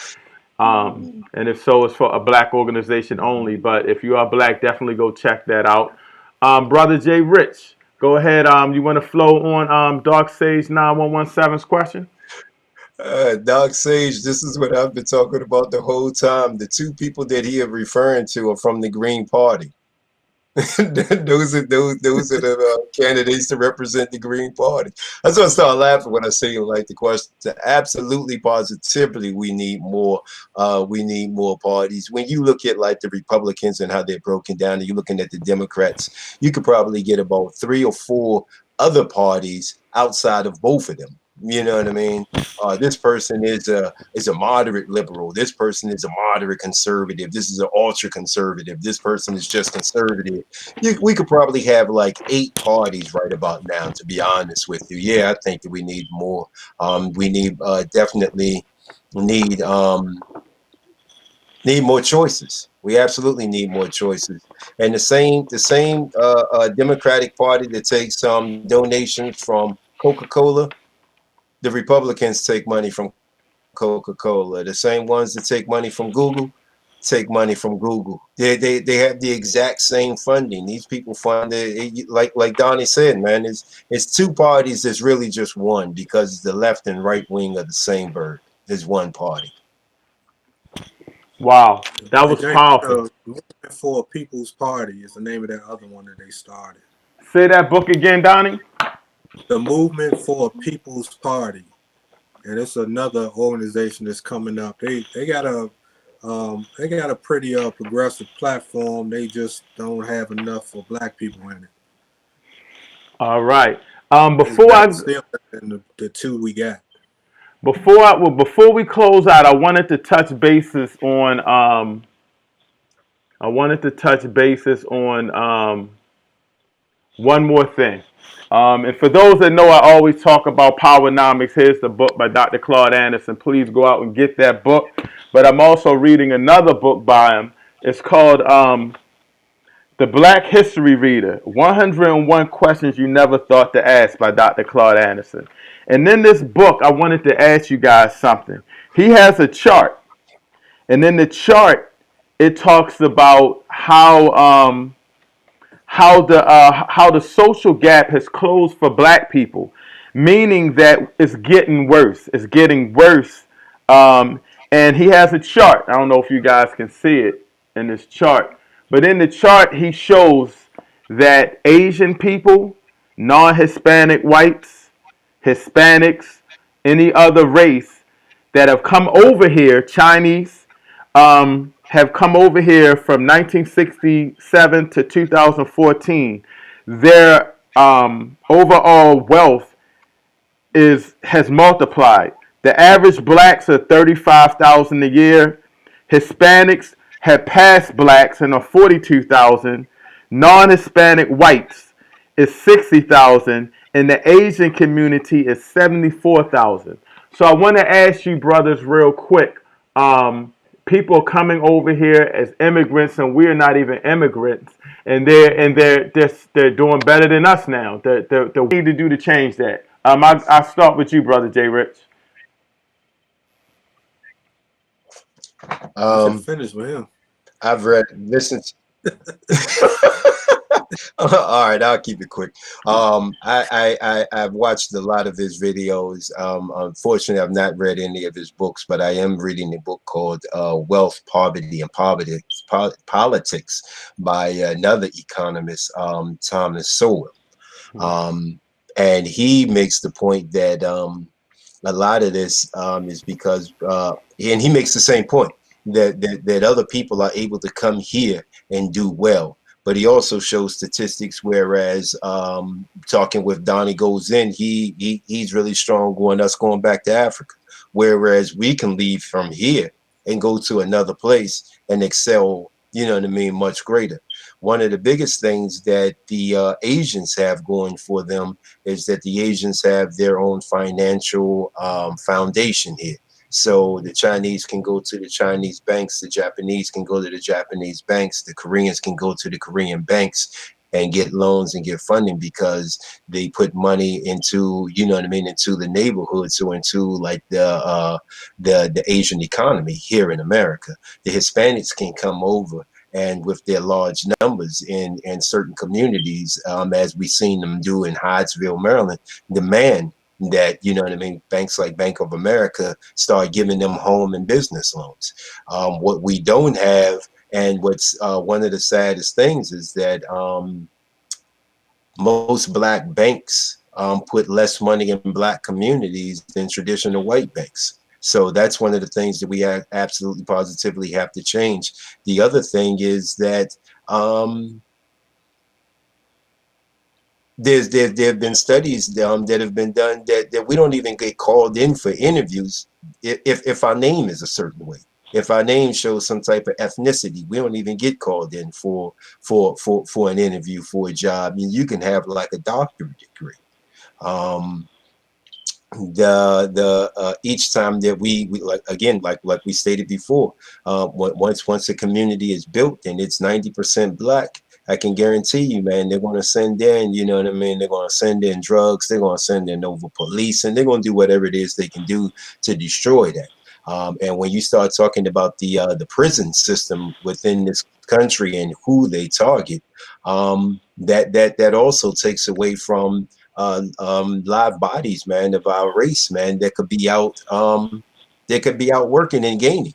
And if so, it's for a black organization only. But if you are black, definitely go check that out. Brother Jay Rich, go ahead. You want to flow on Dark Sage 9117's question? Doc Sage, this is what I've been talking about the whole time. The two people that he is referring to are from the Green Party. those are the candidates to represent the Green Party. That's why I started laughing when I see like the question. Absolutely, positively, we need more. We need more parties. When you look at like the Republicans and how they're broken down, and you're looking at the Democrats, you could probably get about 3 or 4 other parties outside of both of them. You know what I mean? This person is a moderate liberal. This person is a moderate conservative. This is an ultra conservative. This person is just conservative. We could probably have like 8 parties right about now, to be honest with you. Yeah, I think that we need more. We need definitely need more choices. We absolutely need more choices. And the same Democratic Party that takes donations from Coca-Cola. The Republicans take money from Coca-Cola. The same ones that take money from Google take money from Google. They have the exact same funding. These people fund it, like Donnie said, man. It's 2 parties. It's really just one because the left and right wing are the same bird. There's one party. Wow, that was powerful. Movement for a People's Party is the name of that other one that they started. Say that book again, Donnie. The Movement for a People's Party. and it's another organization that's coming up. They got a pretty progressive platform. They just don't have enough for black people in it. All right. It's better, still better than the two we got. Before we close out, I wanted to touch bases on one more thing. And for those that know, I always talk about Powernomics. Here's the book by Dr. Claude Anderson. Please go out and get that book. But I'm also reading another book by him. It's called The Black History Reader, 101 Questions You Never Thought to Ask by Dr. Claude Anderson. And in this book, I wanted to ask you guys something. He has a chart. And in the chart, it talks about how the social gap has closed for black people, meaning that it's getting worse. It's getting worse. And he has a chart. I don't know if you guys can see it in this chart, but in the chart he shows that Asian people, non-Hispanic whites, Hispanics, any other race that have come over here, Chinese, have come over here from 1967 to 2014. Their overall wealth has multiplied. The average blacks are 35,000 a year. Hispanics have passed blacks and are 42,000. Non-Hispanic whites is 60,000, and the Asian community is 74,000. So I want to ask you, brothers, real quick. People coming over here as immigrants, and we're not even immigrants, and they're doing better than us now. The we need to do to change that. I'll start with you, brother JRICH. You should finish with him. I've listened. All right, I'll keep it quick. I've watched a lot of his videos. Unfortunately, I've not read any of his books, but I am reading a book called Wealth, Poverty, and Politics by another economist, Thomas Sowell. And he makes the point that a lot of this is because, and he makes the same point, that other people are able to come here and do well. But he also shows statistics, whereas talking with Donnie Goes In, he's really strong on us going back to Africa, whereas we can leave from here and go to another place and excel, you know what I mean, much greater. One of the biggest things that the Asians have going for them is that the Asians have their own financial foundation here. So the Chinese can go to the Chinese banks, the Japanese can go to the Japanese banks, the Koreans can go to the Korean banks and get loans and get funding because they put money into, you know what I mean, into the neighborhoods or into like the Asian economy here in America. The Hispanics can come over, and with their large numbers in certain communities, as we've seen them do in Hyattsville, Maryland, demand that, you know what I mean, banks like Bank of America start giving them home and business loans. What we don't have, and what's one of the saddest things, is that most black banks put less money in black communities than traditional white banks. So that's one of the things that we absolutely positively have to change. The other thing is that there have been studies that have been done that we don't even get called in for interviews if our name is a certain way. If our name shows some type of ethnicity, we don't even get called in for an interview for a job. I mean, you can have like a doctorate degree. Each time that we like, again, like we stated before, once a community is built and it's 90% black, I can guarantee you, man, they're going to send in, you know what I mean? They're going to send in drugs. They're going to send in over police, and they're going to do whatever it is they can do to destroy that. And when you start talking about the prison system within this country and who they target, that also takes away from live bodies, man, of our race, man, that could be out working and gaining.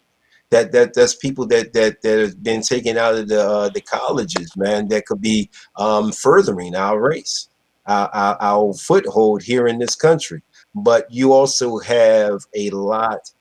That's people that have been taken out of the colleges, man, that could be furthering our race, our foothold here in this country. but you also have a lot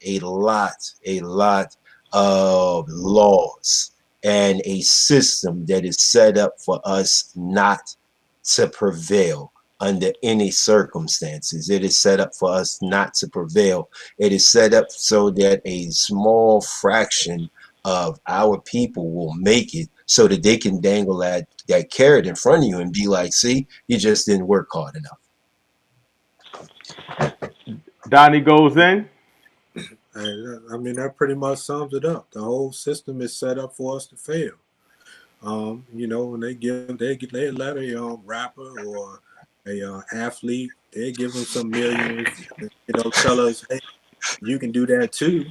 of laws and a system that is set up for us not to prevail under any circumstances. It is set up for us not to prevail. It is set up so that a small fraction of our people will make it so that they can dangle that carrot in front of you and be like, see, you just didn't work hard enough. Donnie goes in. I mean, that pretty much sums it up. The whole system is set up for us to fail. You know, when they let a rapper or a athlete, they give them some millions, and, you know, tell us, hey, you can do that too.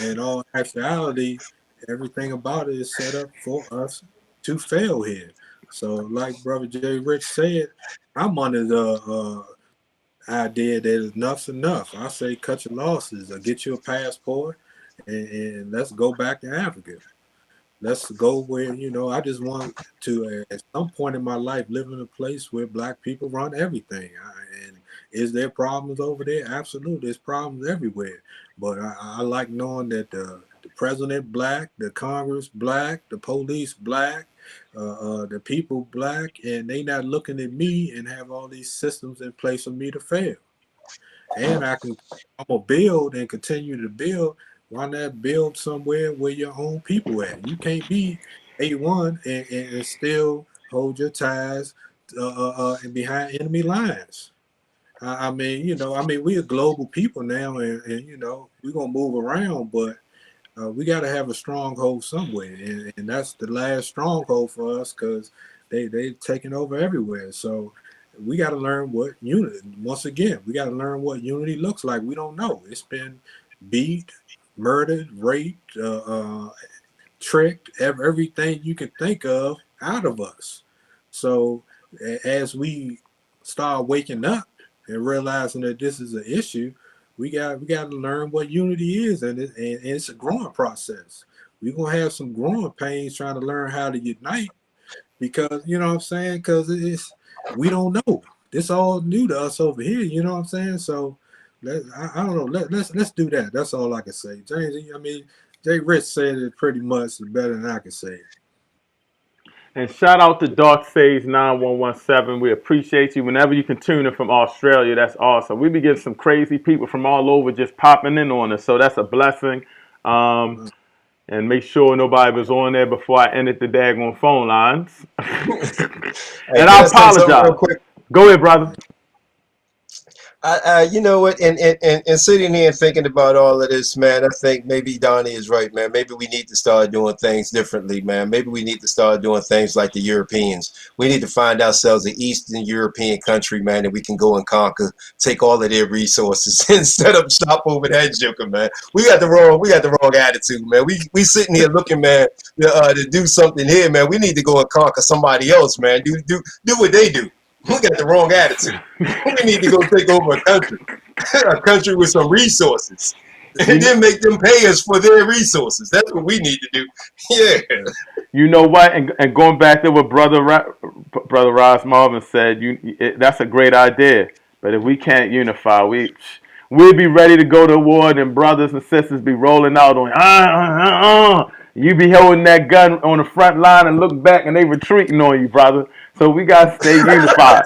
And all actuality, everything about it is set up for us to fail here. So, like Brother JRICH said, I'm under the idea that enough's enough. I say cut your losses or get you a passport and let's go back to Africa. Let's go where, you know, I just want to, at some point in my life, live in a place where Black people run everything. And is there problems over there? Absolutely. There's problems everywhere. But I like knowing that the president Black, the Congress Black, the police Black, the people Black, and they not looking at me and have all these systems in place for me to fail. And I'm going to build and continue to build. Why not build somewhere where your own people at? You can't be A1 and still hold your ties and behind enemy lines. I mean, you know, we're global people now, and you know, we're going to move around, but we got to have a stronghold somewhere. And that's the last stronghold for us because they've taken over everywhere. So we got to learn what unity, once again, we got to learn what unity looks like. We don't know. It's been beat, murdered, raped, tricked, everything you can think of out of us. So as we start waking up and realizing that this is an issue, we got to learn what unity is, and it's a growing process. We're gonna have some growing pains trying to learn how to unite, because you know what I'm saying, because we don't know. This all new to us over here, you know what I'm saying? So I don't know. Let's do that. That's all I can say. James, I mean, JRICH said it pretty much better than I can say it. And shout out to Dark Sage 9117. We appreciate you. Whenever you can tune in from Australia, that's awesome. We be getting some crazy people from all over just popping in on us, so that's a blessing. And make sure nobody was on there before I ended the daggone phone lines. Hey, and I apologize. Real quick? Go ahead, brother. You know what, and sitting here and thinking about all of this, man, I think maybe Donnie is right, man. Maybe we need to start doing things differently, man. Maybe we need to start doing things like the Europeans. We need to find ourselves an Eastern European country, man, that we can go and conquer, take all of their resources instead of shop over that joker, man. We got the wrong attitude, man. We sitting here looking, man, to do something here, man. We need to go and conquer somebody else, man. Do what they do. We got the wrong attitude. We need to go take over a country with some resources, and then make them pay us for their resources. That's what we need to do. Yeah. You know what? And going back to what Brother Ross Marvin said, that's a great idea. But if we can't unify, we'll be ready to go to war, and brothers and sisters be rolling out on You be holding that gun on the front line and look back, and they retreating on you, brother. So we gotta stay unified.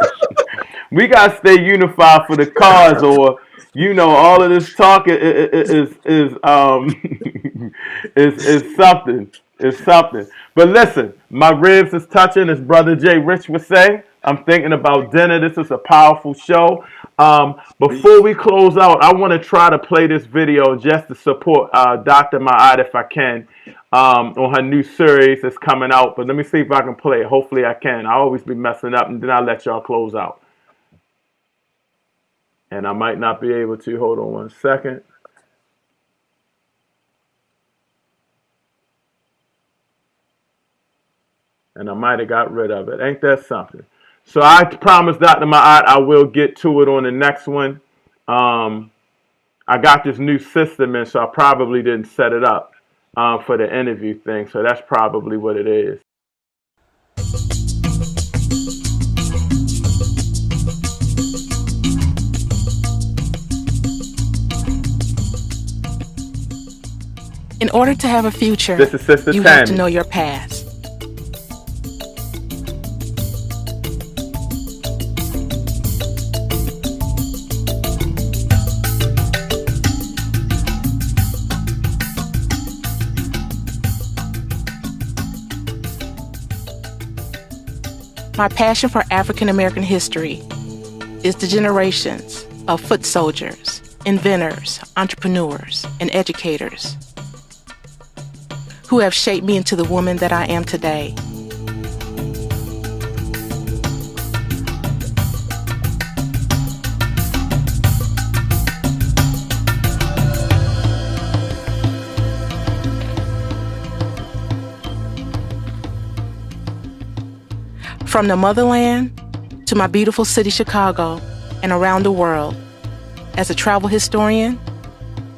We gotta stay unified for the cause, or you know, all of this talk is is something. It's something. But listen, my ribs is touching, as Brother JRICH would say. I'm thinking about dinner. This is a powerful show. Before we close out, I want to try to play this video just to support Dr. Ma'at if I can, on her new series that's coming out. But let me see if I can play it. Hopefully I can. I always be messing up, and then I'll let y'all close out. And I might not be able to. Hold on one second. And I might have got rid of it. Ain't that something? So I promised Dr. Ma'at I will get to it on the next one. I got this new system in, so I probably didn't set it up for the interview thing. So that's probably what it is. In order to have a future, This is Sister you Tammy. have to know your past. My passion for African American history is the generations of foot soldiers, inventors, entrepreneurs, and educators who have shaped me into the woman that I am today. From the motherland to my beautiful city, Chicago, and around the world, as a travel historian,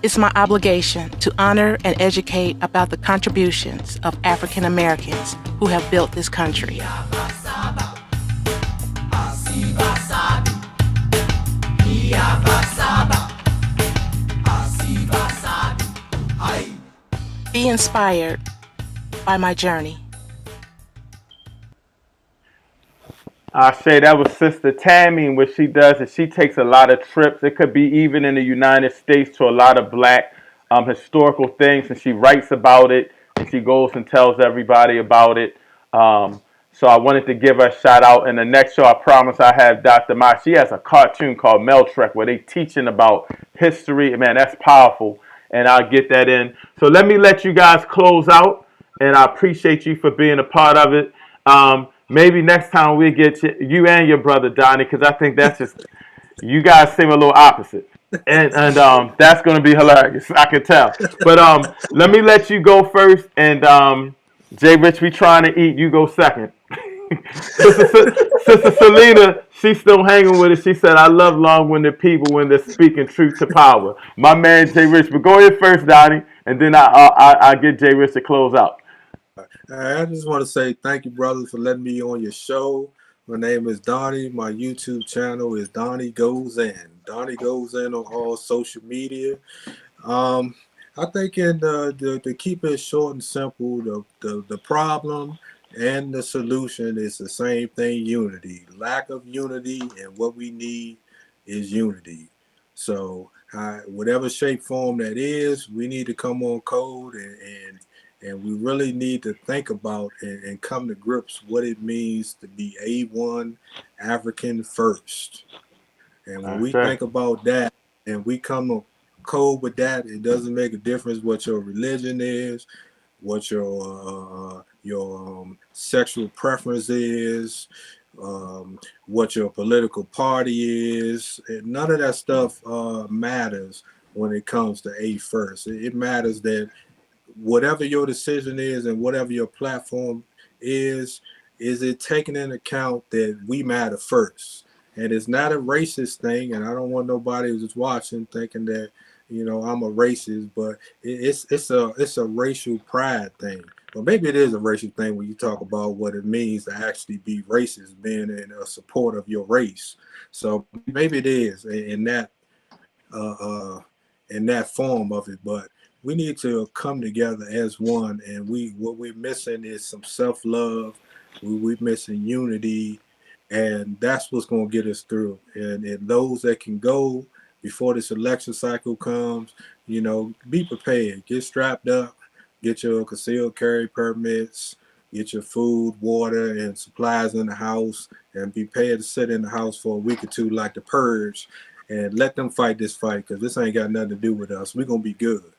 it's my obligation to honor and educate about the contributions of African Americans who have built this country. Be inspired by my journey. I say that was Sister Tammy, and what she does is she takes a lot of trips. It could be even in the United States to a lot of black historical things, and she writes about it, and she goes and tells everybody about it. So I wanted to give her a shout out. In the next show, I promise I have Dr. Ma. She has a cartoon called Meltrek where they teaching about history. Man, that's powerful, and I'll get that in. So let me let you guys close out, and I appreciate you for being a part of it. Maybe next time we get you and your brother Donnie, because I think that's just you guys seem a little opposite, and that's gonna be hilarious. I can tell. But let me let you go first, and JRICH, we trying to eat. You go second. Sister Selena, she's still hanging with it. She said, "I love long-winded people when they're speaking truth to power." My man JRICH, but go ahead first, Donnie, and then I get JRICH to close out. I just want to say thank you, brother, for letting me on your show. My name is Donnie. My YouTube channel is Donnie Goes In. Donnie Goes In on all social media. I think to keep it short and simple, the problem and the solution is the same thing: unity. Lack of unity, and what we need is unity. So, whatever shape form that is, we need to come on code and we really need to think about and come to grips what it means to be A1 African first. And when we think about that and we come to code with that, it doesn't make a difference what your religion is, what your sexual preference is, what your political party is. None of that stuff matters when it comes to A first. It matters that whatever your decision is and whatever your platform is it taking into account that we matter first? And it's not a racist thing, and I don't want nobody who's watching thinking that, I'm a racist, but it's a racial pride thing. Well, maybe it is a racial thing when you talk about what it means to actually be racist, being in a support of your race. So maybe it is in that form of it, but we need to come together as one, and what we're missing is some self-love. We're missing unity, and that's what's going to get us through. And those that can go before this election cycle comes, be prepared. Get strapped up, get your concealed carry permits, get your food, water, and supplies in the house, and be prepared to sit in the house for a week or two like the Purge, and let them fight this fight, because this ain't got nothing to do with us. We're going to be good.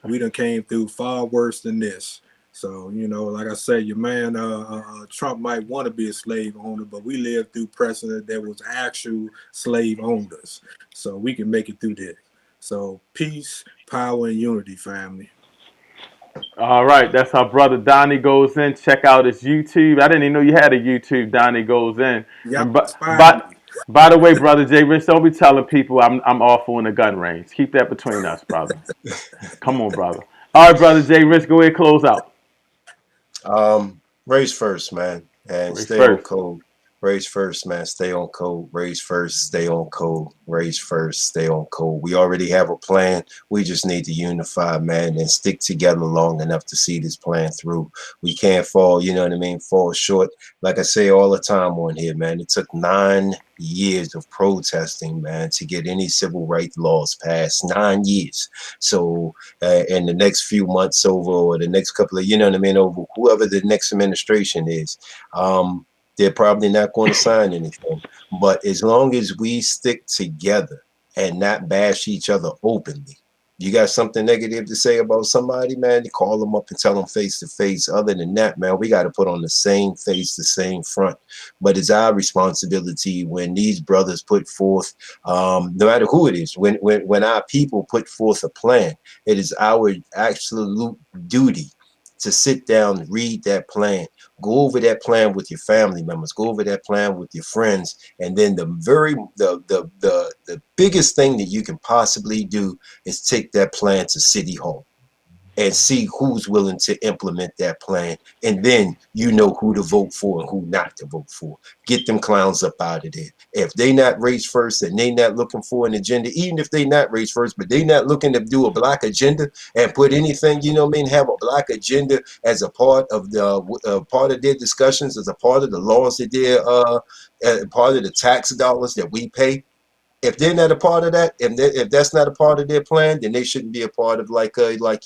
We done came through far worse than this. So, like I say, your man Trump might want to be a slave owner, but we lived through precedent that was actual slave owners. So we can make it through this. So peace, power, and unity, family. All right, that's our brother Donnie Goes In. Check out his YouTube. I didn't even know you had a YouTube, Donnie Goes In. Yep, by the way, brother JRICH, don't be telling people I'm awful in the gun range. Keep that between us, brother. Come on, brother. All right, brother JRICH, go ahead, close out. Race first, man, and Race stay first. on code. Raise first, man. Stay on code. Raise first, stay on code. Raise first, stay on code. We already have a plan. We just need to unify, man, and stick together long enough to see this plan through. We can't fall, you know what I mean, fall short. Like I say all the time on here, man, it took 9 years of protesting, man, to get any civil rights laws passed. 9 years. So in the next few months over, or the next couple of, you know what I mean, over whoever the next administration is, they're probably not going to sign anything. But as long as we stick together and not bash each other openly, you got something negative to say about somebody, man, you call them up and tell them face to face. Other than that, man, we got to put on the same face, the same front. But it's our responsibility when these brothers put forth, no matter who it is, when our people put forth a plan, it is our absolute duty to sit down, read that plan, go over that plan with your family members, go over that plan with your friends, and then the biggest thing that you can possibly do is take that plan to City Hall and see who's willing to implement that plan, and then you know who to vote for and who not to vote for. Get them clowns up out of there. If they not race first and they not looking for an agenda, even if they not race first, but they not looking to do a black agenda and put anything, you know what I mean, have a black agenda as a part of their discussions, as a part of the laws that they're part of the tax dollars that we pay. If they're not a part of that, if that's not a part of their plan, then they shouldn't be a part of like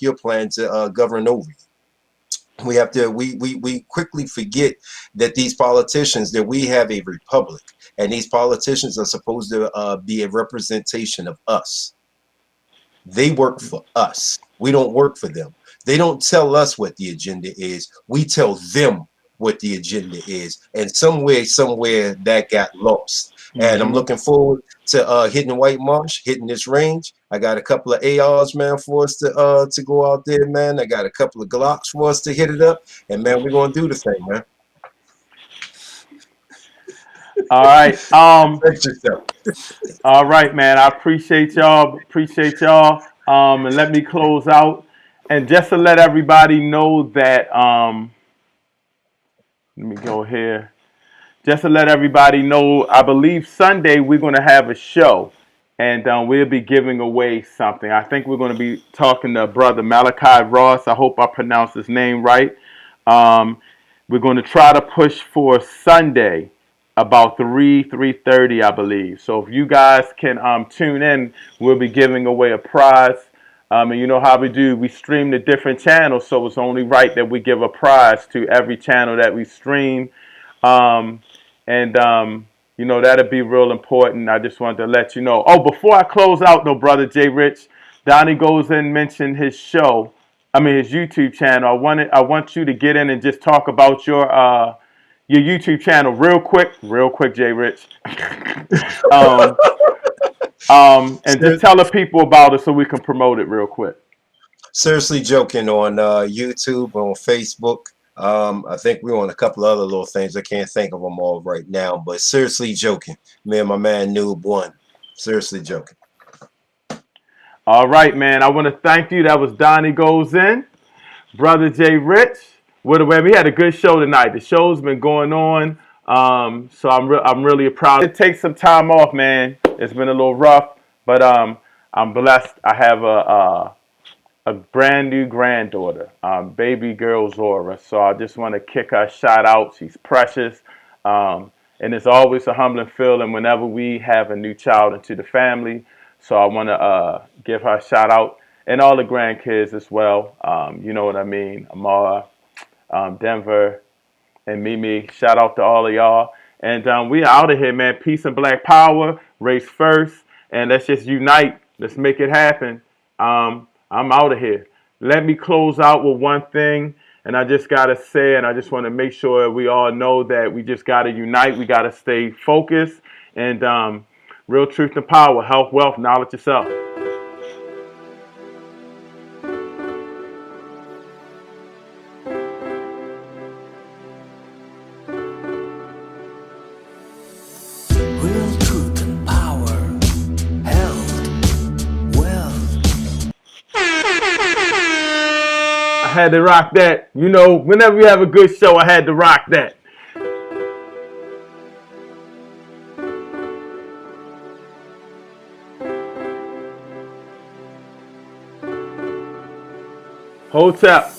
your plan to govern over you. We have to we quickly forget that these politicians, that we have a republic, and these politicians are supposed to be a representation of us. They work for us. We don't work for them. They don't tell us what the agenda is. We tell them what the agenda is, and somewhere that got lost. And I'm looking forward to hitting White Marsh, hitting this range. I got a couple of ARs, man, for us to go out there, man. I got a couple of Glocks for us to hit it up, and man, we're gonna do the thing, man. All right. Thank yourself. All right, man. I appreciate y'all. And let me close out. And just to let everybody know that, let me go here. Just to let everybody know, I believe Sunday we're going to have a show, and we'll be giving away something. I think we're going to be talking to Brother Malachi Ross. I hope I pronounced his name right. We're going to try to push for Sunday about 3:30, I believe. So if you guys can tune in, we'll be giving away a prize. And you know how we do. We stream the different channels, so it's only right that we give a prize to every channel that we stream. You know, that'll be real important. I just wanted to let you know. Oh, before I close out though, Brother JRICH, Donnie goes in and mentioned his show. His YouTube channel. I want you to get in and just talk about your YouTube channel real quick, JRICH. And just tell the people about it so we can promote it real quick. Seriously Joking on YouTube, on Facebook. I think we're on a couple other little things. I can't think of them all right now, but Seriously Joking. Me and my man NUBE won. Seriously Joking. All right, man. I want to thank you. That was Donnie Goes In, Brother JRICH. We had a good show tonight. The show's been going on, so I'm really proud. It takes some time off, man. It's been a little rough, but I'm blessed. I have a brand new granddaughter, baby girl Zora. So I just want to kick her a shout out. She's precious. And it's always a humbling feeling whenever we have a new child into the family. So I want to give her a shout out, and all the grandkids as well. You know what I mean? Amara, Denver, and Mimi. Shout out to all of y'all. And we out of here, man. Peace and black power. Race first. And let's just unite. Let's make it happen. I'm out of here. Let me close out with one thing. And I just got to say, and I just want to make sure we all know that we just got to unite. We got to stay focused. And real truth and power, health, wealth, knowledge yourself. Real truth and power, health, wealth. I had to rock that. You know, whenever we have a good show, I had to rock that. Hotep.